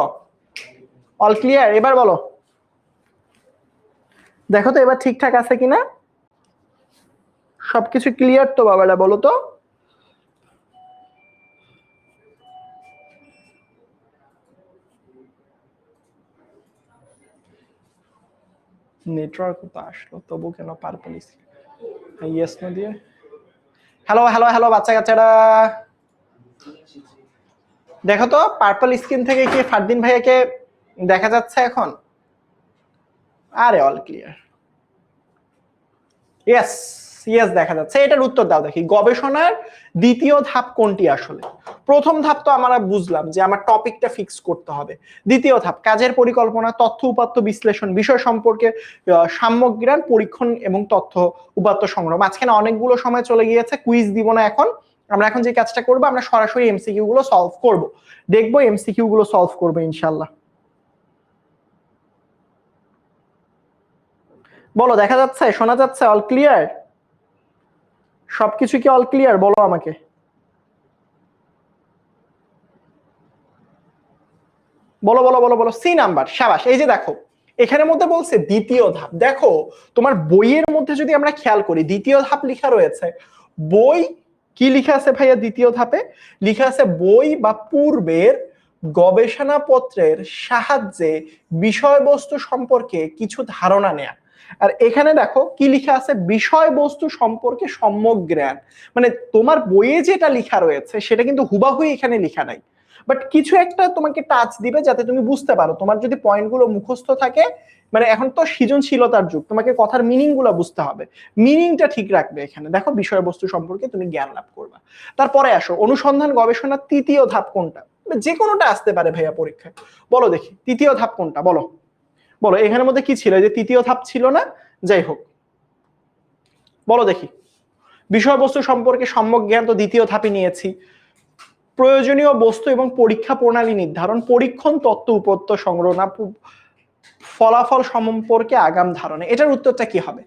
All clear? এবার বলো, দেখো তো এবার ঠিকঠাক আছে কিনা। সবকিছু ক্লিয়ার তো বাবারা? বলো তো। নেটওয়ার্ক তো আসলো, তবু কেন পার্পল ইয়েস নো দিয়ে? হ্যালো হ্যালো হ্যালো বাচ্চা কাচ্চারা, দেখো তো পার্পল স্ক্রিন থেকে কি ফারদিন ভাইয়াকে দেখা যাচ্ছে এখন? আরে অল ক্লিয়ার, ইয়েস ইয়েস দেখা যাচ্ছে। এটার উত্তর দাও দেখি, গবেষণার দ্বিতীয় ধাপ কোনটি আসলে? প্রথম ধাপ তো আমরা বুঝলাম যে আমার টপিকটা ফিক্স করতে হবে। দ্বিতীয় ধাপ কাজের পরিকল্পনা, তথ্য উপাত্ত বিশ্লেষণ, বিষয় সম্পর্কে সাম্যক জ্ঞান, পরীক্ষণ এবং তথ্য উপাত্ত সংগ্রহ। মাঝখানে অনেকগুলো সময় চলে গিয়েছে, কুইজ দিব না এখন। আমরা এখন যে কাজটা করব, আমরা সরাসরি এমসিকিউ গুলো সলভ করব, দেখবো এমসিকিউ গুলো সলভ করবো ইনশাল্লাহ। বলো, দেখা যাচ্ছে, শোনা যাচ্ছে? All clear? সবকিছু কি অল ক্লিয়ার? বলো আমাকে। বলো বলো বলো বলো। সি নাম্বার, সাবাস। এই যে দেখো এখানের মধ্যে বলছে দ্বিতীয় ধাপ। দেখো তোমার বইয়ের মধ্যে যদি আমরা খেয়াল করি, দ্বিতীয় ধাপ লেখা রয়েছে। বই কি লেখা আছে ভাইয়া? দ্বিতীয় ধাপে লেখা আছে বই বা পূর্বের গবেষণাপত্রের সাহায্যে বিষয়বস্তু সম্পর্কে কিছু ধারণা নেয়া। আর এখানে দেখো কি লেখা আছে? বিষয়বস্তু সম্পর্কে সম্যক জ্ঞান। মানে তোমার বইয়ে যেটা লেখা রয়েছে সেটা কিন্তু হুবাহু এখানে লেখা নাই, বাট কিছু একটা তোমাকে টাচ দিবে যাতে তুমি বুঝতে পারো। তোমার যদি পয়েন্টগুলো মুখস্থ থাকে, মানে এখন তো সৃজনশীলতার যুগ, তোমাকে কথার মিনিং গুলো বুঝতে হবে, মিনিংটা ঠিক রাখবে। এখানে দেখো বিষয়বস্তু সম্পর্কে তুমি জ্ঞান লাভ করবা। তারপরে আসো অনুসন্ধান গবেষণার তৃতীয় ধাপ কোনটা? যে কোনোটা আসতে পারে ভাইয়া পরীক্ষায়। বলো দেখি তৃতীয় ধাপ কোনটা? বলো বলো। এখানের মধ্যে কি ছিল? যে তৃতীয় ধাপ ছিল না? যাই হোক, বলো দেখি। বিষয়বস্তু সম্পর্কে সম্যক জ্ঞান তো দ্বিতীয় ধাপে নিয়েছি। প্রয়োজনীয় বস্তু এবং পরীক্ষা প্রণালী নির্ধারণ, পরীক্ষণ, তত্ত্ব উপাত্ত সংগ্রহ, না ফলাফল সম্পর্কে আগাম ধারণা। এটার উত্তরটা কি হবে?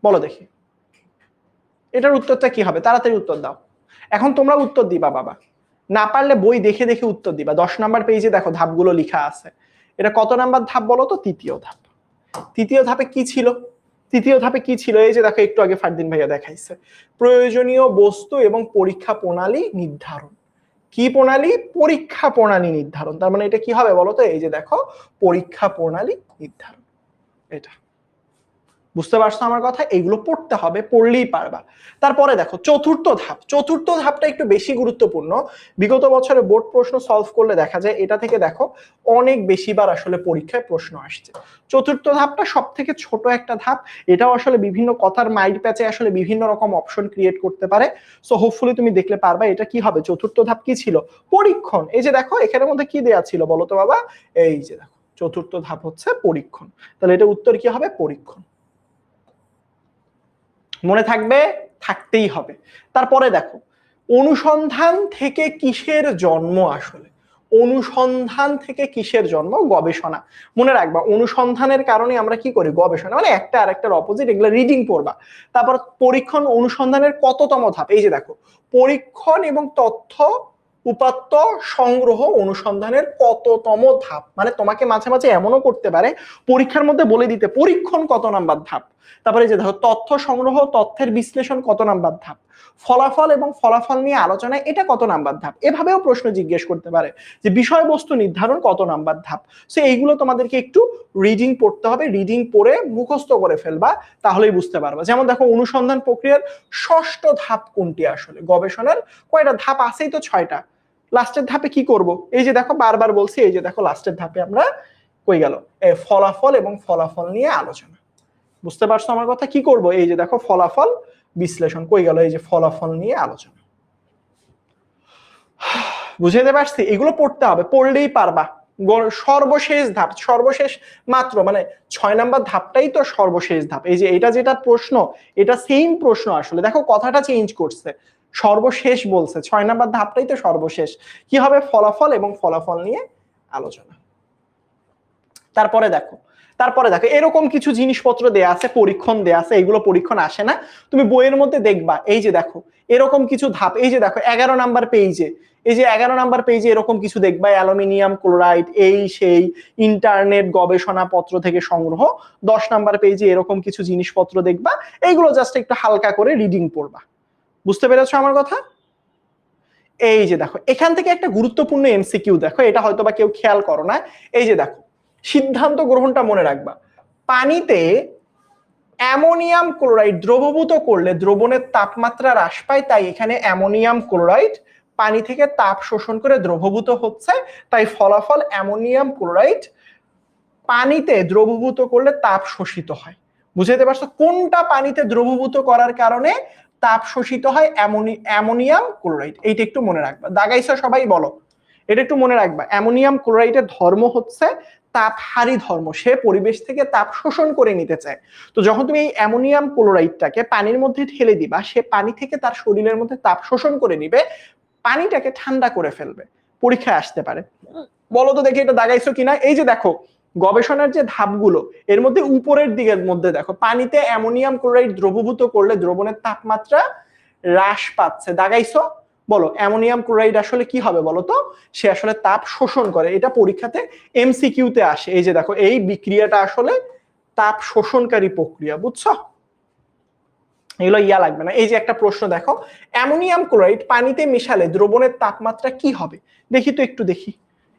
বলো দেখি, এটার উত্তরটা কি হবে? তাড়াতাড়ি উত্তর দাও। এখন তোমরা উত্তর দিবা বাবা, না পারলে বই দেখে দেখে উত্তর দিবা। 10 নাম্বার পেজে দেখো ধাপগুলো লেখা আছে। এটা কত নাম্বার ধাপ বলো তো? তৃতীয় ধাপ। তৃতীয় ধাপে কি ছিল? তৃতীয় ধাপে কি ছিল? এই যে দেখো একটু আগে ফারদিন ভাইয়া দেখাইছে, প্রয়োজনীয় বস্তু এবং পরীক্ষা প্রণালী নির্ধারণ। কি প্রণালী? পরীক্ষা প্রণালী নির্ধারণ। তার মানে এটা কি হবে বলো তো? এই যে দেখো পরীক্ষা প্রণালী নির্ধারণ। এটা বুঝতে পারছো আমার কথা? এইগুলো পড়তে হবে, পড়লেই পারবা। তারপরে দেখো চতুর্থ ধাপ। চতুর্থ ধাপটা একটু বেশি গুরুত্বপূর্ণ। বিগত বছরে বোর্ড প্রশ্ন সলভ করলে দেখা যায় এটা থেকে দেখো অনেক বেশিবার আসলে পরীক্ষায় প্রশ্ন আসছে। চতুর্থ ধাপটা সব থেকে ছোট একটা ধাপ। এটাও আসলে বিভিন্ন কথার মাইন্ড প্যাচে আসলে বিভিন্ন রকম অপশন ক্রিয়েট করতে পারে। সো হোপফুলি তুমি দেখলে পারবা এটা কি হবে। চতুর্থ ধাপ কি ছিল? পরীক্ষণ। এই যে দেখো এখানের মধ্যে কি দেয়া ছিল বলো তো বাবা? এই যে দেখো চতুর্থ ধাপ হচ্ছে পরীক্ষণ। তাহলে এটা উত্তর কি হবে? পরীক্ষণ। মনে থাকবে? থাকতেই হবে। তারপরে দেখো অনুসন্ধান থেকে কিসের জন্ম আসলে? অনুসন্ধান থেকে কিসের জন্ম? গবেষণা। মনে রাখবা অনুসন্ধানের কারণে আমরা কি করি? গবেষণা। মানে একটা আরেকটার অপোজিট, এগুলো রিডিং পড়বা। তারপর পরীক্ষণ অনুসন্ধানের কততম ধাপ? এই যে দেখো পরীক্ষণ এবং তথ্য উপাত্ত সংগ্রহ অনুসন্ধানের কততম ধাপ। মানে তোমাকে মাঝে মাঝে এমনও করতে পারে পরীক্ষার মধ্যে বলে দিতে পরীক্ষণ কত নাম্বার ধাপ। তারপরে যে দেখো তথ্য সংগ্রহ, তথ্যের বিশ্লেষণ কত নাম্বার ধাপ। ফলাফল এবং ফলাফল নিয়ে আলোচনা, এটা কত নাম্বার ধাপ। এভাবেও প্রশ্ন জিজ্ঞেস করতে পারে যে বিষয়বস্তু নির্ধারণ কত নাম্বার ধাপ। সো এইগুলো তোমাদেরকে একটু রিডিং পড়তে হবে, রিডিং পড়ে মুখস্থ করে ফেলবা, তাহলেই বুঝতে পারবা। যেমন দেখো অনুসন্ধান প্রক্রিয়ার ষষ্ঠ ধাপ কোনটি আসলে? গবেষণার কয়টা ধাপ? আছেই তো 6টা। লাস্টের ধাপে কি করব? এই যে দেখো বারবার বলছি, এই যে দেখো লাস্টের ধাপে আমরা কই গেল? ফলাফল এবং ফলাফল নিয়ে আলোচনা। বুঝতে পারছো আমার কথা? কি করব? এই যে দেখো ফলাফল বিশ্লেষণ। কই গেল? এই যে ফলাফল নিয়ে আলোচনা। বুঝাইতে পারছি? এগুলো পড়তে হবে, পড়লেই পারবা। সর্বশেষ ধাপ, সর্বশেষ মাত্র মানে 6 নাম্বার ধাপটাই তো সর্বশেষ ধাপ। এই যে এটা যেটা প্রশ্ন, এটা সেম প্রশ্ন আসলে, দেখো কথাটা চেঞ্জ করছে, সর্বশেষ বলছে। 6 নাম্বার ধাপটাই তো সর্বশেষ। কি হবে? ফলাফল এবং ফলাফল নিয়ে আলোচনা। তারপরে দেখো এরকম কিছু জিনিসপত্র দেয়া আছে, পরীক্ষণ দেয়া আছে। এগুলো পরীক্ষণ আসে না, তুমি বইয়ের মধ্যে দেখবা। এই যে দেখো এরকম কিছু ধাপ। এই যে দেখো 11 নাম্বার পেজে, এই যে 11 নাম্বার পেজে এরকম কিছু দেখবা, অ্যালুমিনিয়াম ক্লোরাইড এই সেই ইন্টারনেট গবেষণাপত্র থেকে সংগ্রহ। 10 নাম্বার পেজে এরকম কিছু জিনিসপত্র দেখবা। এইগুলো জাস্ট একটু হালকা করে রিডিং পড়বা। বুঝতে পেরেছো আমার কথা? এই যে দেখো এখান থেকে একটা গুরুত্বপূর্ণ এমসিকিউ দেখো, এটা হয়তো বা কেউ খেয়াল করো না। এই যে দেখো সিদ্ধান্ত গ্রহণটা মনে রাখবা। পানিতে অ্যামোনিয়াম ক্লোরাইড দ্রবীভূত করলে দ্রবণের তাপমাত্রা হ্রাস পায়, তাই এখানে অ্যামোনিয়াম ক্লোরাইড পানি থেকে তাপ শোষণ করে দ্রবীভূত হচ্ছে, তাই ফলাফল অ্যামোনিয়াম ক্লোরাইড পানিতে দ্রবীভূত করলে তাপ শোষিত হয়। বুঝাইতে পারছো? কোনটা পানিতে দ্রবীভূত করার কারণে তাপ শোষিত হয়? Ammonium chloride. এইটা একটু মনে রাখবা, দাগাইছো সবাই? বলো, এটা একটু মনে রাখবা। অ্যামোনিয়াম ক্লোরাইডের ধর্ম হচ্ছে তাপহারী ধর্ম, সে পরিবেশ থেকে তাপ শোষণ করে নিতে চায়। তো যখন তুমি এই অ্যামোনিয়াম ক্লোরাইডটাকে পানির মধ্যে ঢেলে দিবা, সে পানি থেকে তার শরীরের মধ্যে তাপ শোষণ করে নিবে, পানিটাকে ঠান্ডা করে ফেলবে। পরীক্ষায় আসতে পারে। বলো তো দেখি এটা দাগাইছো কিনা। এই যে দেখো গবেষণার যে ধাপগুলো, এর মধ্যে উপরের দিকের মধ্যে দেখো পানিতে অ্যামোনিয়াম ক্লোরাইড দ্রবীভূত করলে দ্রবণের তাপমাত্রা হ্রাস পাচ্ছে। দাগাইছো? বলো অ্যামোনিয়াম ক্লোরাইড আসলে কি হবে বলো তো? সে আসলে তাপ শোষণ করে। এটা পরীক্ষাতে এমসিকিউতে আসে। এই যে দেখো এই বিক্রিয়াটা আসলে তাপ শোষণকারী প্রক্রিয়া, বুঝছো? এগুলো ইয়া লাগবে না। এই যে একটা প্রশ্ন দেখো, অ্যামোনিয়াম ক্লোরাইড পানিতে মিশালে দ্রবণের তাপমাত্রা কি হবে? দেখি তো একটু দেখি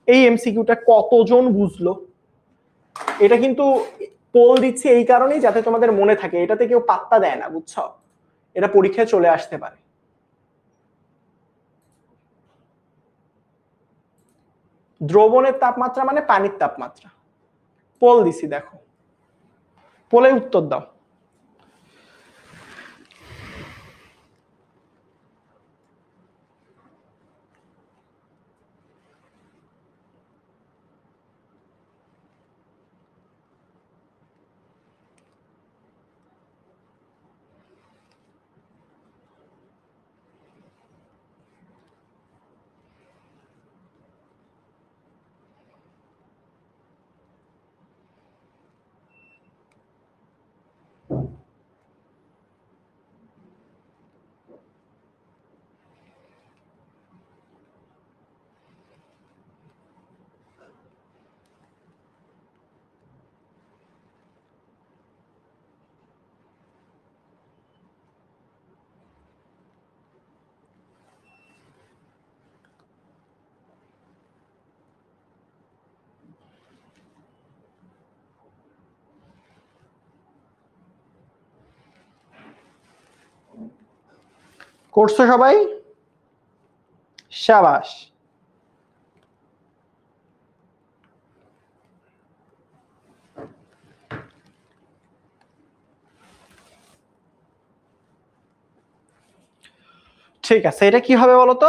এই এমসিকিউটা কতজন বুঝলো। এটা কিন্তু পোল দিচ্ছে এই কারণেই যাতে তোমাদের মনে থাকে, এটাতে কেউ পাত্তা দেয় না, বুঝছো? এটা পরীক্ষায় চলে আসতে পারে। দ্রবণের তাপমাত্রা মানে পানির তাপমাত্রা। পোল দিছি, দেখো পোলে উত্তর দাও। করছো সবাই? শাবাশ। ঠিক আছে, এটা কি হবে বলতো?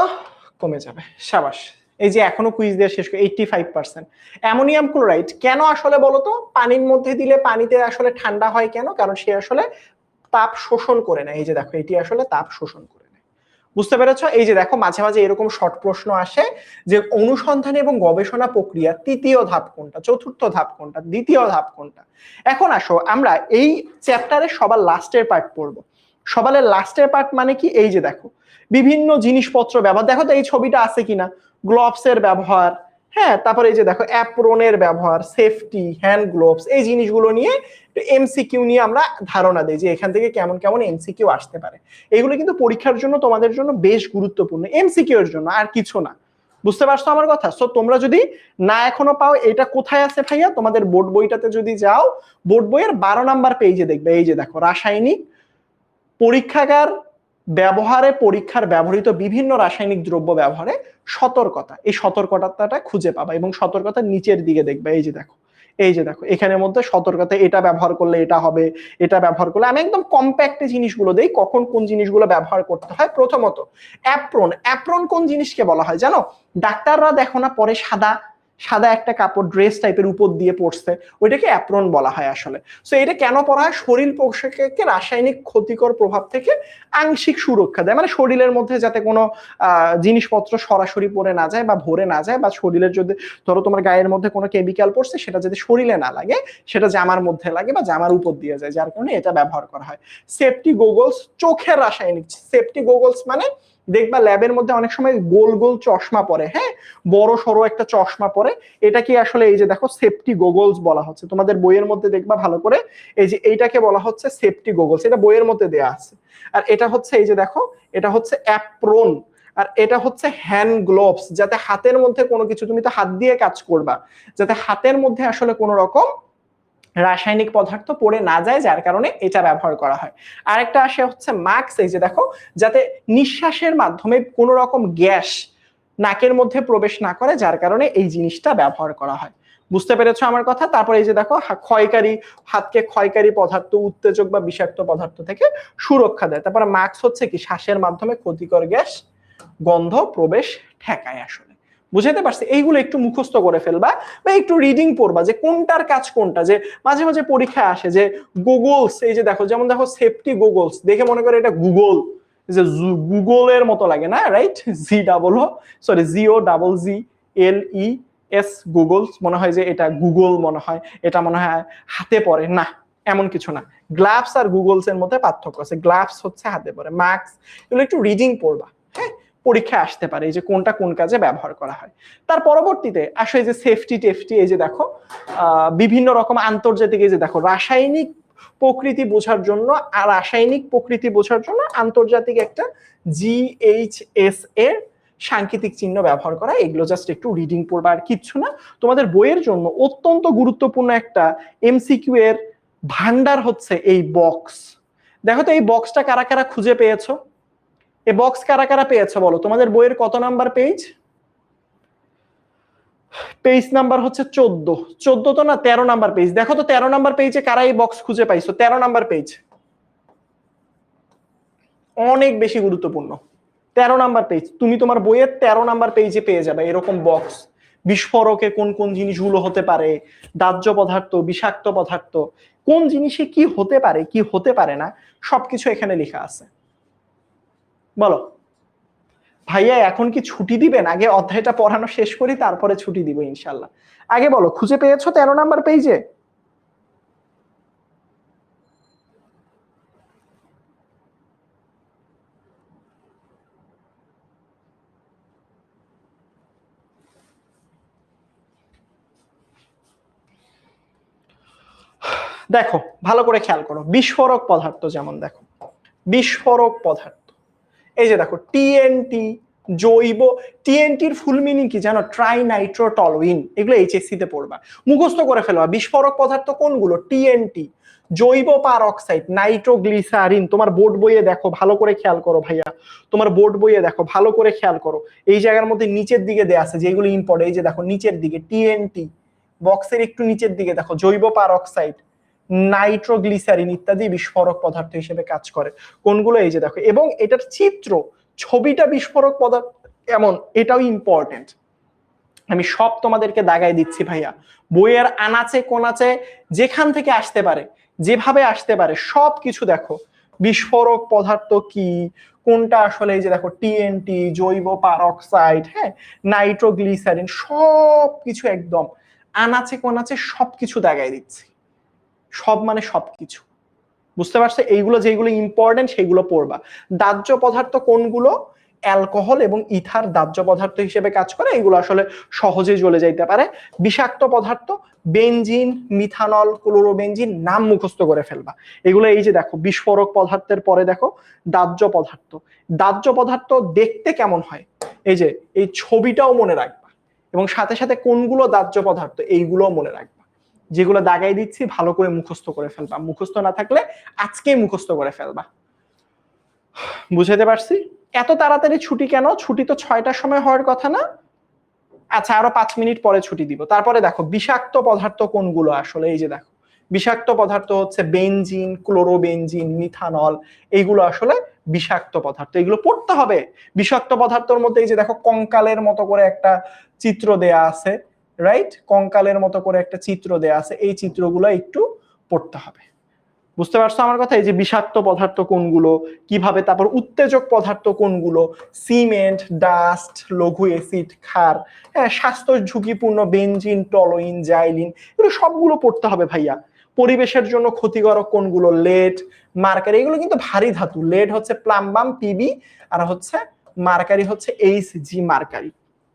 কমে যাবে। শাবাশ। এই যে এখনো কুইজ দিয়ে শেষ করে 85%। অ্যামোনিয়াম ক্লোরাইড কেন আসলে বলতো পানির মধ্যে দিলে পানিতে আসলে ঠান্ডা হয় কেন? কারণ সে আসলে তাপ শোষণ করে না। এই যে দেখো এটি আসলে তাপ শোষণ করে নেয়। বুঝতে পেরেছো? এই যে দেখো মাঝে মাঝে এরকম শর্ট প্রশ্ন আসে যে অনুসন্ধান এবং গবেষণা প্রক্রিয়া তৃতীয় ধাপ কোনটা, চতুর্থ ধাপ কোনটা, দ্বিতীয় ধাপ কোনটা। এখন আসো আমরা এই চ্যাপ্টারে সবার লাস্টের পার্ট পড়বো। সবার লাস্টের পার্ট মানে কি? এই যে দেখো বিভিন্ন জিনিসপত্র ব্যবহার, দেখো তো এই ছবিটা আছে কিনা, গ্লোভস এর ব্যবহার, হ্যাঁ, তারপরে এই যে দেখো অ্যাপ্রনের ব্যবহার, সেফটি, হ্যান্ড গ্লোভস, এই জিনিসগুলো নিয়ে এমসিকিউ নিয়ে আমরা ধারণা দেই যে এখান থেকে কেমন কেমন এমসিকিউ আসতে পারে। এগুলো কিন্তু পরীক্ষার জন্য তোমাদের জন্য বেশ গুরুত্বপূর্ণ, এমসিকিউ এর জন্য, আর কিছু না। বুঝতে পারছো আমার কথা? সো তোমরা যদি না এখনো পাও, এটা কোথায় আছে ভাইয়া? তোমাদের বোর্ড বইটাতে যদি যাও, বোর্ড বইয়ের 12 নাম্বার পেজে দেখবে, এই যে দেখো রাসায়নিক পরীক্ষাগার ব্যবহারে পরীক্ষার ব্যবহৃত বিভিন্ন রাসায়নিক দ্রব্য ব্যবহারে সতর্কতা, এই সতর্কতাটা খুঁজে পাবা এবং সতর্কতার নিচের দিকে দেখবে। এই যে দেখো, এই যে দেখো এখানের মধ্যে সতর্কতা, এটা ব্যবহার করলে এটা হবে, এটা ব্যবহার করলে, আমি একদম কম্প্যাক্ট জিনিসগুলো দেই কখন কোন জিনিসগুলো ব্যবহার করতে হয়। প্রথমত অ্যাপ্রন। অ্যাপ্রন কোন জিনিসকে বলা হয় জানো? ডাক্তাররা দেখো না পরে সাদা সাদা একটা কাপড় ড্রেস টাইপের উপর দিয়ে পড়ছে, ওইটাকে অ্যাপ্রন বলা হয় আসলে। সো এটা কেন পরা হয়? শরীর পোশাককে রাসায়নিক ক্ষতিকর প্রভাব থেকে আংশিক সুরক্ষা দেয়, মানে শরীরের মধ্যে যাতে কোনো জিনিসপত্র সরাসরি পড়ে না যায় বা ভরে না যায়, বা শরীরের যদি ধরো তোমার গায়ের মধ্যে কোনো কেমিক্যাল পড়ছে সেটা যদি শরীরে না লাগে, সেটা জামার মধ্যে লাগে বা জামার উপর দিয়ে যায়, যার কারণে এটা ব্যবহার করা হয়। সেফটি গোগলস, চোখের রাসায়নিক সেফটি গোগলস মানে দেখবা ল্যাবের মধ্যে অনেক সময় গোল গোল চশমা পরে, হ্যাঁ, বড় সড়ো একটা চশমা পরে, এটা কি আসলে এই যে দেখো সেফটি গোগলস বলা হচ্ছে। তোমাদের বইয়ের মধ্যে দেখবা ভালো করে, এই যে এইটাকে বলা হচ্ছে সেফটি গোগলস, এটা বইয়ের মধ্যে দেয়া আছে। আর এটা হচ্ছে এই যে দেখো, এটা হচ্ছে অ্যাপ্রন, আর এটা হচ্ছে হ্যান্ড গ্লোভস, যাতে হাতের মধ্যে কোনো কিছু, তুমি তো হাত দিয়ে কাজ করবা, যাতে হাতের মধ্যে আসলে কোনো রকম রাসায়নিক পদার্থ পড়ে না যায়, যার কারণে এটা ব্যবহার করা হয়। আরেকটা আসে হচ্ছে মাস্ক, এই যে দেখো, যাতে নিঃশ্বাসের মাধ্যমে কোনো রকম গ্যাস নাকের মধ্যে প্রবেশ না করে, যার কারণে এই জিনিসটা ব্যবহার করা হয়। বুঝতে পেরেছো আমার কথা? তারপরে এই যে দেখো ক্ষয়কারী, হাতকে ক্ষয়কারী পদার্থ, উত্তেজক বা বিষাক্ত পদার্থ থেকে সুরক্ষা দেয়। তারপরে মাস্ক হচ্ছে কি শ্বাসের মাধ্যমে ক্ষতিকর গ্যাস গন্ধ প্রবেশ ঠেকায় আসলে। বুঝাতে পারছি? এইগুলো একটু মুখস্থ করে ফেলবা বা একটু রিডিং পড়বা যে কোনটার কাজ কোনটা। যে মাঝে মাঝে পরীক্ষায় আসে যে গুগলস, এই যে দেখো যেমন দেখো সেফটি গুগলস দেখে মনে করে এটা গুগল, যে গুগলের মতো লাগে না, রাইট? GOOGLES গুগলস মনে হয় যে এটা গুগল, মনে হয় এটা মনে হয় হাতে পড়ে না, এমন কিছু না। গ্লাভস আর গুগলস এর মধ্যে পার্থক্য আছে। গ্লাভস হচ্ছে হাতে পড়ে, মাস্ক এগুলো একটু রিডিং পড়বা, হ্যাঁ? পরীক্ষা আসতে পারে এই যে কোনটা কোন কাজে ব্যবহার করা হয়। তার পরবর্তীতে আসো এই যে সেফটি টেফটি, এই যে দেখো বিভিন্ন রকম আন্তর্জাতিক, এই যে দেখো রাসায়নিক প্রকৃতি বোঝার জন্য আর রাসায়নিক প্রকৃতি বোঝার জন্য আন্তর্জাতিক একটা GHS এর সাংকেতিক চিহ্ন ব্যবহার করা। এগুলো জাস্ট একটু রিডিং পড়বা, আর কিচ্ছু না। তোমাদের বইয়ের জন্য অত্যন্ত গুরুত্বপূর্ণ একটা MCQ এর ভান্ডার হচ্ছে এই বক্স। দেখো তো এই বক্সটা কারা কারা খুঁজে পেয়েছো? এই বক্স কারা কারা পেয়েছো বলো? তোমাদের বইয়ের কত নাম্বার পেজ? পেজ নাম্বার হচ্ছে 14। 14 তো না, 13 নাম্বার পেজ। দেখো তো 13 নাম্বার পেজে কারা এই বক্স খুঁজে পাইছো? 13 নাম্বার পেজ অনেক বেশি গুরুত্বপূর্ণ। 13 নাম্বার পেজ তুমি তোমার বইয়ের 13 নাম্বার পেজে পেয়ে যাবে এরকম বক্স। বিস্ফোরকে কোন কোন জিনিসগুলো হতে পারে, দাহ্য পদার্থ, বিষাক্ত পদার্থ, কোন জিনিসে কি হতে পারে কি হতে পারে না, সবকিছু এখানে লেখা আছে। বলো ভাইয়া এখন কি ছুটি দিবেন? আগে অধ্যায়টা পড়ানো শেষ করি, তারপরে ছুটি দিব ইনশাল্লাহ। আগে বলো খুঁজে পেয়েছো 13 নাম্বার পেজে? দেখো ভালো করে খেয়াল করো, বিস্ফোরক পদার্থ যেমন দেখো বিস্ফোরক পদার্থ, এই যে দেখো TNT, জৈব। TNTর ফুল মিনিং কি জানো? ট্রাই নাইট্রোটলুইন। এগুলো HSC তে পড়বা, মুখস্থ করে ফেলবা। বিস্ফোরক পদার্থ কোনগুলো? TNT, জৈব পারঅক্সাইড, নাইট্রোগ্লিসারিন। তোমার বোর্ড বইয়ে দেখো, ভালো করে খেয়াল করো ভাইয়া, তোমার বোর্ড বইয়ে দেখো, ভালো করে খেয়াল করো। এই জায়গার মধ্যে নিচের দিকে দেয়া আছে যেগুলো ইম্পর্টেন্ট, এই যে দেখো নিচের দিকে TNT, বক্সের একটু নিচের দিকে দেখো জৈব পারঅক্সাইড, নাইট্রোগ্লিসারিন ইত্যাদি বিস্ফোরক পদার্থ হিসেবে কাজ করে। কোনগুলো? এই যে দেখো। এবং এটার চিত্র, ছবিটা বিস্ফোরক পদার্থ এমন, এটাও ইম্পর্টেন্ট। আমি সব তোমাদেরকে দাগাই দিচ্ছি ভাইয়া, বইয়ের আনাচে কোনাচে যেখান থেকে আসতে পারে, যেভাবে আসতে পারে সব কিছু দেখো। বিস্ফোরক পদার্থ কি, কোনটা আসলে, এই যে দেখো TNT, জৈব পারঅক্সাইড, হ্যাঁ, নাইট্রোগ্লিসারিন, সব কিছু একদম আনাচে কোনাচে সবকিছু দাগাই দিচ্ছি। সব মানে সবকিছু, বুঝতে পারছো? এইগুলো যেগুলো ইম্পর্টেন্ট সেগুলো পড়বা। দাহ্য পদার্থ কোনগুলো? অ্যালকোহল এবং ইথার দাহ্য পদার্থ হিসেবে কাজ করে, এগুলো আসলে সহজে জ্বলে যাইতে পারে। বিষাক্ত পদার্থ বেনজিন, মিথানল, ক্লোরোবেনজিন, নাম মুখস্থ করে ফেলবা এগুলো। এই যে দেখো বিস্ফোরক পদার্থের পরে দেখো দাহ্য পদার্থ। দাহ্য পদার্থ দেখতে কেমন হয়, এই যে এই ছবিটাও মনে রাখবা, এবং সাথে সাথে কোনগুলো দাহ্য পদার্থ এইগুলোও মনে রাখবা। যেগুলো দাগাই দিচ্ছি ভালো করে মুখস্থ করে ফেলবা, মুখস্থ না থাকলে আজকেই মুখস্থ করে ফেলবা। বুঝাতে পারছি? এত তাড়াতাড়ি ছুটি কেন? ছুটি তো 6টার সময় হওয়ার কথা না? আচ্ছা আরো 5 মিনিট পরে ছুটি দিব। তারপরে দেখো বিষাক্ত পদার্থ কোনগুলো আসলে, এই যে দেখো বিষাক্ত পদার্থ হচ্ছে বেনজিন, ক্লোরোবেনজিন, মিথানল, এইগুলো আসলে বিষাক্ত পদার্থ, এগুলো পড়তে হবে। বিষাক্ত পদার্থের মধ্যে এই যে দেখো কঙ্কালের মতো করে একটা চিত্র দেয়া আছে, রাইট? কঙ্কালের মতো করে একটা চিত্র দেয়া আছে, এই চিত্রগুলো একটু পড়তে হবে। বুঝতে পারছো আমার কথা? এই যে বিষাক্ত পদার্থ কোনগুলো, কিভাবে, তারপর উত্তেজক পদার্থ কোনগুলো, সিমেন্ট, ডাস্ট, লঘু অ্যাসিড, ক্ষার, হ্যাঁ, স্বাস্থ্য ঝুঁকিপূর্ণ বেনজিন, টলুইন, জাইলিন, এগুলো সবগুলো পড়তে হবে ভাইয়া। পরিবেশের জন্য ক্ষতিকারক কোনগুলো? লেড, মার্কারি, এগুলো কিন্তু ভারী ধাতু। লেড হচ্ছে প্লাম্বাম PB, আর হচ্ছে মার্কারি হচ্ছে HG মার্কারি।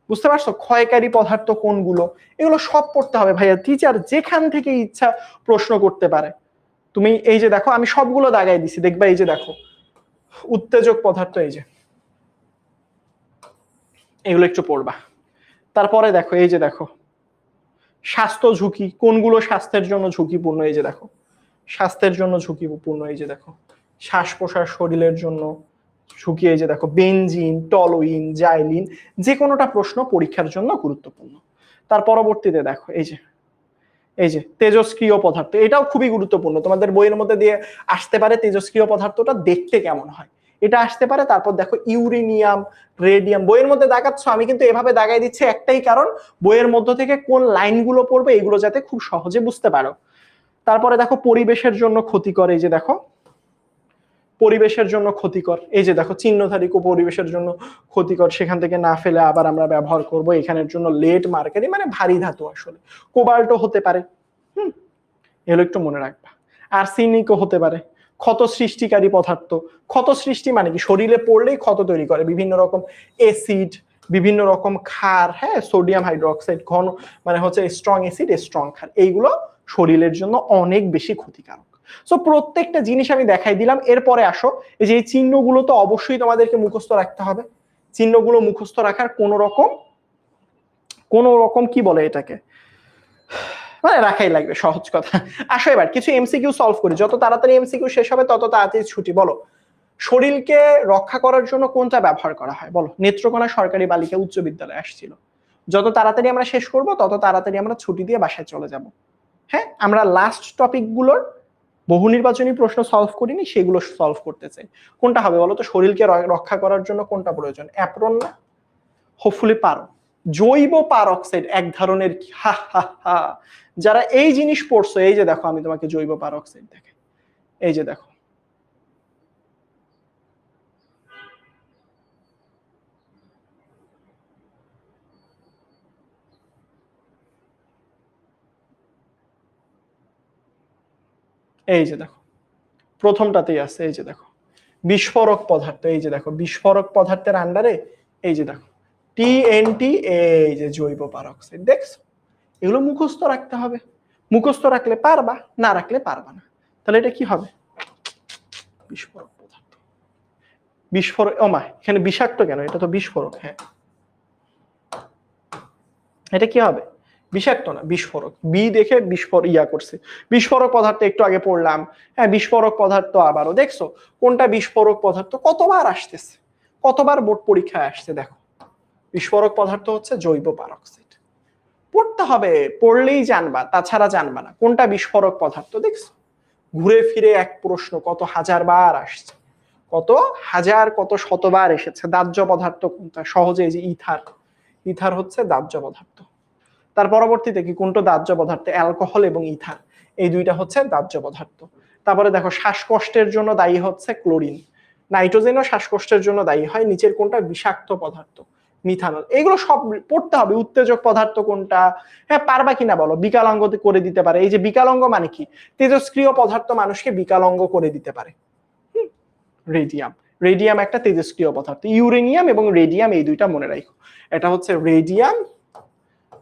বুঝতে পারছো? ক্ষয়কারী পদার্থ কোনগুলো, এগুলো সব পড়তে হবে ভাইয়া। টিচার যেখান থেকে ইচ্ছা প্রশ্ন করতে পারে। তুমি এই যে দেখো আমি সবগুলো দাগাই দিছি, দেখবা এই যে দেখো উত্তেজক পদার্থ, এই যে এগুলো একটু পড়বা। তারপরে দেখো এই যে দেখো স্বাস্থ্য ঝুঁকি কোনগুলো স্বাস্থ্যের জন্য ঝুঁকিপূর্ণ, এই যে দেখো স্বাস্থ্যের জন্য ঝুঁকিপূর্ণ, এই যে দেখো শ্বাস প্রশ্বাস শরীরের জন্য শুকিয়ে, যে দেখো বেনজিন, টলুইন, জাইলিন, যে কোনোটা প্রশ্ন পরীক্ষার জন্য গুরুত্বপূর্ণ। তার পরবর্তীতে দেখো এই যে তেজস্ক্রিয় পদার্থ, এটাও খুবই গুরুত্বপূর্ণ, তোমাদের বইয়ের মধ্যে দিয়ে আসতে পারে তেজস্ক্রিয় পদার্থটা দেখতে কেমন হয়, এটা আসতে পারে। তারপর দেখো ইউরেনিয়াম, রেডিয়াম, বইয়ের মধ্যে দাগাচ্ছ, আমি কিন্তু এভাবে দাগাই দিচ্ছি একটাই কারণ, বইয়ের মধ্য থেকে কোন লাইনগুলো পড়বে এগুলো যাতে খুব সহজে বুঝতে পারো। তারপরে দেখো পরিবেশের জন্য ক্ষতিকর, এই যে দেখো পরিবেশের জন্য ক্ষতিকর, এই যে দেখো চিহ্নধারী পরিবেশের জন্য ক্ষতিকর, সেখান থেকে না ফেলে আবার আমরা ব্যবহার করব এখানের জন্য লেড মার্কারি, মানে ভারী ধাতু, আসলে কোবাল্টও হতে পারে। এগুলো একটু মনে রাখবা। আর্সেনিকও হতে পারে। ক্ষত সৃষ্টিকারী পদার্থ, ক্ষত সৃষ্টি মানে কি, শরীরে পড়লেই ক্ষত তৈরি করে, বিভিন্ন রকম অ্যাসিড, বিভিন্ন রকম ক্ষার, হ্যাঁ, সোডিয়াম হাইড্রোক্সাইড, ঘন মানে হচ্ছে স্ট্রং অ্যাসিড, স্ট্রং ক্ষার, এইগুলো শরীরের জন্য অনেক বেশি ক্ষতিকারক। সো প্রত্যেকটা জিনিস আমি দেখাই দিলাম। এরপরে আসো, এই যে এই চিহ্নগুলো তো অবশ্যই তোমাদেরকে মুখস্থ রাখতে হবে। চিহ্নগুলো মুখস্থ রাখার কোন রকম কি বলে এটাকে, মানে রাখাই লাগবে, সহজ কথা। আসো এবার কিছু এমসিকিউ সলভ করি, যত তাড়াতাড়ি এমসিকিউ শেষ হবে তত তাড়াতাড়ি ছুটি। বলো, শরীরকে রক্ষা করার জন্য কোনটা ব্যবহার করা হয়? বলো। নেত্রকোনা সরকারি বালিকা উচ্চ বিদ্যালয়ে আসছিল। যত তাড়াতাড়ি আমরা শেষ করব তত তাড়াতাড়ি আমরা ছুটি দিয়ে বাসায় চলে যাব। হ্যাঁ, আমরা লাস্ট টপিকগুলোর বহু নির্বাচনী প্রশ্ন সলভ করিনি, সেগুলো সলভ করতে চাই। কোনটা হবে বলো তো, শরীরকে রক্ষা করার জন্য কোনটা প্রয়োজন? অ্যাপ্রন না? হোপফুলি পারো। জৈব পারক্সাইড এক ধরনের, হা হা হা, যারা এই জিনিস পড়ছো, এই যে দেখো আমি তোমাকে জৈব পারক্সাইড দেখাই, এই যে দেখো, এই যে দেখো প্রথমটাতেই আছে, এই যে দেখো বিস্ফোরক পদার্থ, এই যে দেখো বিস্ফোরক পদার্থের আন্ডারে এই যে দেখো টিএনটি, এই যে জৈব পারক্সাইড, দেখছো? এগুলো মুখস্থ রাখতে হবে। মুখস্থ রাখলে পারবা, না রাখলে পারবা না। তাহলে এটা কি হবে? বিস্ফোরক পদার্থ। বিস্ফোরক, ও মা, এখানে বিষাক্ত কেন? এটা তো বিস্ফোরক। হ্যাঁ, এটা কি হবে? বিষাক্ত না, বিস্ফোরক। বি দেখে করছে, বিস্ফোরক পদার্থ একটু আগে পড়লাম। হ্যাঁ, বিস্ফোরক পদার্থ আবারও দেখছো কোনটা বিস্ফোরক পদার্থ, কতবার আসতেছে, কতবার বোর্ড পরীক্ষায় আসছে, দেখো বিস্ফোরক পদার্থ হচ্ছে জৈব পারক্সাইড। পড়তে হবে, পড়লেই জানবা, তাছাড়া জানবা না। কোনটা বিস্ফোরক পদার্থ, দেখছো ঘুরে ফিরে এক প্রশ্ন কত হাজার বার আসছে, কত হাজার কত শতবার এসেছে। দাহ্য পদার্থ কোনটা? সহজে এই যে ইথার, ইথার হচ্ছে দাহ্য পদার্থ। তার পরবর্তীতে কি কোনটা দাহ্য পদার্থ? অ্যালকোহল এবং ইথার, এই দুইটা হচ্ছে দাহ্য পদার্থ। তারপরে দেখো শ্বাসকষ্টের জন্য দায়ী হচ্ছে ক্লোরিন, নাইট্রোজেনও শ্বাসকষ্টের জন্য দায়ী হয়। নিচের কোনটা বিষাক্ত পদার্থ? মিথানল। এগুলো সব পড়তে হবে। উত্তেজক পদার্থ কোনটা? হ্যাঁ, পারবা কিনা বলো। বিকালাঙ্গ করে দিতে পারে। এই যে বিকালাঙ্গ মানে কি? তেজস্ক্রিয় পদার্থ মানুষকে বিকালাঙ্গ করে দিতে পারে। রেডিয়াম, রেডিয়াম একটা তেজস্ক্রিয় পদার্থ। ইউরেনিয়াম এবং রেডিয়াম, এই দুইটা মনে রাখো। এটা হচ্ছে রেডিয়াম,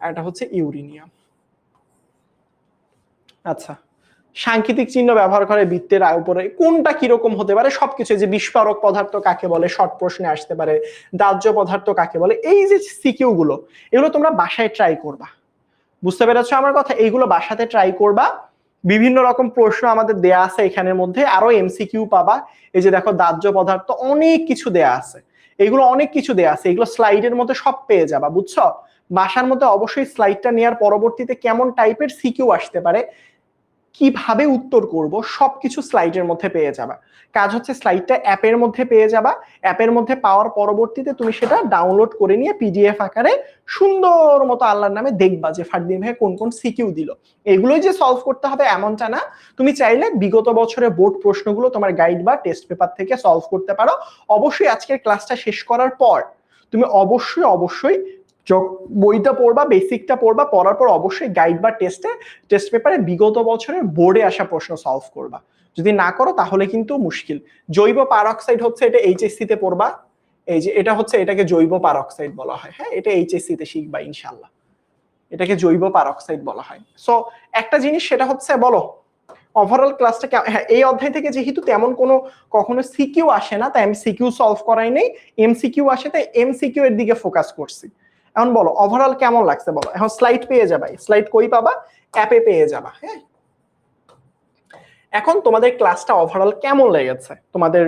এটা হচ্ছে ইউরেনিয়াম। আচ্ছা, সাংকেতিক চিহ্ন ব্যবহার করে বৃত্তের উপরে কোনটা কিরকম হতে পারে? সবকিছু। যে বিস্ফোরক পদার্থ কাকে বলে, শর্ট প্রশ্নে আসতে পারে। দাহ্য পদার্থ কাকে বলে? এই যে সিকিউ গুলো, এগুলো তোমরা বাসায় ট্রাই করবা। বুঝতে পেরেছো আমার কথা? এইগুলো বাসাতে ট্রাই করবা। বিভিন্ন রকম প্রশ্ন আমাদের দেয়া আছে এখানের মধ্যে, আরো এমসিকিউ পাবা। এই যে দেখো দাহ্য পদার্থ, অনেক কিছু দেয়া আছে, এগুলো অনেক কিছু দেয়া আছে, এগুলো স্লাইডের মধ্যে সব পেয়ে যাবা। বুঝছো? বাসার মধ্যে অবশ্যই স্লাইডটা নেওয়ার পরবর্তীতে কেমন টাইপের সিকিউ আসতে পারে, কিভাবে উত্তর করব, সবকিছু স্লাইডের মধ্যে পেয়ে যাবা। কাজ হচ্ছে স্লাইডটা অ্যাপের মধ্যে পেয়ে যাবা। অ্যাপের মধ্যে পাওয়ার পরবর্তীতে তুমি সেটা ডাউনলোড করে নিয়ে পিডিএফ আকারে সুন্দর মতো আল্লাহর নামে দেখবা যে ফারদিন ভাই কোন কোন সিকিউ দিল। এগুলোই যে সলভ করতে হবে এমনটা না। তুমি চাইলে বিগত বছরের বোর্ড প্রশ্নগুলো তোমার গাইড বা টেস্ট পেপার থেকে সলভ করতে পারো। অবশ্যই আজকের ক্লাসটা শেষ করার পর তুমি অবশ্যই বইটা পড়বা, বেসিকটা পড়বা, পড়ার পর অবশ্যই গাইড বা টেস্ট পেপারে বিগত বছরের বোর্ডে আসা প্রশ্ন সলভ করবা। যদি না করো তাহলে কিন্তু মুশকিল। জৈব পারক্সাইড হচ্ছে, এটা এইচএসসি তে পড়বা। এই যে এটা হচ্ছে, এটাকে জৈব পারক্সাইড বলা হয়। হ্যাঁ, এটা এইচএসসি তে শিখবা ইনশাআল্লাহ, এটাকে জৈব পারক্সাইড বলা হয়। সো একটা জিনিস সেটা হচ্ছে, বলো ওভারঅল ক্লাসটা। হ্যাঁ, এই অধ্যায় থেকে যেহেতু তেমন কোনো কখনো সিকিউ আসে না, তাই আমি সিকিউ সলভ করাই নেই। এমসিকিউ আসে, তাই এমসিকিউ এর দিকে ফোকাস করছি। এখন বলো ওভারঅল কেমন লাগছে বলো। এখন স্লাইড পেয়ে যাবা। স্লাইড কই পাবা? অ্যাপে পেয়ে যাবা। হ্যাঁ, এখন তোমাদের ক্লাসটা ওভারঅল কেমন লেগেছে? তোমাদের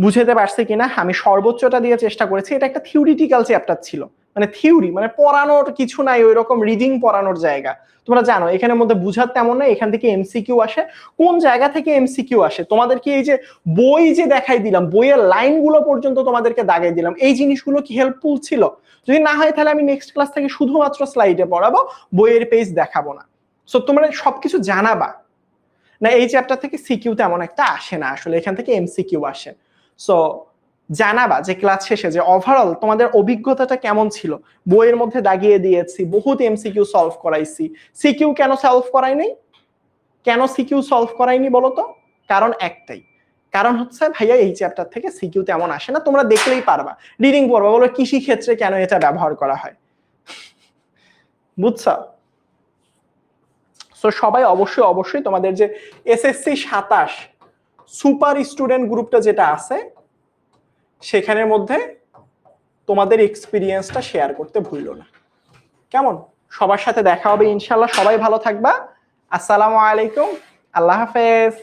বুঝাতে পারছি কিনা, আমি সর্বোচ্চটা দিয়ে চেষ্টা করেছি। এটা একটা থিওরিটিক্যাল চ্যাপ্টার ছিল, মানে থিওরি মানে পড়ানোর কিছু নাই, ওই রকম রিডিং পড়ানোর জায়গা। তোমরা জানো এখানের মধ্যে বুঝার তেমন না, এখান থেকে এমসিকিউ আসে। কোন জায়গা থেকে এমসিকিউ আসে তোমাদেরকে এই যে বই যে দেখাই দিলাম, বইয়ের লাইনগুলো পর্যন্ত তোমাদেরকে দাগাই দিলাম, এই জিনিসগুলো কি হেল্পফুল ছিল? যদি না হয় তাহলে আমি নেক্সট ক্লাস থেকে শুধুমাত্র স্লাইডে পড়াবো, বইয়ের পেজ দেখাবো না। সো তোমরা সবকিছু জানাবা না, এই চ্যাপ্টার থেকে সিকিউ তেমন একটা আসে না, আসলে এখান থেকে এমসিকিউ আসে। সো জানাবা যে ক্লাস শেষে যে ওভারঅল তোমাদের অভিজ্ঞতাটা কেমন ছিল। বইয়ের মধ্যে দাগিয়ে দিয়েছি, বহুত এমসিকিউ সলভ করাইছি। সিকিউ কেন সলভ করাইনি? কেন সিকিউ সলভ করাইনি বলো তো? কারণ একটাই, কারণ হচ্ছে ভাইয়া এই চ্যাপ্টার থেকে সিকিউ তেমন আসে না, তোমরা দেখলেই পারবা। রিডিং পড়বা, বলো কৃষি ক্ষেত্রে কেন এটা ব্যবহার করা হয়, বুঝছো? সো সবাই অবশ্যই অবশ্যই তোমাদের যে এসএসসি 27 সুপার স্টুডেন্ট গ্রুপটা যেটা আছে সেখানের মধ্যে তোমাদের এক্সপিরিয়েন্সটা শেয়ার করতে ভুলো না, কেমন? সবার সাথে দেখা হবে ইনশাআল্লাহ। সবাই ভালো থাকবা। আসসালামু আলাইকুম, আল্লাহ হাফেজ।